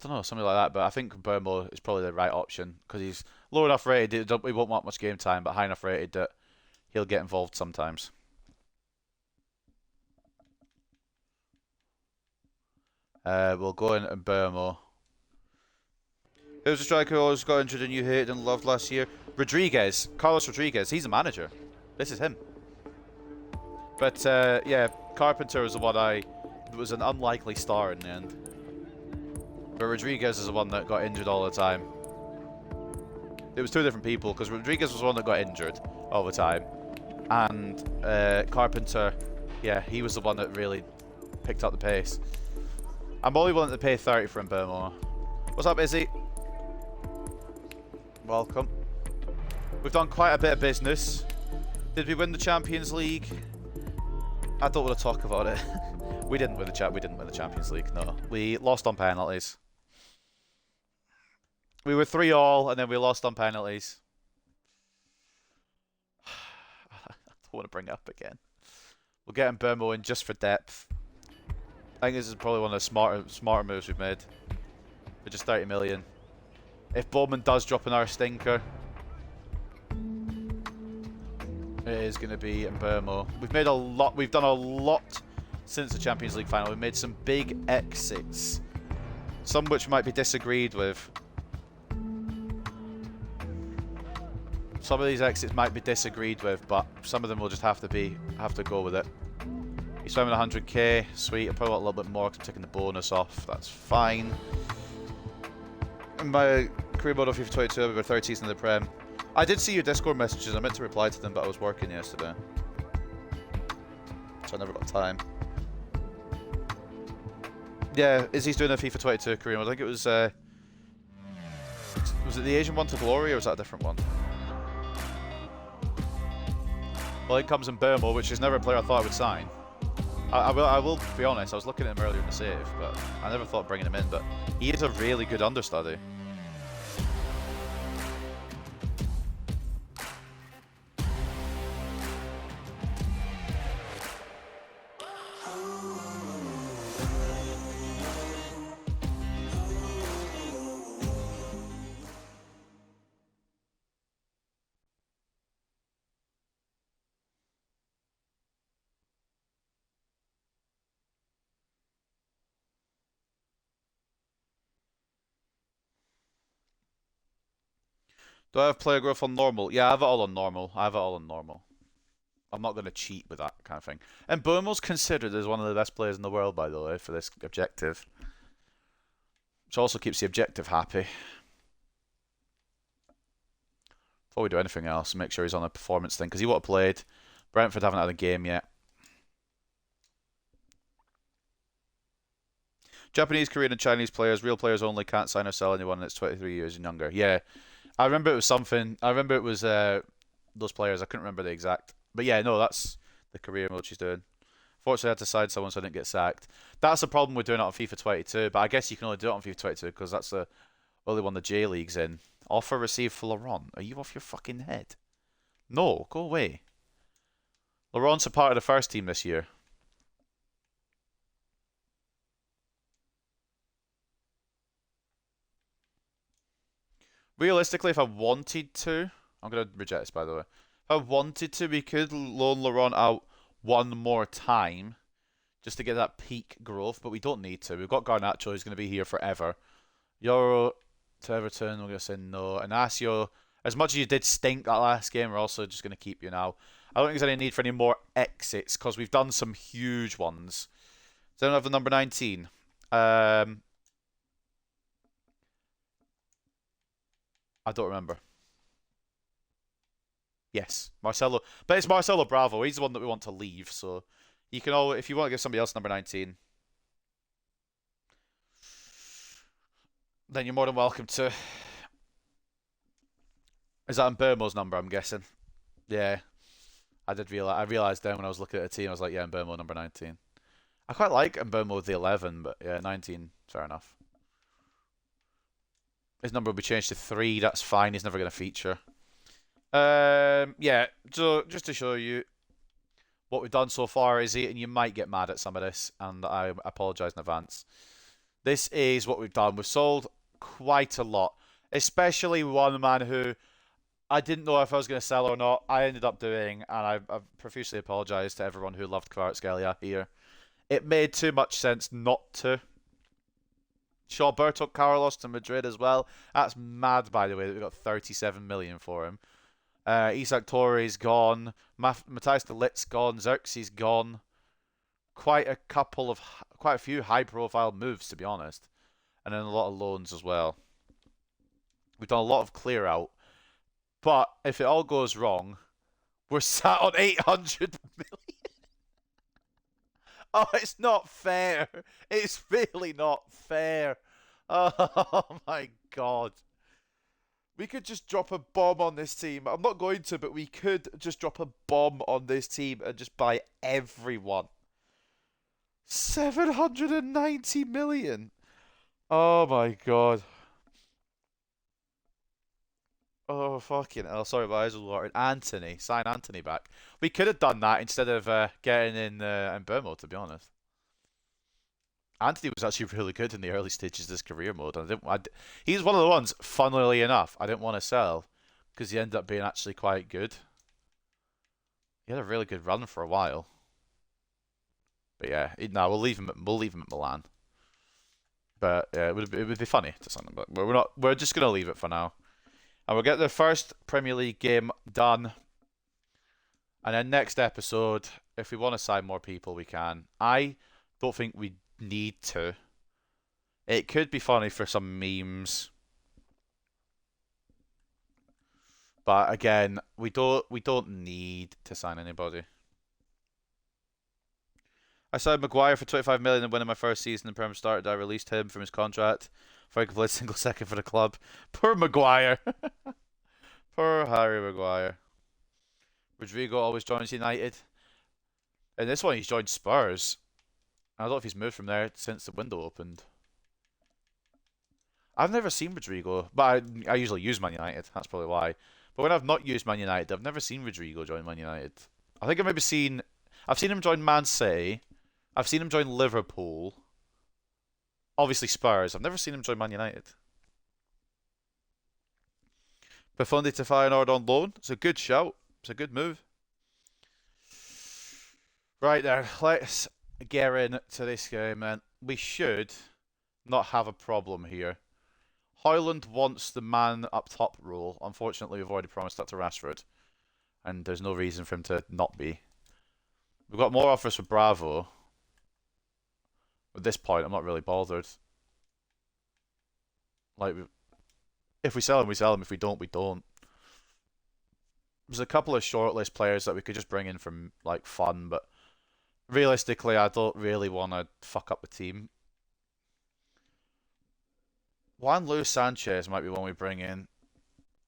don't know, something like that. But I think Burmo is probably the right option. Because he's low enough rated, we won't want much game time, but high enough rated that he'll get involved sometimes. We'll go in and Burmo. Who's the striker who always got injured and you hated and loved last year? Rodriguez. Carlos Rodriguez. He's a manager. This is him. But, yeah, Carpenter was the one it was an unlikely start in the end. But Rodriguez is the one that got injured all the time. It was two different people, because Rodriguez was the one that got injured all the time. And Carpenter, yeah, he was the one that really picked up the pace. I'm only willing to pay 30 for Burmo. What's up, Izzy? Welcome. We've done quite a bit of business. Did we win the Champions League? I don't want to talk about it. We didn't win the Champions League. No, we lost on penalties. We were 3-3, and then we lost on penalties. I don't want to bring it up again. We'll get Burmo in just for depth. I think this is probably one of the smarter moves we've made. For just 30 million. If Bowman does drop another stinker, it is going to be Burmo. We've done a lot since the Champions League final. We've made some big exits. Some which might be disagreed with. Some of these exits might be disagreed with, but some of them will just have to go with it. He's swimming 100k. Sweet. I'll probably want a little bit more because I'm taking the bonus off. That's fine. my career mode of FIFA 22, about 30 season in the Prem. I did see your Discord messages. I meant to reply to them, but I was working yesterday, so I never got time. Yeah, Izzy's doing a FIFA 22 career mode. I think it was it the Asian one to Glory, or was that a different one? Well, it comes in Burmo, which is never a player I thought I would sign. I will be honest, I was looking at him earlier in the save, but I never thought of bringing him in, but he is a really good understudy. Do I have player growth on normal? Yeah, I have it all on normal. I'm not going to cheat with that kind of thing. And Burmo's considered as one of the best players in the world, by the way, for this objective. Which also keeps the objective happy. Before we do anything else, make sure he's on a performance thing, because he would have played. Brentford haven't had a game yet. Japanese, Korean, and Chinese players, real players only, can't sign or sell anyone that's 23 years and younger. Yeah. I remember it was something. I remember it was those players. I couldn't remember the exact. But yeah, no, that's the career mode she's doing. Fortunately, I had to side someone so I didn't get sacked. That's the problem with doing it on FIFA 22. But I guess you can only do it on FIFA 22 because that's the only one the J League's in. Offer received for Laurent. Are you off your fucking head? No, go away. Laurent's a part of the first team this year. Realistically, if I wanted to, I'm going to reject this, by the way. If I wanted to, we could loan Laurent out one more time just to get that peak growth, but we don't need to. We've got Garnacho, who's going to be here forever. Euro to Everton, we're going to say no. Inacio, as much as you did stink that last game, we're also just going to keep you now. I don't think there's any need for any more exits because we've done some huge ones. Does anyone have the number 19? I don't remember. Yes, Marcelo. But it's Marcelo Bravo. He's the one that we want to leave. So you can all, if you want to give somebody else number 19, then you're more than welcome to. Is that Burmo's number, I'm guessing? Yeah. I did realize. I realized then when I was looking at the team, I was like, yeah, Burmo number 19. I quite like Burmo with the 11, but yeah, 19, fair enough. His number will be changed to 3. That's fine. He's never going to feature. Yeah. So just to show you what we've done so far, is it, and you might get mad at some of this, and I apologise in advance. This is what we've done. We've sold quite a lot, especially one man who I didn't know if I was going to sell or not. I ended up doing, and I've profusely apologised to everyone who loved Kvaratskhelia here. It made too much sense not to. Berto Carlos to Madrid as well. That's mad, by the way, that we got 37 million for him. Isak Torre's gone. Matthijs de Ligt's gone. Xerxes gone. Quite a few high-profile moves, to be honest, and then a lot of loans as well. We've done a lot of clear out, but if it all goes wrong, we're sat on 800 million. Oh, it's not fair. It's really not fair. Oh my god. We could just drop a bomb on this team. I'm not going to, but we could just drop a bomb on this team and just buy everyone. 790 million. Oh my god. Oh, fucking hell. Sorry, my eyes were watering. Anthony. Sign Anthony back. We could have done that instead of getting in Burmo, to be honest. Anthony was actually really good in the early stages of his career mode. He's one of the ones, funnily enough, I didn't want to sell because he ended up being actually quite good. He had a really good run for a while. But yeah, no, we'll leave him at Milan. But yeah, it would be funny to sign him, but we're just gonna leave it for now. And we'll get the first Premier League game done. And then next episode, if we want to sign more people, we can. I don't think we need to. It could be funny for some memes. But again, we don't need to sign anybody. I signed Maguire for 25 million and winning my first season in Prem started. I released him from his contract for I could play a single second for the club. Poor Maguire. Poor Harry Maguire. Rodrigo always joins United. And this one he's joined Spurs. I don't know if he's moved from there since the window opened. I've never seen Rodrigo, but I usually use Man United. That's probably why. But when I've not used Man United, I've never seen Rodrigo join Man United. I think I've seen him join Man City. I've seen him join Liverpool. Obviously Spurs. I've never seen him join Man United. Profundi to Feyenoord on loan. It's a good shout. It's a good move. Right then, let's get into this game, man. We should not have a problem here. Højlund wants the man up top role. Unfortunately, we've already promised that to Rashford. And there's no reason for him to not be. We've got more offers for Bravo. At this point, I'm not really bothered. Like, if we sell him, we sell him. If we don't, we don't. There's a couple of shortlist players that we could just bring in from, like, fun, but realistically, I don't really want to fuck up the team. Juan Luis Sanchez might be one we bring in.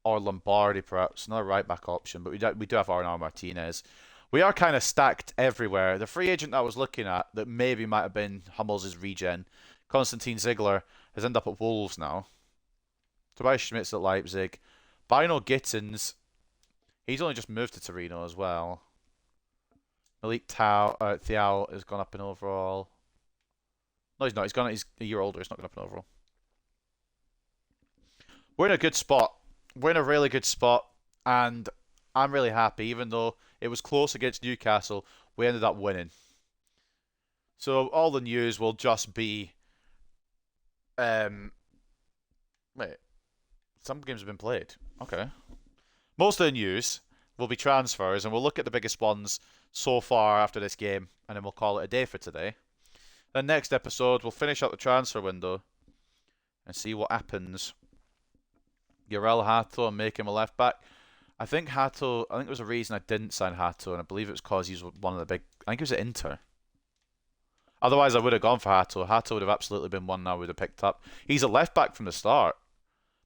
Or Lombardi, perhaps. Another right-back option, but we do have Arnaud Martinez. We are kind of stacked everywhere. The free agent I was looking at that maybe might have been Hummels' regen, Konstantin Ziegler, has ended up at Wolves now. Tobias Schmidt's at Leipzig. Bino Gittins, he's only just moved to Torino as well. Malik Thiaw has gone up in overall. No, he's not. He's a year older. He's not gone up in overall. We're in a good spot. We're in a really good spot, and I'm really happy. Even though it was close against Newcastle, we ended up winning. So all the news will just be, wait, some games have been played. Okay. Most of the news will be transfers, and we'll look at the biggest ones so far after this game, and then we'll call it a day for today. Then next episode, we'll finish up the transfer window and see what happens. Yorel Hato and make him a left back. I think there was a reason I didn't sign Hato, and I believe it was because he's one of the big. I think he was at Inter. Otherwise, I would have gone for Hato. Hato would have absolutely been one I would have picked up. He's a left back from the start.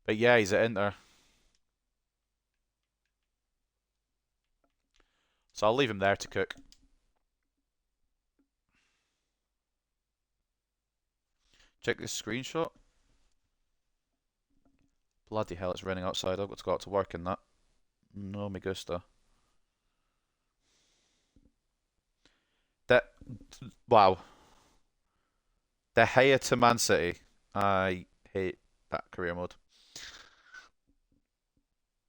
But yeah, he's at Inter. So I'll leave him there to cook. Check this screenshot. Bloody hell, it's raining outside. I've got to go out to work in that. No me gusta. Wow. De Gea to Man City. I hate that career mode.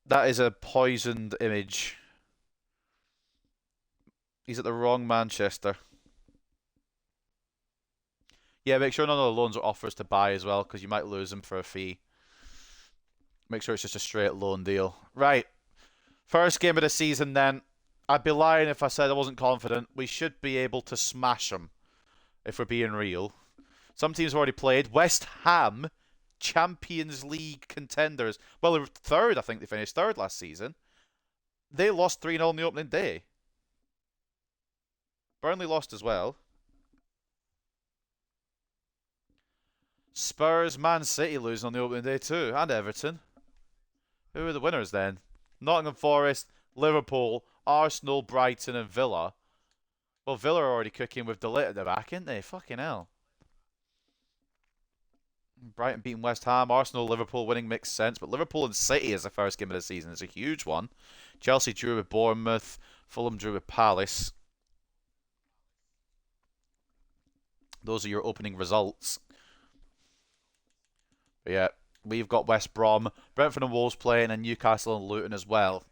That is a poisoned image. He's at the wrong Manchester. Yeah, make sure none of the loans are offers to buy as well, because you might lose them for a fee. Make sure it's just a straight loan deal. Right. First game of the season then. I'd be lying if I said I wasn't confident. We should be able to smash them, if we're being real. Some teams have already played. West Ham, Champions League contenders. Well, they were third, I think they finished third last season. They lost 3-0 on the opening day. Burnley lost as well. Spurs, Man City losing on the opening day too. And Everton. Who are the winners then? Nottingham Forest, Liverpool, Arsenal, Brighton and Villa. Well, Villa are already cooking with De Ligt at the back, aren't they? Fucking hell. Brighton beating West Ham. Arsenal, Liverpool winning makes sense. But Liverpool and City as the first game of the season is a huge one. Chelsea drew with Bournemouth. Fulham drew with Palace. Those are your opening results. But yeah, we've got West Brom, Brentford and Wolves playing, and Newcastle and Luton as well.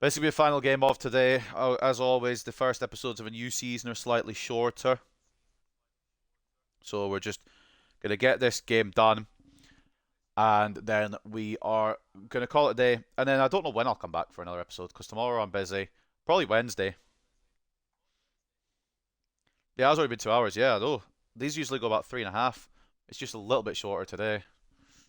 This will be the final game of today. As always, the first episodes of a new season are slightly shorter. So we're just going to get this game done. And then we are going to call it a day. And then I don't know when I'll come back for another episode, because tomorrow I'm busy. Probably Wednesday. Yeah, it's already been 2 hours. Yeah, I know. These usually go about 3.5. It's just a little bit shorter today.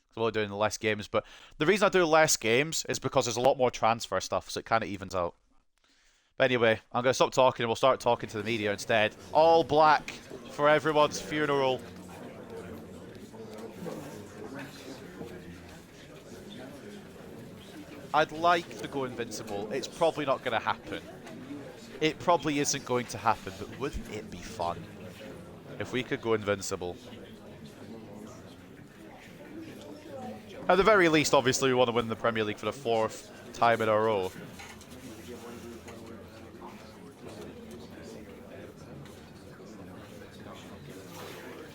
Because we're doing less games. But the reason I do less games is because there's a lot more transfer stuff, so it kind of evens out. But anyway, I'm going to stop talking and we'll start talking to the media instead. All black for everyone's funeral. I'd like to go invincible. It's probably not going to happen. It probably isn't going to happen, but wouldn't it be fun if we could go invincible? At the very least, obviously, we want to win the Premier League for the 4th time in a row.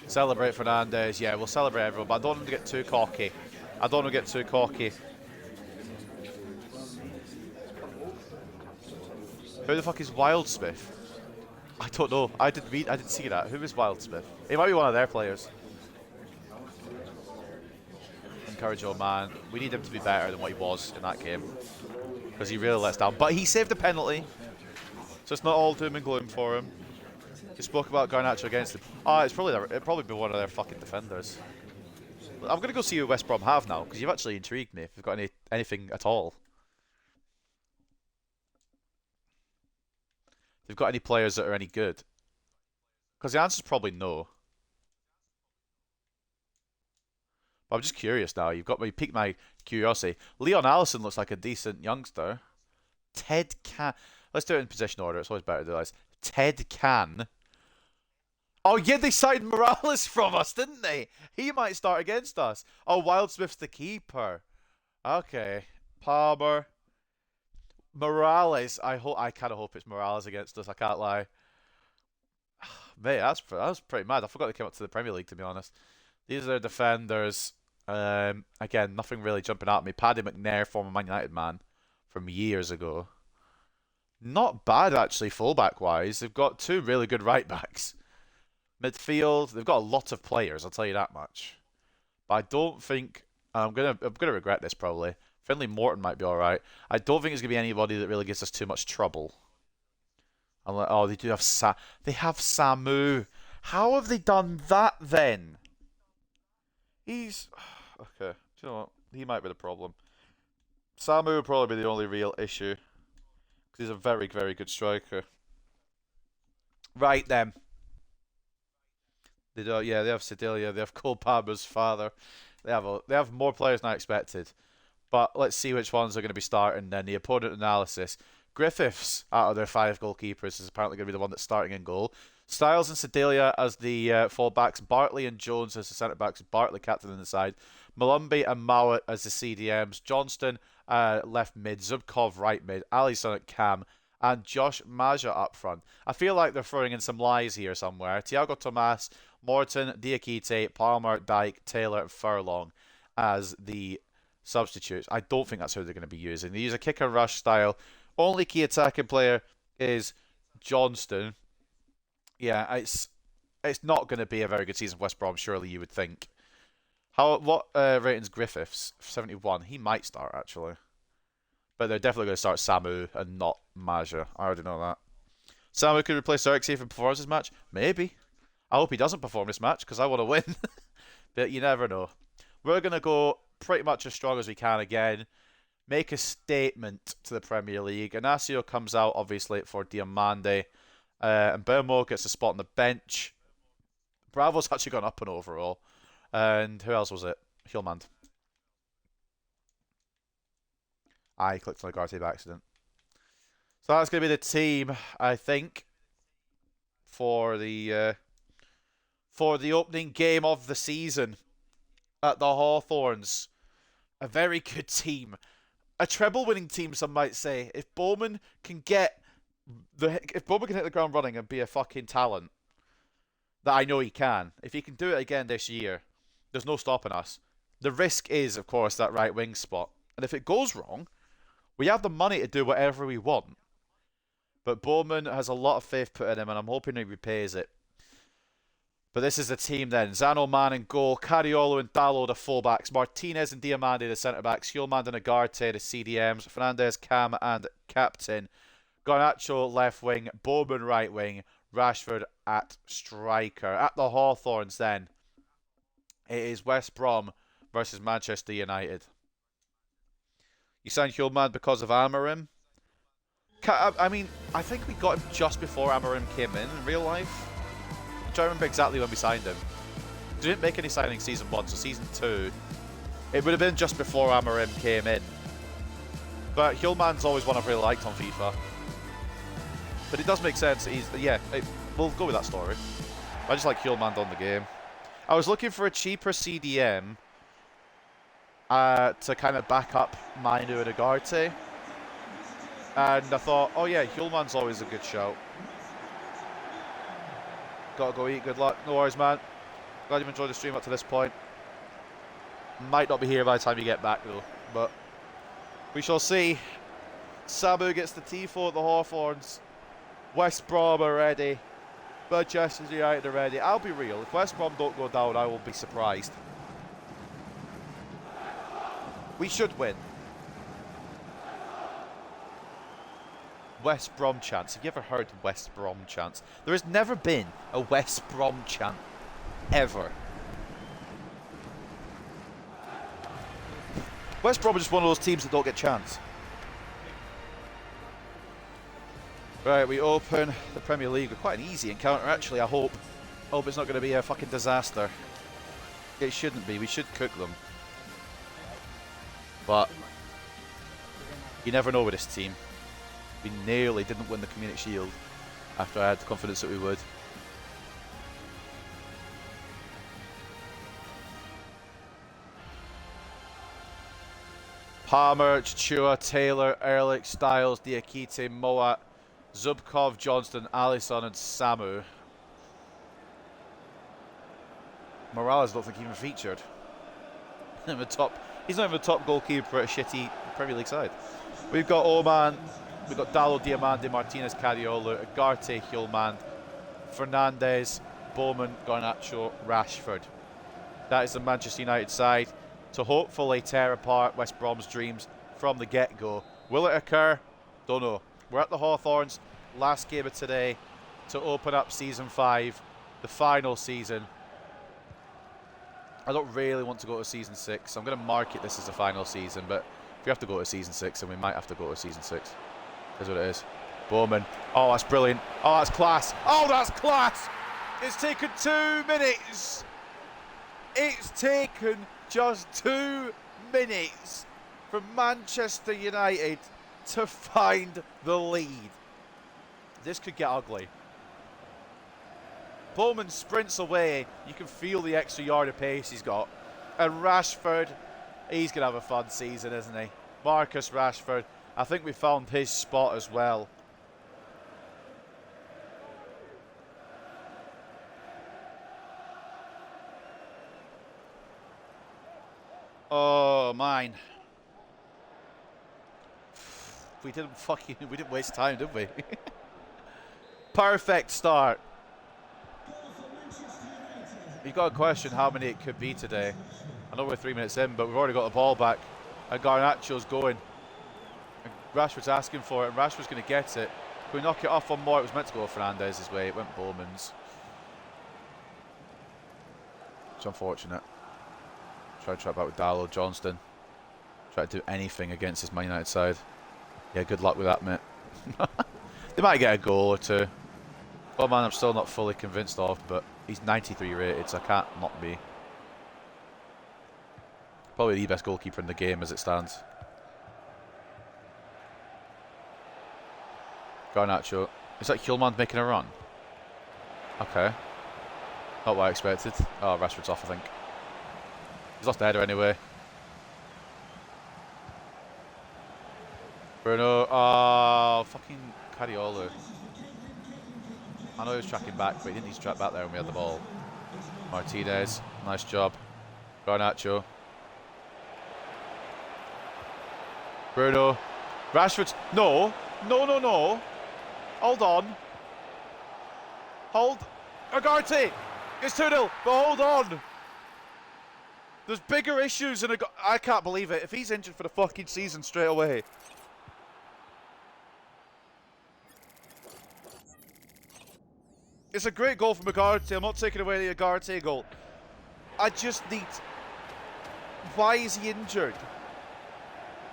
Celebrate Fernandes. Yeah, we'll celebrate everyone, but I don't want him to get too cocky. I don't want to get too cocky. Who the fuck is Wildsmith? I don't know. I didn't see that. Who is Wildsmith? He might be one of their players. Encourage old man. We need him to be better than what he was in that game, because he really lets down. But he saved a penalty, so it's not all doom and gloom for him. He spoke about Garnacho against him. It'd probably be one of their fucking defenders. I'm gonna go see who West Brom have now, because you've actually intrigued me. If you've got anything at all. If you've got any players that are any good. Because the answer's probably no. But I'm just curious now. You piqued my curiosity. Leon Allison looks like a decent youngster. Ted Can. Let's do it in position order. It's always better to do this. Ted Can. Oh yeah, they signed Morales from us, didn't they? He might start against us. Oh, Wildsmith's the keeper. Okay. Palmer. Morales. I kind of hope it's Morales against us. I can't lie. Mate, that's pretty mad. I forgot they came up to the Premier League, to be honest. These are defenders. Again, nothing really jumping out at me. Paddy McNair, former Man United man from years ago. Not bad, actually, fullback-wise. They've got 2 really good right-backs. Midfield, they've got a lot of players, I'll tell you that much. But I don't think... I'm gonna regret this, probably. Finley Morton might be alright. I don't think there's going to be anybody that really gives us too much trouble. Oh, they do have They have Samu. How have they done that, then? He's... Okay, do you know what? He might be the problem. Samu would probably be the only real issue. Because he's a very, very good striker. Right, then. They do, yeah, they have Sedalia. They have Cole Palmer's father. They have more players than I expected. But let's see which ones are going to be starting then. The opponent analysis. Griffiths, out of their 5 goalkeepers, is apparently going to be the one that's starting in goal. Styles and Sedalia as the full-backs. Bartley and Jones as the centre-backs. Bartley captain on the side. Malumbi and Mowat as the CDMs. Johnston left mid. Zubkov right mid. Alisson at cam. And Josh Maja up front. I feel like they're throwing in some lies here somewhere. Thiago Tomas, Morton, Diakite, Palmer, Dyke, Taylor, and Furlong as the substitutes. I don't think that's who they're going to be using. They use a kick and rush style. Only key attacking player is Johnston. Yeah, it's not going to be a very good season for West Brom, surely you would think. What ratings Griffiths? 71. He might start, actually. But they're definitely going to start Samu and not Maja. I already know that. Samu could replace Xerxes if he performs this match? Maybe. I hope he doesn't perform this match, because I want to win. But you never know. We're going to go pretty much as strong as we can again. Make a statement to the Premier League. Inacio comes out, obviously, for Diamande. And Bermo gets a spot on the bench. Bravo's actually gone up and overall. And who else was it? Hjulmand. I clicked on the Garty by accident. So that's going to be the team, I think, for the opening game of the season at the Hawthorns. A very good team. A treble-winning team, some might say. If Bowman can hit the ground running and be a fucking talent, that I know he can. If he can do it again this year, there's no stopping us. The risk is, of course, that right wing spot. And if it goes wrong, we have the money to do whatever we want. But Bowman has a lot of faith put in him, and I'm hoping he repays it. But this is the team then. Zano Man in goal. Cariolo and Dallo the fullbacks. Martinez and Diamande the centre-backs. Hjulmand and Agarte the CDMs. Fernandes, Cam and captain. Garnacho left wing. Bowman right wing. Rashford at striker. At the Hawthorns then, it is West Brom versus Manchester United. You signed Hjulmand because of Amarim? I mean, I think we got him just before Amarim came in real life. I'm trying to remember exactly when we signed him. We didn't make any signings season 1, so season 2, it would have been just before Amarim came in. But Hjulmand's always one I've really liked on FIFA. But it does make sense. We'll go with that story. I just like Hjulmand on the game. I was looking for a cheaper CDM to kind of back up Mainu and Ugarte. And I thought, oh yeah, Hjulmand's always a good shout. Gotta go eat, good luck. No worries, man. Glad you've enjoyed the stream up to this point. Might not be here by the time you get back, though. But we shall see. Samu gets the Tifo at the Hawthorns. West Brom are ready. Manchester United are ready. I'll be real. If West Brom don't go down, I will be surprised. We should win. West Brom chants. Have you ever heard West Brom chants? There has never been a West Brom chant. Ever. West Brom are just one of those teams that don't get chants. Right, we open the Premier League with quite an easy encounter, actually, I hope. Hope it's not going to be a fucking disaster. It shouldn't be. We should cook them. But you never know with this team. We nearly didn't win the Community Shield after I had the confidence that we would. Palmer, Chua, Taylor, Ehrlich, Styles, Diakite, Moat, Zubkov, Johnston, Alisson and Samu. Morales I don't think even featured. He's not even the top goalkeeper at a shitty Premier League side. We've got Oman, we've got Dallo, Diamande, Martinez, Cariolo, Ugarte, Hjulmand, Fernandez, Bowman, Garnacho, Rashford. That is the Manchester United side to hopefully tear apart West Brom's dreams from the get-go. Will it occur? Don't know. We're at the Hawthorns, last game of today to open up Season 5, the final season. I don't really want to go to Season 6, so I'm going to market this as a final season, but if we have to go to Season 6, then we might have to go to Season 6. That's what it is. Bowman. Oh, that's brilliant. Oh, that's class. Oh, that's class! It's taken 2 minutes! It's taken just 2 minutes for Manchester United to find the lead. This could get ugly. Bowman sprints away. You can feel the extra yard of pace he's got. And Rashford, he's going to have a fun season, isn't he? Marcus Rashford. I think we found his spot as well. Oh, mine. We didn't waste time, did we? Perfect start. You've got to question how many it could be today. I know we're 3 minutes in, but we've already got the ball back. And Garnacho's going. And Rashford's asking for it, and Rashford's going to get it. Can we knock it off one more? It was meant to go Fernandez's way. It went Bowman's. It's unfortunate. Try back with Dallo, Johnston. Try to do anything against this Man United side. Yeah, good luck with that, mate. They might get a goal or two. Oh man, I'm still not fully convinced of, but he's 93 rated, so I can't not be. Probably the best goalkeeper in the game as it stands. Garnacho. Is that Hjulmand making a run? Okay. Not what I expected. Oh, Rashford's off, I think. He's lost the header anyway. Bruno. Oh, fucking Cariolo. I know he was tracking back, but he didn't need to track back there when we had the ball. Martinez. Nice job. Garnacho. Bruno. Rashford. No. No. Hold on. Hold. Ugarte. It's 2-0, but hold on. There's bigger issues than I can't believe it. If he's injured for the fucking season straight away. It's a great goal from Ugarte. I'm not taking away the Ugarte goal. I just need... Why is he injured?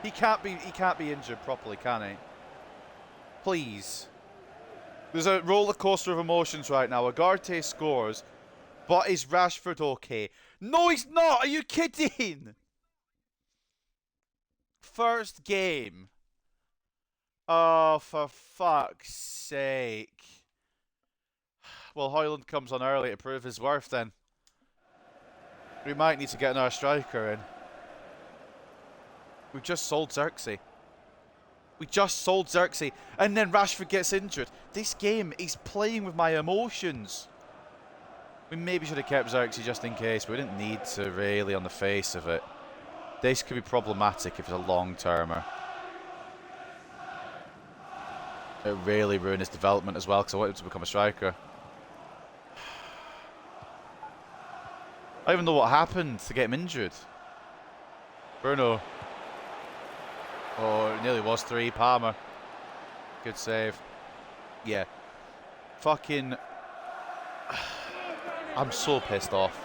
He can't be injured properly, can he? Please. There's a roller coaster of emotions right now. Ugarte scores, but is Rashford okay? No, he's not. Are you kidding? First game. Oh, for fuck's sake. Well, Højlund comes on early to prove his worth then. We might need to get another striker in. We've just sold Xerxes. We just sold Xerxes, and then Rashford gets injured. This game is playing with my emotions. We maybe should have kept Xerxes just in case, but we didn't need to really on the face of it. This could be problematic if it's a long-termer. It really ruined his development as well, because I wanted him to become a striker. I don't even know what happened to get him injured. Bruno. Oh, it nearly was 3. Palmer. Good save. Yeah. Fucking... I'm so pissed off.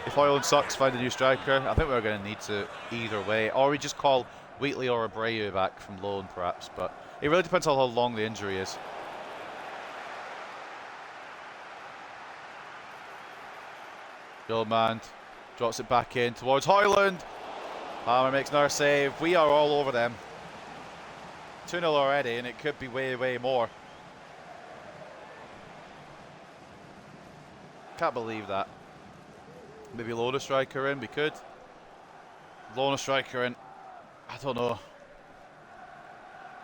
If Højlund sucks, find a new striker. I think we're going to need to either way. Or we just call Wheatley or Abreu back from loan, perhaps. But it really depends on how long the injury is. Gilman drops it back in towards Højlund. Palmer makes another save. We are all over them. 2-0 already, and it could be way, way more. Can't believe that. Maybe loan a striker in, we could. Loan a striker in. I don't know.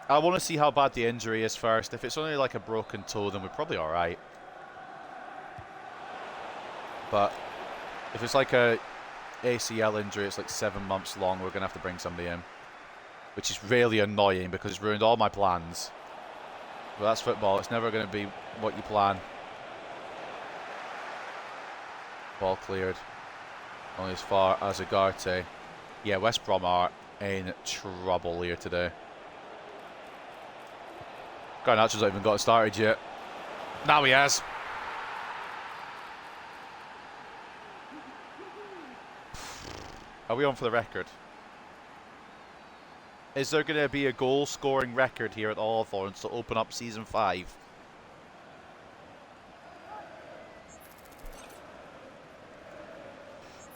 I want to see how bad the injury is first. If it's only like a broken toe, then we're probably alright. But if it's like a ACL injury, it's like 7 months long, we're going to have to bring somebody in. Which is really annoying because it's ruined all my plans. But that's football, it's never going to be what you plan. Ball cleared. Only as far as Ugarte. Yeah, West Brom are in trouble here today. Garnacho's not even got started yet. Now he has. Are we on for the record? Is there going to be a goal-scoring record here at the Hawthorns to open up Season 5?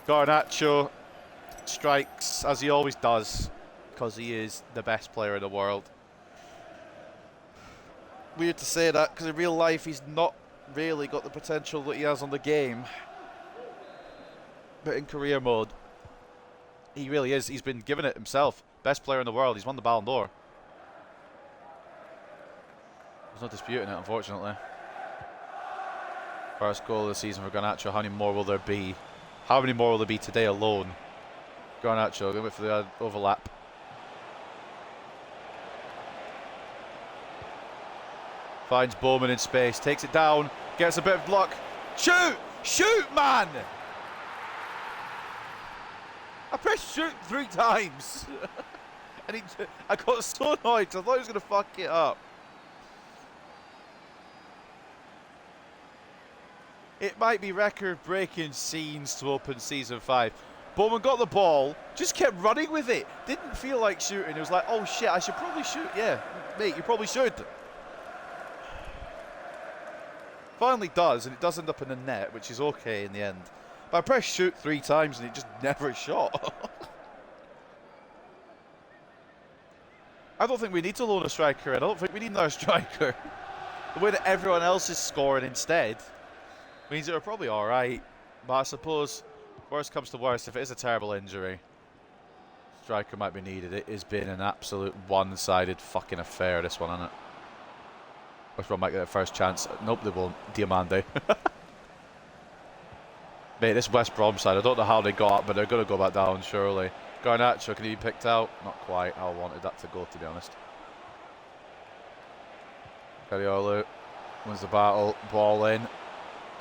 Garnacho strikes, as he always does, because he is the best player in the world. Weird to say that, because in real life he's not really got the potential that he has on the game. But in career mode, he really is. He's been given it himself. Best player in the world. He's won the Ballon d'Or. There's no disputing it, unfortunately. First goal of the season for Garnacho. How many more will there be? How many more will there be today alone? Garnacho, going to wait for the overlap. Finds Bowman in space. Takes it down. Gets a bit of luck. Shoot! Shoot, man! I pressed shoot 3 times. And I got so annoyed because I thought he was going to fuck it up. It might be record-breaking scenes to open Season 5. Bowman got the ball, just kept running with it. Didn't feel like shooting. It was like, oh shit, I should probably shoot. Yeah, mate, you probably should. Finally does, and it does end up in the net, which is okay in the end. But I pressed shoot 3 times and it just never shot. I don't think we need to loan a striker in. I don't think we need another striker. The way that everyone else is scoring instead means that we're probably alright. But I suppose, worst comes to worst, if it is a terrible injury, striker might be needed. It has been an absolute one-sided fucking affair, this one, hasn't it? West Brom might get their first chance. Nope, they won't. Diamande. Mate, this West Brom side, I don't know how they got up, but they're going to go back down, surely. Garnacho, can he be picked out? Not quite how I wanted that to go, to be honest. Kariolu wins the battle. Ball in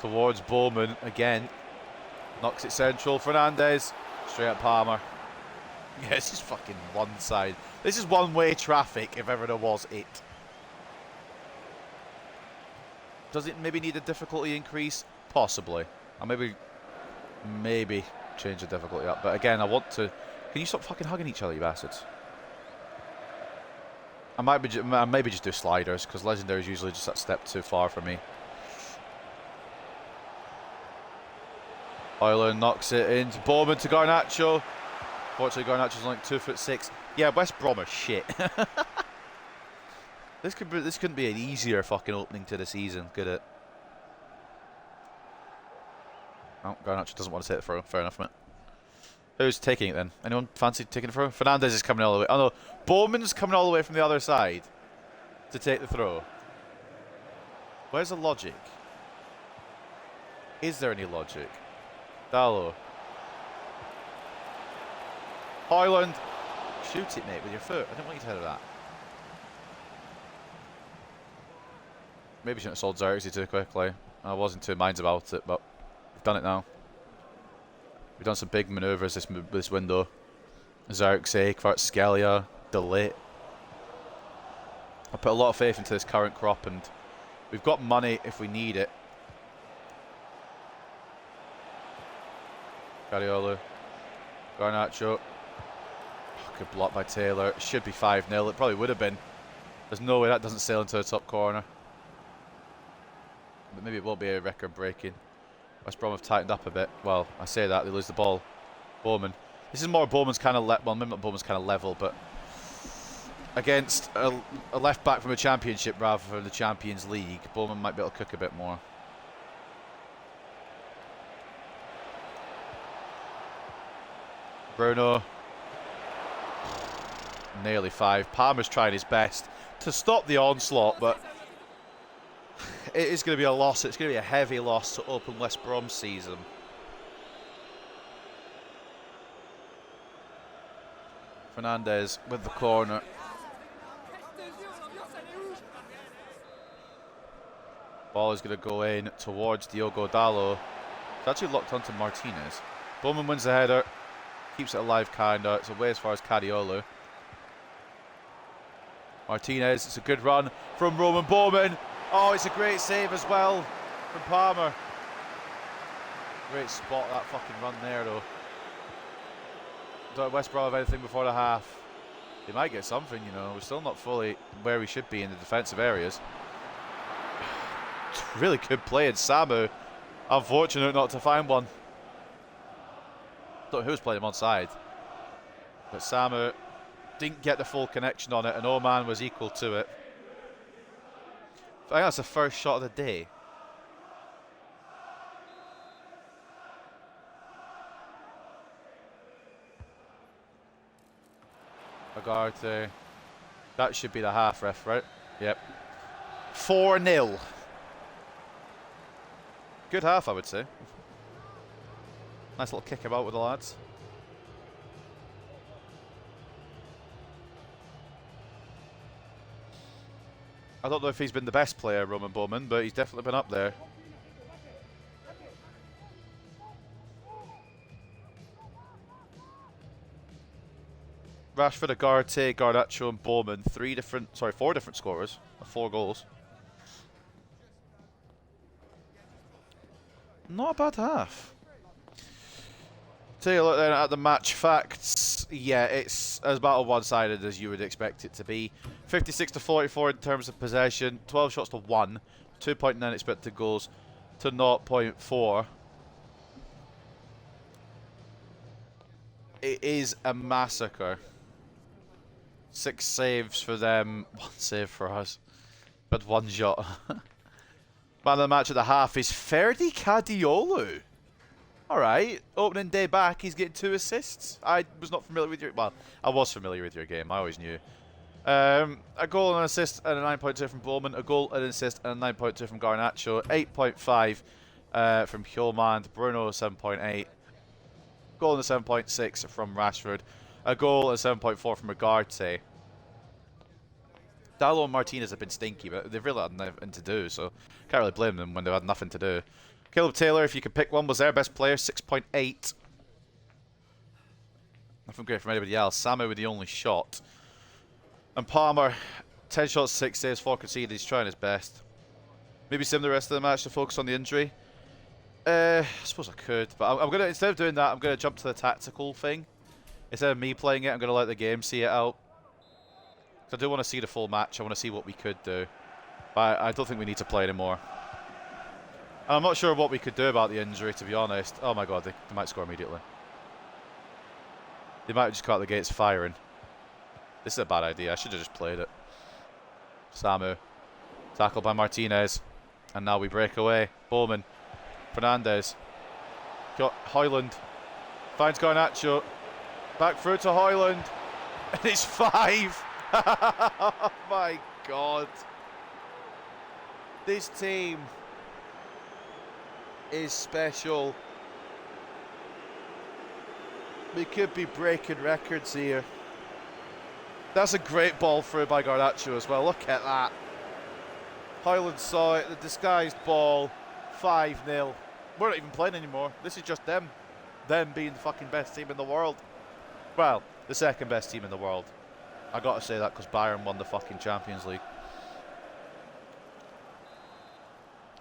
towards Bowman again. Knocks it central. Fernandez. Straight at Palmer. Yeah, this is fucking one side. This is one-way traffic, if ever there was it. Does it maybe need a difficulty increase? Possibly. Or maybe change the difficulty up. But again, I want to... Can you stop fucking hugging each other, you bastards? I might maybe just do sliders, because Legendary is usually just that step too far for me. Hoyland knocks it into Bowman to Garnacho. Fortunately, Garnacho's like 2'6". Yeah, West Brom are shit. This couldn't be an easier fucking opening to the season, could it? Oh, Garnacho doesn't want to take the throw. Fair enough, mate. Who's taking it then? Anyone fancy taking the throw? Fernandez is coming all the way. Oh no, Bowman's coming all the way from the other side to take the throw. Where's the logic? Is there any logic? Dallo. Hoyland. Shoot it, mate, with your foot. I don't want you to head that. Maybe you shouldn't have sold Xerxes too quickly. I was in two minds about it, but we've done it now. We've done some big manoeuvres this window. Xerxes, Kvaratskhelia, De Ligt. I put a lot of faith into this current crop, and we've got money if we need it. Cariolo. Garnacho. Oh, good block by Taylor. It should be 5-0. It probably would have been. There's no way that doesn't sail into the top corner. But maybe it won't be a record breaking. West Brom have tightened up a bit. Well, I say that, they lose the ball. Bowman. This is more Bowman's kind of well, maybe not Bowman's kind of level, but against a left back from a championship rather than the Champions League, Bowman might be able to cook a bit more. Bruno. Nearly 5. Palmer's trying his best to stop the onslaught, but it is going to be a loss. It's going to be a heavy loss to open West Brom's season. Fernandez with the corner. Ball is going to go in towards Diogo Dallo. It's actually locked onto Martinez. Bowman wins the header. Keeps it alive, kinda. It's away as far as Cariolo. Martinez, it's a good run from Roman Bowman. Oh, it's a great save as well from Palmer. Great spot, that fucking run there, though. Don't West Brom have anything before the half? They might get something, you know. We're still not fully where we should be in the defensive areas. Really good play in Samu. Unfortunate not to find one. Don't know who's playing him onside. But Samu didn't get the full connection on it, and Oman was equal to it. I think that's the first shot of the day. Agarte. That should be the half, ref, right? Yep. 4-0. Good half, I would say. Nice little kick about with the lads. I don't know if he's been the best player, Roman Bowman, but he's definitely been up there. Rashford, Agarte, Garnacho and Bowman. Four different scorers. 4 goals. Not a bad half. Take a look then at the match facts. Yeah, it's as battle one-sided as you would expect it to be. 56-44 in terms of possession, 12 shots to 1, 2.9 expected goals to 0.4. It is a massacre. 6 saves for them, 1 save for us, but 1 shot. Man of the match at the half is Ferdi Cadiolu. Alright, opening day back, he's getting 2 assists. I was not familiar with your... Well, I was familiar with your game, I always knew. A goal and an assist and a 9.2 from Bowman. A goal and an assist and a 9.2 from Garnacho. 8.5 from Hjulmand. Bruno, 7.8. Goal and a 7.6 from Rashford. A goal and 7.4 from Agarte. Dallo and Martinez have been stinky, but they've really had nothing to do, so can't really blame them when they've had nothing to do. Caleb Taylor, if you could pick one, was their best player, 6.8. Nothing great from anybody else. Samu with the only shot. And Palmer, 10 shots, 6 saves, 4 conceded. He's trying his best. Maybe sim the rest of the match to focus on the injury. I suppose I could, but I'm gonna, instead of doing that, I'm gonna jump to the tactical thing. Instead of me playing it, I'm gonna let the game see it out. I do want to see the full match. I want to see what we could do. But I don't think we need to play anymore. And I'm not sure what we could do about the injury, to be honest. Oh my god, they might score immediately. They might have just caught the gates firing. This is a bad idea. I should have just played it. Samu. Tackled by Martinez. And now we break away. Bowman. Fernandez. Got Højlund. Finds Garnacho. Back through to Højlund. And it's 5. Oh my god. This team is special. We could be breaking records here. That's a great ball through by Garnacho as well. Look at that. Højlund saw it, the disguised ball. 5-0. We're not even playing anymore. This is just them. Them being the fucking best team in the world. Well, the second best team in the world. I gotta say that because Bayern won the fucking Champions League.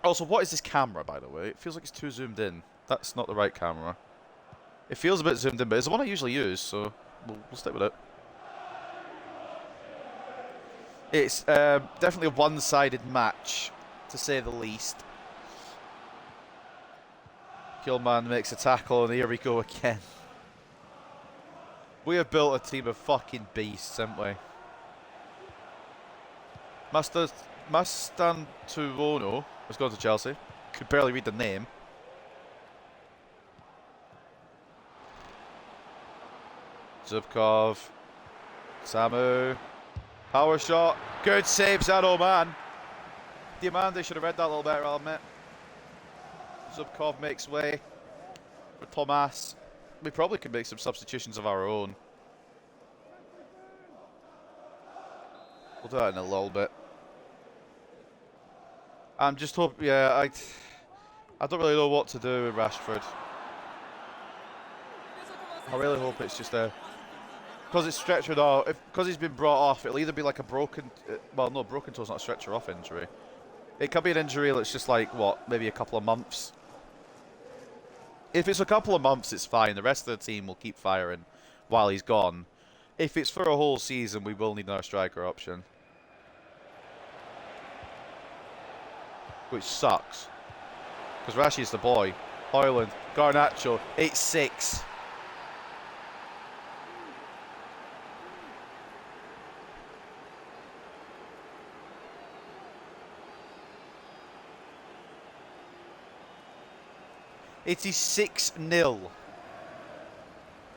Also, what is this camera, by the way? It feels like it's too zoomed in. That's not the right camera. It feels a bit zoomed in, but it's the one I usually use, so we'll stick with it. It's definitely a one-sided match, to say the least. Killman makes a tackle, and here we go again. We have built a team of fucking beasts, haven't we? Mastantuono has gone to Chelsea. Could barely read the name. Zubkov. Samu. Power shot. Good save, Zano, man. Diamande should have read that a little better, I'll admit. Zubkov makes way for Tomas. We probably could make some substitutions of our own. We'll do that in a little bit. I'm just hoping, yeah, I don't really know what to do with Rashford. I really hope it's just a... Because it's stretchered off, because he's been brought off, it'll either be like a broken... well, no, broken toe's not a stretcher off injury. It could be an injury that's just like, what, maybe a couple of months. If it's a couple of months, it's fine. The rest of the team will keep firing while he's gone. If it's for a whole season, we will need another striker option. Which sucks. Because Rashi's the boy. Højlund, Garnacho, 8-6. It is 6-0.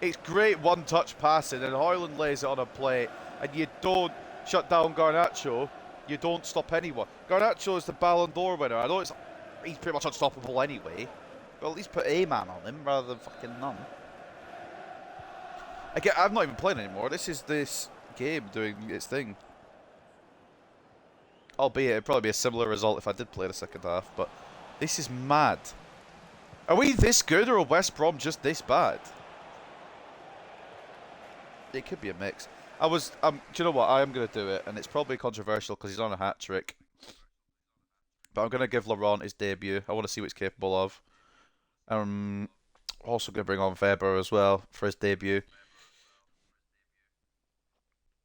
It's great one-touch passing, and Højlund lays it on a plate, and you don't shut down Garnacho. You don't stop anyone. Garnacho is the Ballon d'Or winner. I know he's pretty much unstoppable anyway. But at least put a man on him rather than fucking none. Again, I'm not even playing anymore. This is this game doing its thing. Albeit it'd probably be a similar result if I did play the second half, but this is mad. Are we this good, or are West Brom just this bad? It could be a mix. Do you know what? I am going to do it, and it's probably controversial because he's on a hat-trick. But I'm going to give Laurent his debut. I want to see what he's capable of. Also going to bring on Weber as well for his debut.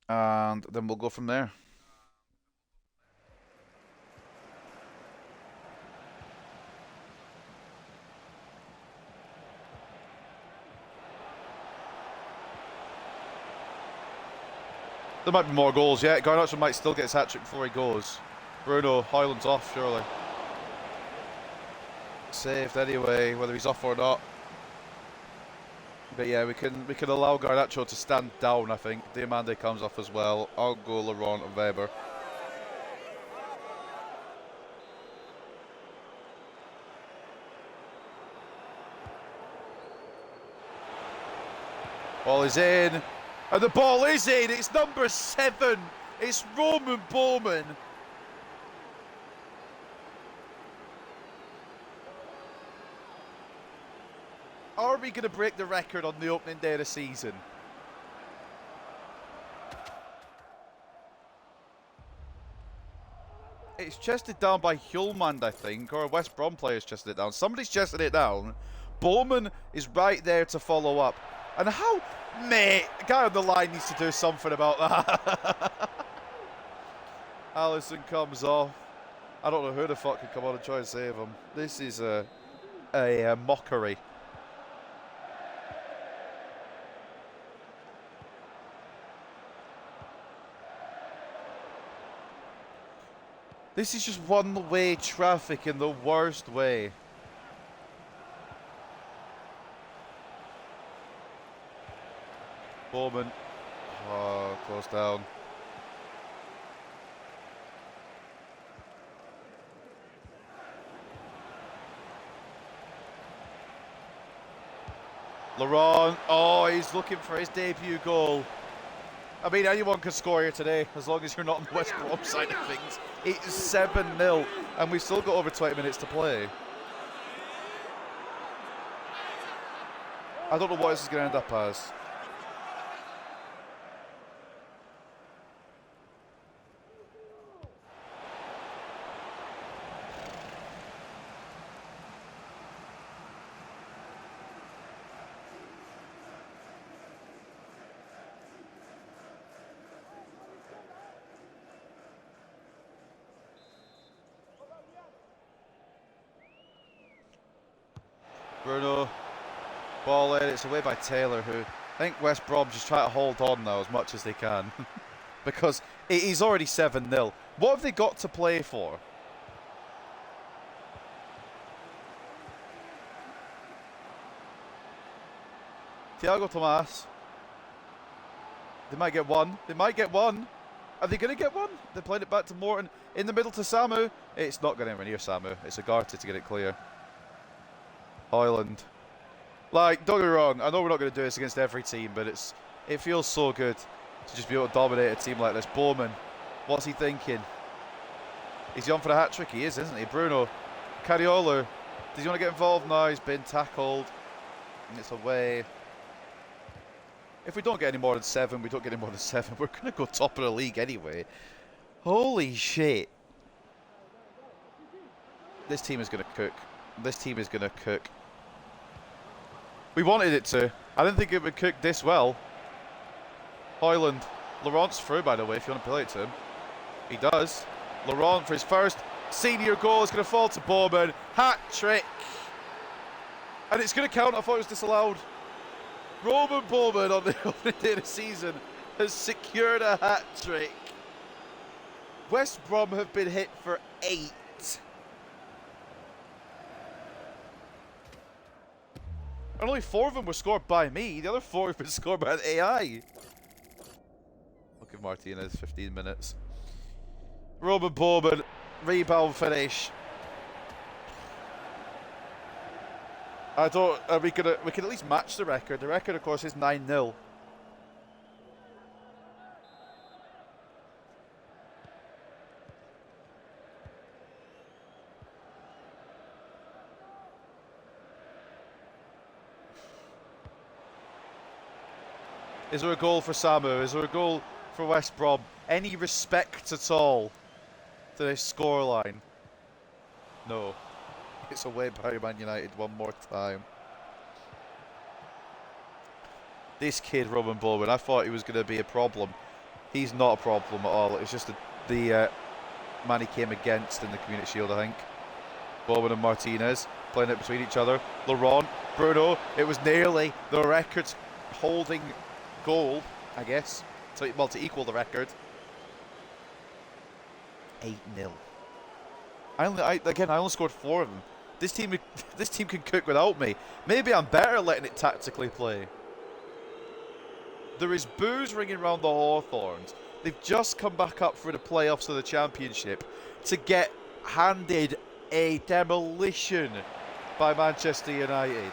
And then we'll go from there. There might be more goals, yeah. Garnacho might still get his hat-trick before he goes. Bruno, Højlund's off, surely. Saved anyway, whether he's off or not. But yeah, we can allow Garnacho to stand down, I think. Diamande comes off as well. I'll go Laurent and Weber. Ball is in. And the ball is in. It's number 7. It's Roman Bowman. Are we going to break the record on the opening day of the season? It's chested down by Hjulmand, I think, or a West Brom player's chested it down. Somebody's chested it down. Bowman is right there to follow up. And how... Mate, the guy on the line needs to do something about that. Allison comes off. I don't know who the fuck can come on and try and save him. This is a mockery. This is just one-way traffic in the worst way. Bowman. Oh, close down. Laurent. Oh, he's looking for his debut goal. I mean, anyone can score here today, as long as you're not on the West Brom side of things. It's 7-0, and we've still got over 20 minutes to play. I don't know what this is going to end up as. Bruno, ball in, it's away by Taylor, who I think West Brom just try to hold on now as much as they can. Because he's already 7-0. What have they got to play for? Thiago Tomas. They might get one. They might get one. Are they going to get one? They're playing it back to Morton. In the middle to Samu. It's not going anywhere near Samu. It's Ugarte to get it clear. Hoyland. Like, don't get me wrong, I know we're not going to do this against every team, but it feels so good to just be able to dominate a team like this. Bowman, what's he thinking? Is he on for the hat-trick? He is, isn't he? Bruno. Cariolo. Does he want to get involved? No, he's been tackled. And it's away. If we don't get any more than 7, we don't get any more than 7. We're going to go top of the league anyway. Holy shit. This team is going to cook. This team is going to cook. We wanted it to. I didn't think it would cook this well. Hoyland. Laurent's through, by the way, if you want to play it to him. He does. Laurent for his first senior goal is going to fall to Bowman. Hat-trick. And it's going to count. I thought it was disallowed. Roman Bowman on the opening day of the season has secured a hat-trick. West Brom have been hit for 8. And only 4 of them were scored by me. The other 4 have been scored by the AI. I'll give Martinez 15 minutes. Roman Bowman, rebound finish. I don't. We can at least match the record. The record, of course, is 9-0. Is there a goal for Samu? Is there a goal for West Brom? Any respect at all to this scoreline? No. It's away by Man United one more time. This kid, Roman Bowman, I thought he was going to be a problem. He's not a problem at all. It's just the man he came against in the Community Shield, I think. Bowman and Martinez playing it between each other. Laurent, Bruno. It was nearly the record holding goal, I guess, to equal the record. 8-0. I only scored 4 of them. This team can cook without me. Maybe I'm better letting it tactically play. There is boos ringing around the Hawthorns. They've just come back up for the playoffs of the Championship to get handed a demolition by Manchester United.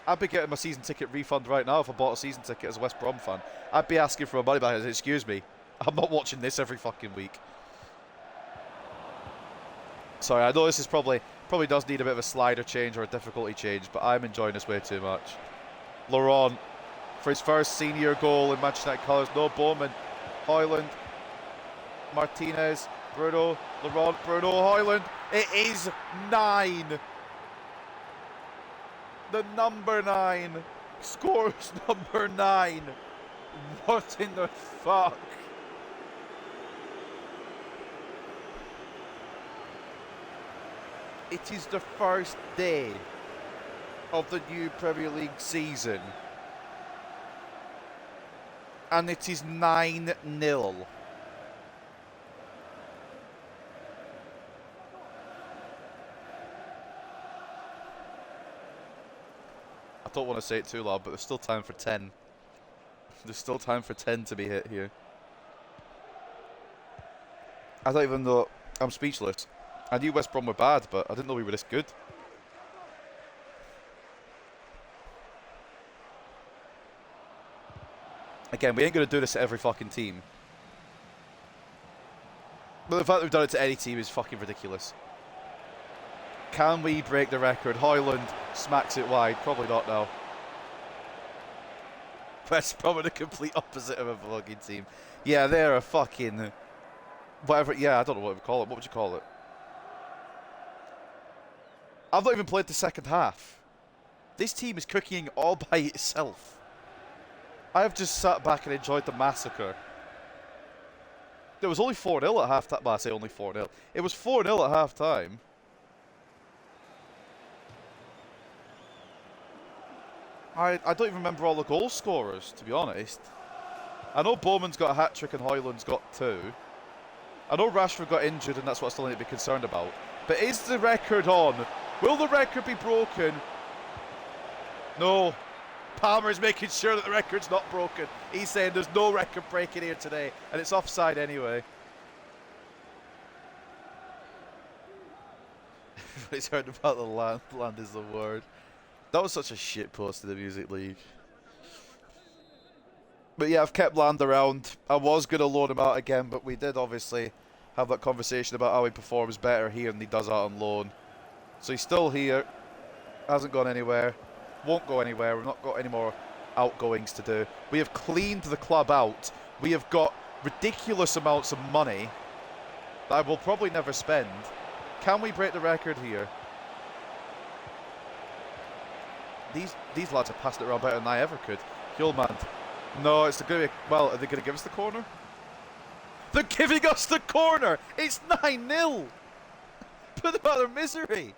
I'd be getting my season ticket refund right now if I bought a season ticket as a West Brom fan. I'd be asking for my money back. Excuse me, I'm not watching this every fucking week. Sorry, I know this is probably does need a bit of a slider change or a difficulty change, but I'm enjoying this way too much. Laurent for his first senior goal in Manchester United colours. No, Bowman Højlund, Martinez, Bruno, Laurent, Bruno, Højlund. It is 9. The number 9 scores number 9. What in the fuck? It is the first day of the new Premier League season. And it is 9-0. I don't want to say it too loud, but there's still time for 10. There's still time for 10 to be hit here. I don't even know. I'm speechless. I knew West Brom were bad, but I didn't know we were this good. Again, we ain't going to do this to every fucking team. But the fact that we've done it to any team is fucking ridiculous. Can we break the record? Højlund smacks it wide. Probably not now. West Brom are the complete opposite of a fucking team. Yeah, they're a fucking... whatever. Yeah, I don't know what we call it. What would you call it? I've not even played the second half. This team is cooking all by itself. I have just sat back and enjoyed the massacre. There was only 4-0 at half time. Well, I say only 4-0. It was 4-0 at half time. I don't even remember all the goal scorers, to be honest. I know Bowman's got a hat-trick and Højlund's got 2. I know Rashford got injured and that's what I still need to be concerned about. But is the record on? Will the record be broken? No. Palmer's making sure that the record's not broken. He's saying there's no record breaking here today, and it's offside anyway. Everybody's heard about the land. Land is the word. That was such a shit post to the Music League. But yeah, I've kept Land around. I was going to loan him out again, but we did obviously have that conversation about how he performs better here than he does out on loan. So he's still here. Hasn't gone anywhere. Won't go anywhere. We've not got any more outgoings to do. We have cleaned the club out. We have got ridiculous amounts of money that I will probably never spend. Can we break the record here? These lads have passed it around better than I ever could. Hjulmand. No, it's going to be... well, are they going to give us the corner? They're giving us the corner! It's 9-0! Put them out of their misery!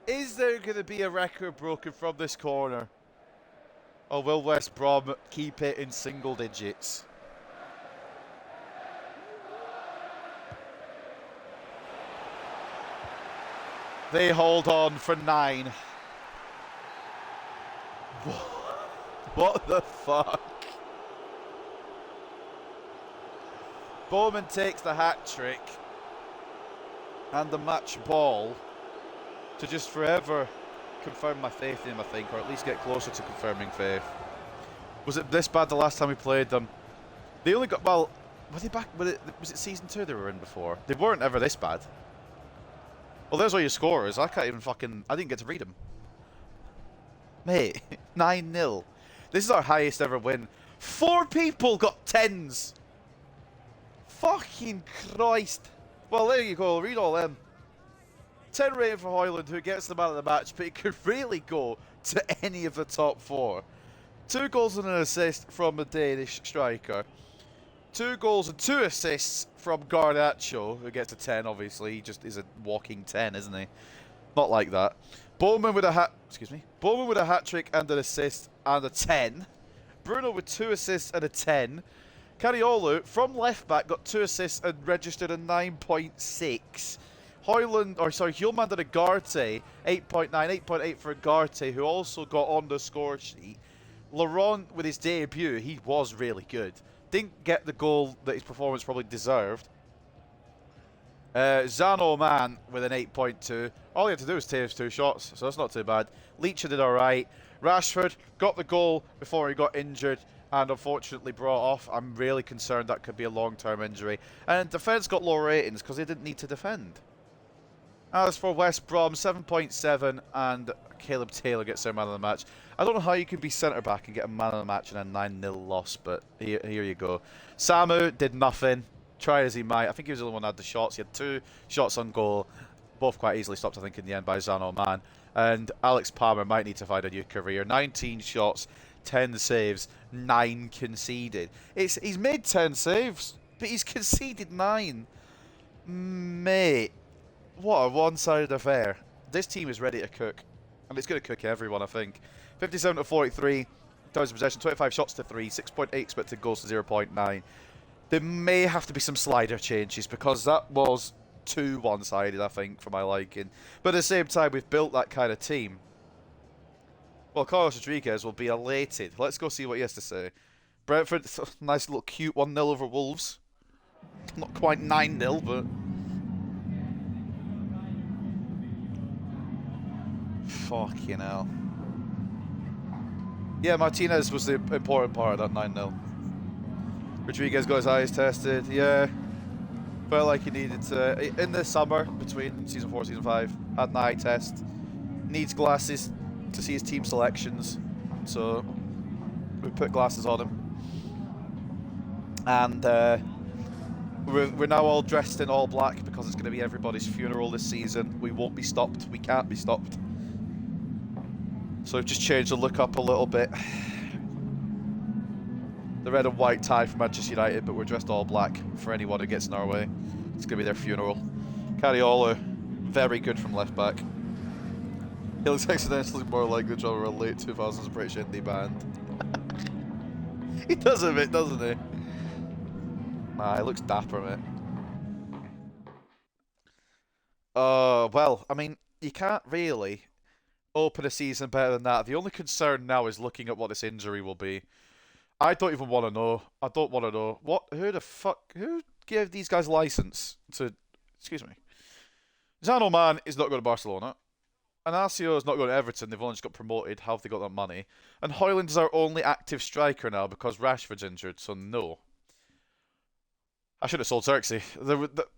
Is there going to be a record broken from this corner? Or will West Brom keep it in single digits? They hold on for 9. What the fuck? Bowman takes the hat-trick and the match ball to just forever confirm my faith in him, I think, or at least get closer to confirming faith. Was it this bad the last time we played them? They only got... well, were they back... was it season 2 they were in before? They weren't ever this bad. Well, there's all your scorers. I can't even fucking... I didn't get to read them. Mate, 9-0. This is our highest ever win. 4 people got 10s. Fucking Christ. Well, there you go. Read all them. 10 rating for Højlund, who gets the man of the match, but it could really go to any of the top 4. 2 goals and an assist from a Danish striker. 2 goals and 2 assists from Garnacho, who gets a 10, obviously. He just is a walking 10, isn't he? Not like that. Bowman with a hat-trick and an assist and a 10. Bruno with 2 assists and a 10. Kariolu, from left-back, got 2 assists and registered a 9.6. Hjulmand and Agarte, 8.9, 8.8 for Agarte, who also got on the score sheet. Laurent, with his debut, he was really good. Didn't get the goal that his performance probably deserved. Zano Man with an 8.2. All he had to do was take 2 shots, so that's not too bad. Leacher did alright. Rashford got the goal before he got injured and unfortunately brought off. I'm really concerned that could be a long-term injury. And defence got low ratings because they didn't need to defend. As for West Brom, 7.7, and Caleb Taylor gets their man of the match. I don't know how you could be centre-back and get a man of the match in a 9-0 loss, but here you go. Samu did nothing. Try as he might. I think he was the only one that had the shots. He had 2 shots on goal, both quite easily stopped, I think, in the end by Zano Man. And Alex Palmer might need to find a new career. 19 shots, 10 saves, 9 conceded. He's made 10 saves, but he's conceded 9. Mate. What a one-sided affair. This team is ready to cook. And it's going to cook everyone, I think. 57 to 43. Times possession, 25 shots to 3. 6.8 expected goals to 0.9. There may have to be some slider changes because that was too one-sided, I think, for my liking. But at the same time, we've built that kind of team. Well, Carlos Rodriguez will be elated. Let's go see what he has to say. Brentford, nice little cute 1-0 over Wolves. Not quite 9-0, but... Fucking hell. Yeah, Martinez was the important part of that 9-0. Rodriguez got his eyes tested. Yeah. Felt like he needed to... In the summer, between Season 4 and Season 5, had an eye test. Needs glasses to see his team selections. So, we put glasses on him. And we're now all dressed in all black because it's going to be everybody's funeral this season. We won't be stopped. We can't be stopped. So we've just changed the look up a little bit. The red and white tie for Manchester United, but we're dressed all black for anyone who gets in our way. It's going to be their funeral. Cariola, very good from left back. He looks accidentally more like the drummer of a late 2000s British indie band. He does a bit, doesn't he? Nah, he looks dapper, mate. Well, I mean, you can't really open a season better than that. The only concern now is looking at what this injury will be. I don't even want to know. I don't want to know. Who gave these guys license to... Excuse me. Zano Man is not going to Barcelona. Anacio is not going to Everton. They've only just got promoted. How have they got that money? And Højlund is our only active striker now because Rashford's injured, so no. I should have sold Xerxes.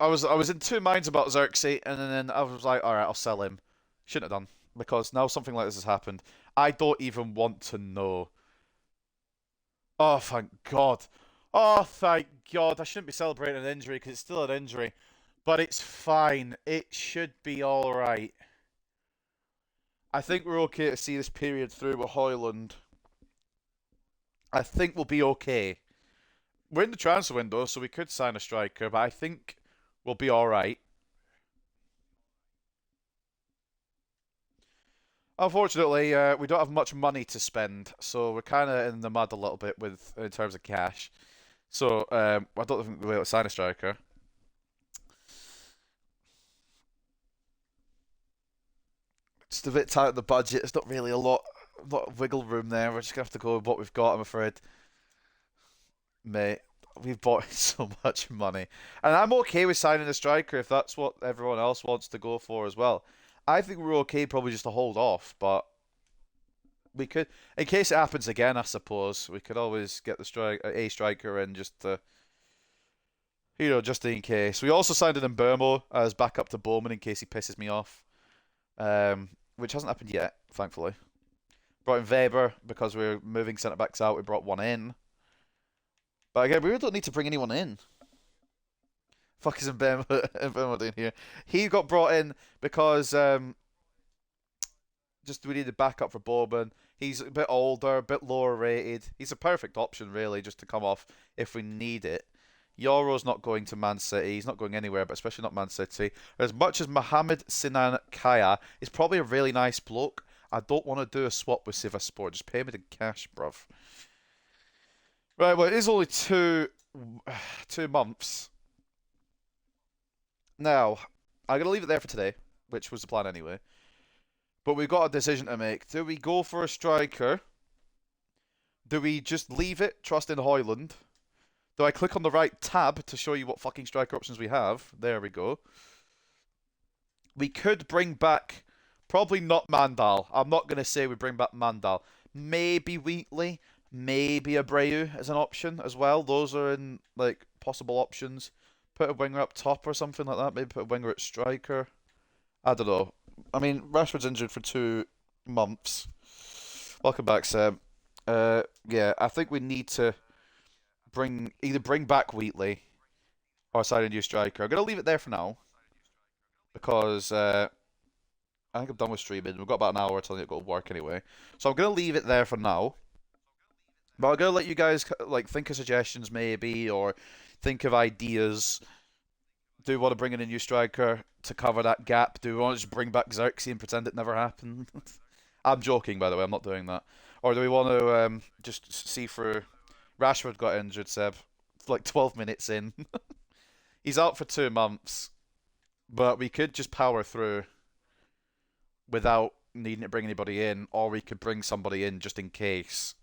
I was in 2 minds about Xerxes, and then I was like, alright, I'll sell him. Shouldn't have done. Because now something like this has happened. I don't even want to know. Oh, thank God. Oh, thank God. I shouldn't be celebrating an injury because it's still an injury. But it's fine. It should be alright. I think we're okay to see this period through with Højlund. I think we'll be okay. We're in the transfer window, so we could sign a striker, but I think we'll be alright. Unfortunately, we don't have much money to spend, so we're kind of in the mud a little bit in terms of cash. So I don't think we'll be able to sign a striker. Just a bit tight on the budget. There's not really a lot of wiggle room there. We're just gonna have to go with what we've got, I'm afraid. Mate, we've bought so much money, and I'm okay with signing a striker if that's what everyone else wants to go for as well. I think we're okay probably just to hold off, but we could, in case it happens again, I suppose, we could always get the a striker in just to, just in case. We also signed in Burmo as backup to Bowman in case he pisses me off, which hasn't happened yet, thankfully. Brought in Weber because we're moving centre-backs out, we brought one in. But again, we really don't need to bring anyone in. Fuck is Mbemo doing here? He got brought in because just we needed backup for Bowman. He's a bit older, a bit lower rated. He's a perfect option, really, just to come off if we need it. Yoro's not going to Man City. He's not going anywhere, but especially not Man City. As much as Mohamed Sinan Kaya is probably a really nice bloke, I don't want to do a swap with Sivasspor. Just pay me the cash, bruv. Right, well, it is only 2 months. Now, I'm going to leave it there for today, which was the plan anyway. But we've got a decision to make. Do we go for a striker? Do we just leave it, trust in Højlund? Do I click on the right tab to show you what fucking striker options we have? There we go. We could bring back, probably not Mandal. I'm not going to say we bring back Mandal. Maybe Wheatley, maybe Abreu as an option as well. Those are in, possible options. Put a winger up top or something like that. Maybe put a winger at striker. I don't know. I mean, Rashford's injured for 2 months. Welcome back, Seb. Yeah, I think we need to bring back Wheatley or sign a new striker. I'm gonna leave it there for now because I think I'm done with streaming. We've got about an hour till I go to work anyway, so I'm gonna leave it there for now. But I'm gonna let you guys like think of suggestions maybe or think of ideas. Do we want to bring in a new striker to cover that gap? Do we want to just bring back Xerxes and pretend it never happened? I'm joking, by the way. I'm not doing that. Or do we want to just see through? Rashford got injured, Seb. Like 12 minutes in. He's out for 2 months, but we could just power through without needing to bring anybody in, or we could bring somebody in just in case.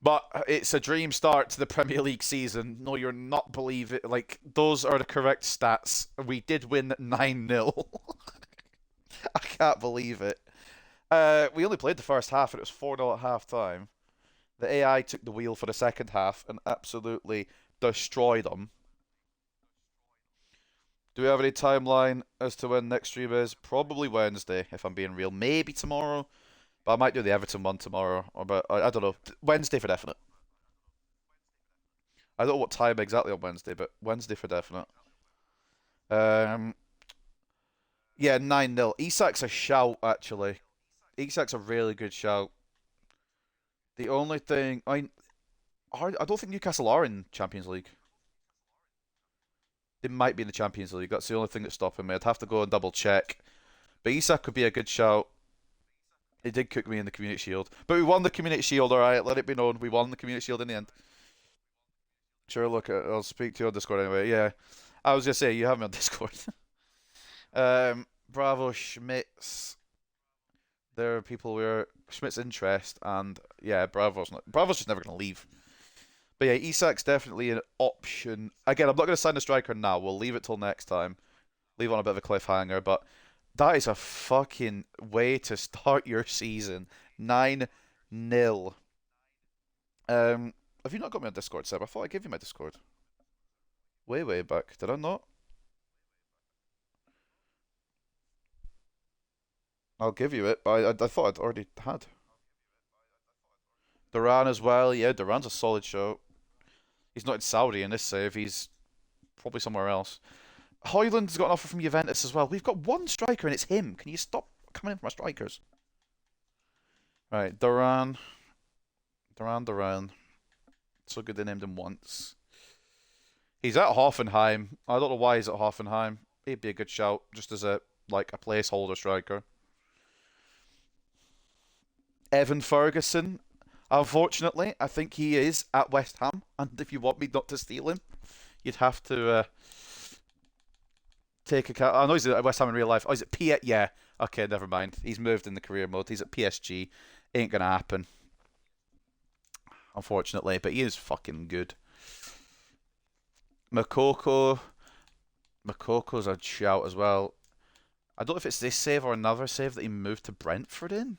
But it's a dream start to the Premier League season. No, you're not believing. Like, those are the correct stats. We did win 9-0. I can't believe it. We only played the first half, and it was 4-0 at half time. The AI took the wheel for the second half and absolutely destroyed them. Do we have any timeline as to when next stream is? Probably Wednesday, if I'm being real. Maybe tomorrow. But I might do the Everton one tomorrow. But I don't know. Wednesday for definite. I don't know what time exactly on Wednesday, but Wednesday for definite. Yeah, 9-0. Isak's a shout, actually. Isak's a really good shout. The only thing... I don't think Newcastle are in Champions League. They might be in the Champions League. That's the only thing that's stopping me. I'd have to go and double check. But Isak could be a good shout. He did cook me in the Community Shield. But we won the Community Shield, alright? Let it be known. We won the Community Shield in the end. Sure, look, I'll speak to you on Discord anyway. Yeah. I was going to say, you have me on Discord. Bravo Schmitz. There are people where Schmidt's interest, and yeah, Bravo's just never going to leave. But yeah, Isak's definitely an option. Again, I'm not going to sign a striker now. We'll leave it till next time. Leave on a bit of a cliffhanger, but that is a fucking way to start your season. 9-0. Have you not got me on Discord, Seb? I thought I gave you my Discord. Way, way back. Did I not? I'll give you it, but I thought I'd already had. Duran as well. Yeah, Duran's a solid show. He's not in Saudi in this save. He's probably somewhere else. Højlund's got an offer from Juventus as well. We've got one striker and it's him. Can you stop coming in for my strikers? Right, Duran. Duran. So good they named him once. He's at Hoffenheim. I don't know why he's at Hoffenheim. He'd be a good shout, just as a placeholder striker. Evan Ferguson. Unfortunately, I think he is at West Ham, and if you want me not to steal him, you'd have to take account. I know he's at West Ham in real life. Oh, he's at Yeah. Okay, never mind. He's moved in the career mode. He's at PSG. Ain't gonna happen. Unfortunately, but he is fucking good. Mokoko's a shout as well. I don't know if it's this save or another save that he moved to Brentford in.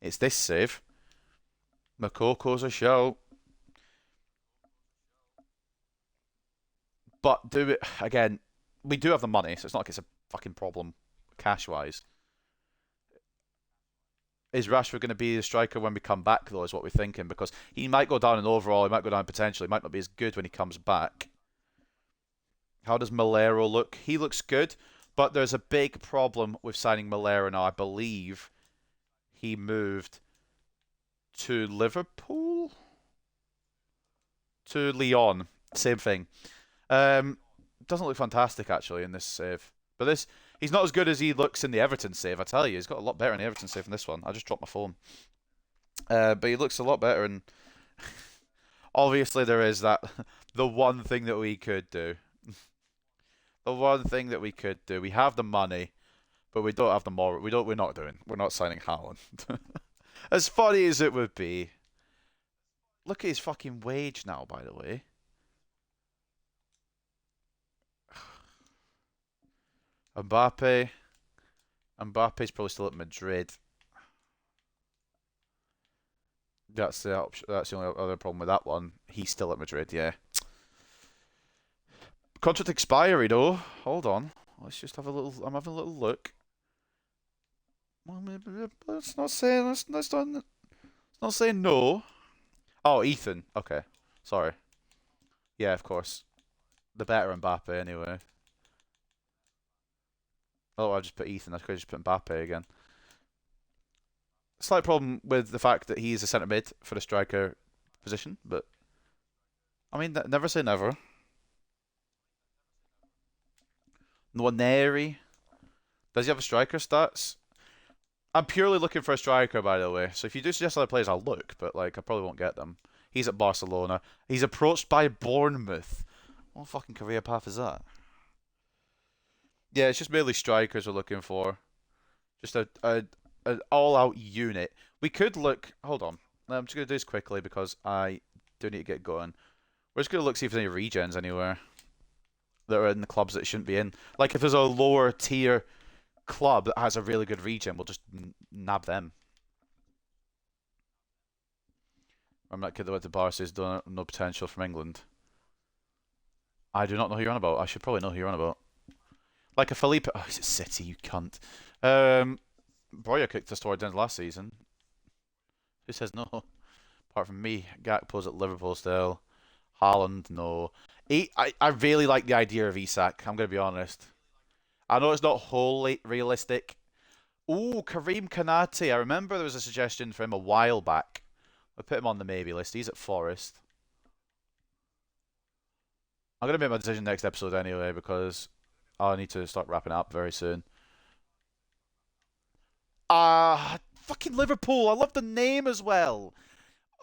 It's this save. Mokoko's a shout. But do it again. We do have the money, so it's not like it's a fucking problem cash-wise. Is Rashford going to be the striker when we come back, though, is what we're thinking, because he might go down in overall, he might go down potentially, he might not be as good when he comes back. How does Malero look? He looks good, but there's a big problem with signing Malero now. I believe he moved to Liverpool? To Lyon. Same thing. Doesn't look fantastic, actually, in this save. But he's not as good as he looks in the Everton save, I tell you. He's got a lot better in the Everton save than this one. I just dropped my phone. But he looks a lot better, and obviously there is that the one thing that we could do. The one thing that we could do. We have the money, but we don't have the moral. We're not signing Haaland. As funny as it would be. Look at his fucking wage now, by the way. Mbappe. Mbappe's probably still at Madrid. That's the only other problem with that one. He's still at Madrid, yeah. Contract expiry though. Hold on. Let's just have a little. I'm having a little look. Well, maybe let's not say. Let's not say no. Oh, Ethan. Okay. Sorry. Yeah, of course. The better Mbappe anyway. Oh, I just put Ethan. I could just put Mbappe again. Slight problem with the fact that he's a centre mid for the striker position, but I mean, never say never. Nwaneri. Does he have a striker stats? I'm purely looking for a striker, by the way. So if you do suggest other players, I'll look, but like I probably won't get them. He's at Barcelona. He's approached by Bournemouth. What fucking career path is that? Yeah, it's just mainly strikers we're looking for. Just an all-out unit. We could look. Hold on. I'm just gonna do this quickly because I do need to get going. We're just gonna look see if there's any regens anywhere that are in the clubs that it shouldn't be in. Like if there's a lower tier club that has a really good regen, we'll just nab them. I'm that kid that went to Barca says no potential from England. I do not know who you're on about. I should probably know who you're on about. Like a Felipe. Oh, he's at City, you cunt. Boya kicked us towards the end of last season. Who says no? Apart from me, Gakpo's at Liverpool still. Haaland, no. I really like the idea of Isak, I'm going to be honest. I know it's not wholly realistic. Ooh, Karim Kanate. I remember there was a suggestion for him a while back. I put him on the maybe list. He's at Forest. I'm going to make my decision next episode anyway because I need to start wrapping it up very soon. Fucking Liverpool. I love the name as well.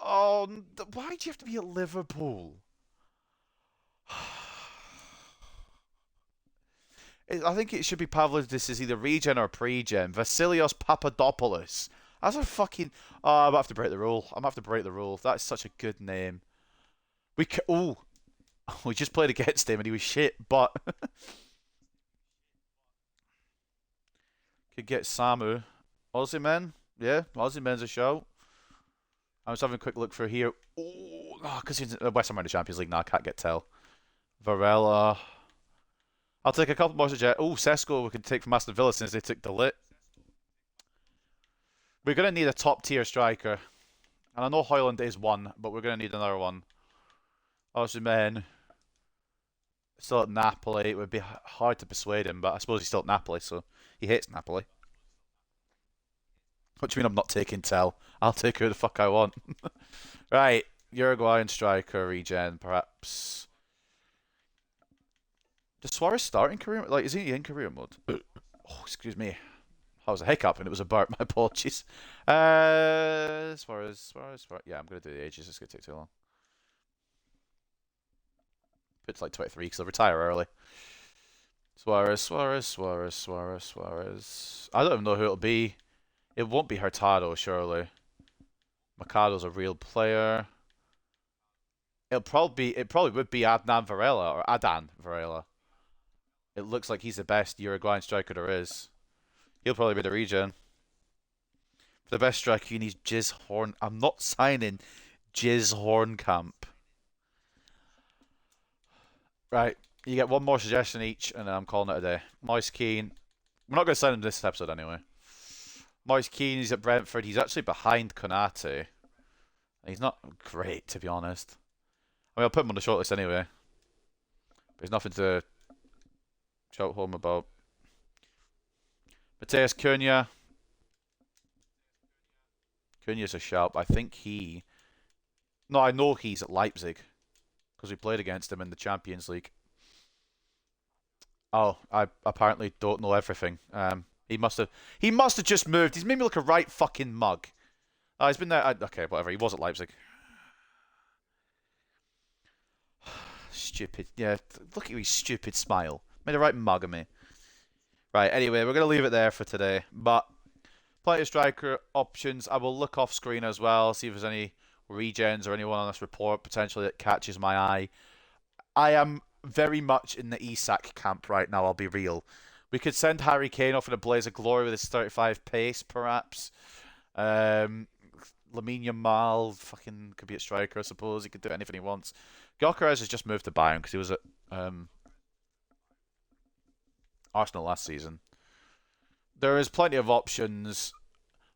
Oh, why do you have to be at Liverpool? I think it should be Pavlos. This is either regen or pre-gen. Vasilios Papadopoulos. That's a fucking. Oh, I'm gonna have to break the rule. I'm gonna have to break the rule. That's such a good name. Oh, we just played against him and he was shit. But could get Samu. Aussie men, yeah, Aussie men's a show. I'm just having a quick look for here. Oh, because he's West Ham in the Champions League now. I can't get tell. Varela. I'll take a couple more suggestions. Oh, Sesko we can take from Aston Villa since they took the lit. We're going to need a top tier striker. And I know Højlund is one, but we're going to need another one. Osimhen. Still at Napoli. It would be hard to persuade him, but I suppose he's still at Napoli, so he hates Napoli. What do you mean I'm not taking Tell? I'll take who the fuck I want. Right. Uruguayan striker, regen, perhaps. Does Suarez start in career? Like, is he in career mode? Oh, excuse me. That was a hiccup and it was a burp. My apologies. Suarez. Yeah, I'm going to do the ages. It's going to take too long. Put to like 23 because I'll retire early. Suarez. I don't even know who it'll be. It won't be Hurtado, surely. Mercado's a real player. It probably would be Adnan Varela or Adan Varela. It looks like he's the best Uruguayan striker there is. He'll probably be the regen. For the best striker, you need Jizz Horn. I'm not signing Jizz Hornkamp. Right, you get one more suggestion each, and then I'm calling it a day. Moise Keane. We're not going to sign him this episode anyway. Moise Keane, he's at Brentford. He's actually behind Konate. He's not great, to be honest. I mean, I'll put him on the shortlist anyway. But there's nothing to shout home about. Mateus Cunha. Cunha's a shout, but I think he... No, I know he's at Leipzig. Because we played against him in the Champions League. Oh, I apparently don't know everything. He must have just moved. He's made me look a right fucking mug. He's been there. Okay, whatever. He was at Leipzig. Stupid. Yeah, look at his stupid smile. Made a right mug of me. Right, anyway, we're going to leave it there for today. But plenty of striker options. I will look off screen as well, see if there's any regens or anyone on this report potentially that catches my eye. I am very much in the Isak camp right now, I'll be real. We could send Harry Kane off in a blaze of glory with his 35 pace, perhaps. Lamine Yamal fucking could be a striker, I suppose. He could do anything he wants. Gyökeres has just moved to Bayern because he was at Arsenal last season. There is plenty of options,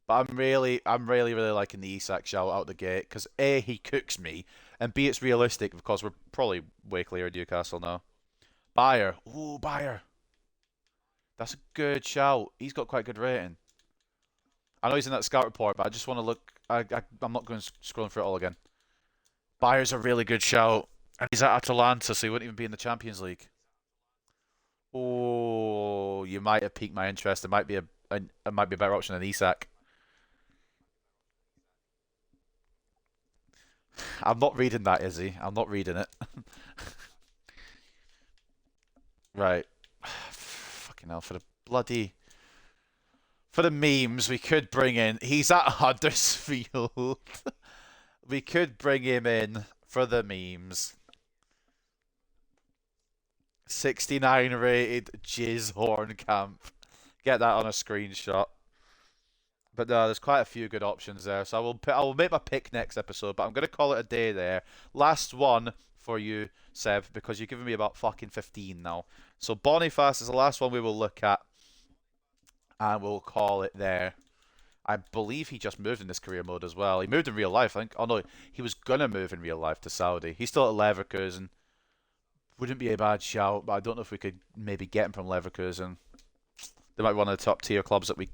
but I'm really liking the Isak shout out the gate because A, he cooks me, and B, it's realistic because we're probably way clear of Newcastle now. Bayer, ooh, Bayer, that's a good shout. He's got quite good rating. I know he's in that scout report, but I just want to look. I'm not going scrolling through it all again. Bayer's a really good shout, and he's at Atalanta, so he wouldn't even be in the Champions League. Oh, you might have piqued my interest. It might be a better option than Isak. I'm not reading that, Izzy. I'm not reading it. Right. Fucking hell, for the memes, we could bring in. He's at Huddersfield. We could bring him in for the memes. 69 rated Jizz Hornkamp. Get that on a screenshot. But no, there's quite a few good options there. So I will make my pick next episode, but I'm gonna call it a day there. Last one for you, Seb, because you're giving me about fucking 15 now. So Boniface is the last one we will look at, and we'll call it there. I believe he just moved in this career mode as well. He moved in real life, I think. Oh no, he was gonna move in real life to Saudi. He's still at Leverkusen. Wouldn't be a bad shout, but I don't know if we could maybe get him from Leverkusen. They might be one of the top tier clubs that we.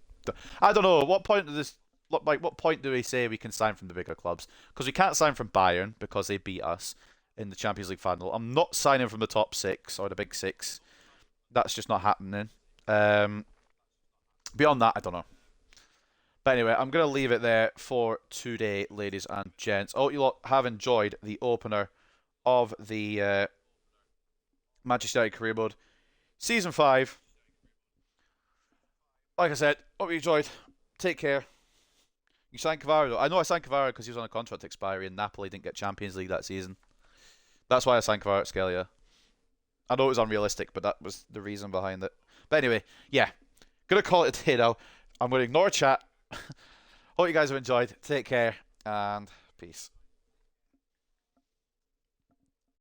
I don't know. At what point of this? What point do we say we can sign from the bigger clubs? Because we can't sign from Bayern because they beat us in the Champions League final. I'm not signing from the top six or the big six. That's just not happening. Beyond that, I don't know. But anyway, I'm going to leave it there for today, ladies and gents. I hope you lot have enjoyed the opener of the Manchester United Career Mode Season 5. Like I said, hope you enjoyed. Take care. You signed Kvara, though. I know I signed Kvara because he was on a contract expiry and Napoli didn't get Champions League that season. That's why I signed Kvara at Scalia. I know it was unrealistic, but that was the reason behind it. But anyway, yeah. Gonna call it a day now. I'm going to ignore chat. Hope you guys have enjoyed. Take care and peace.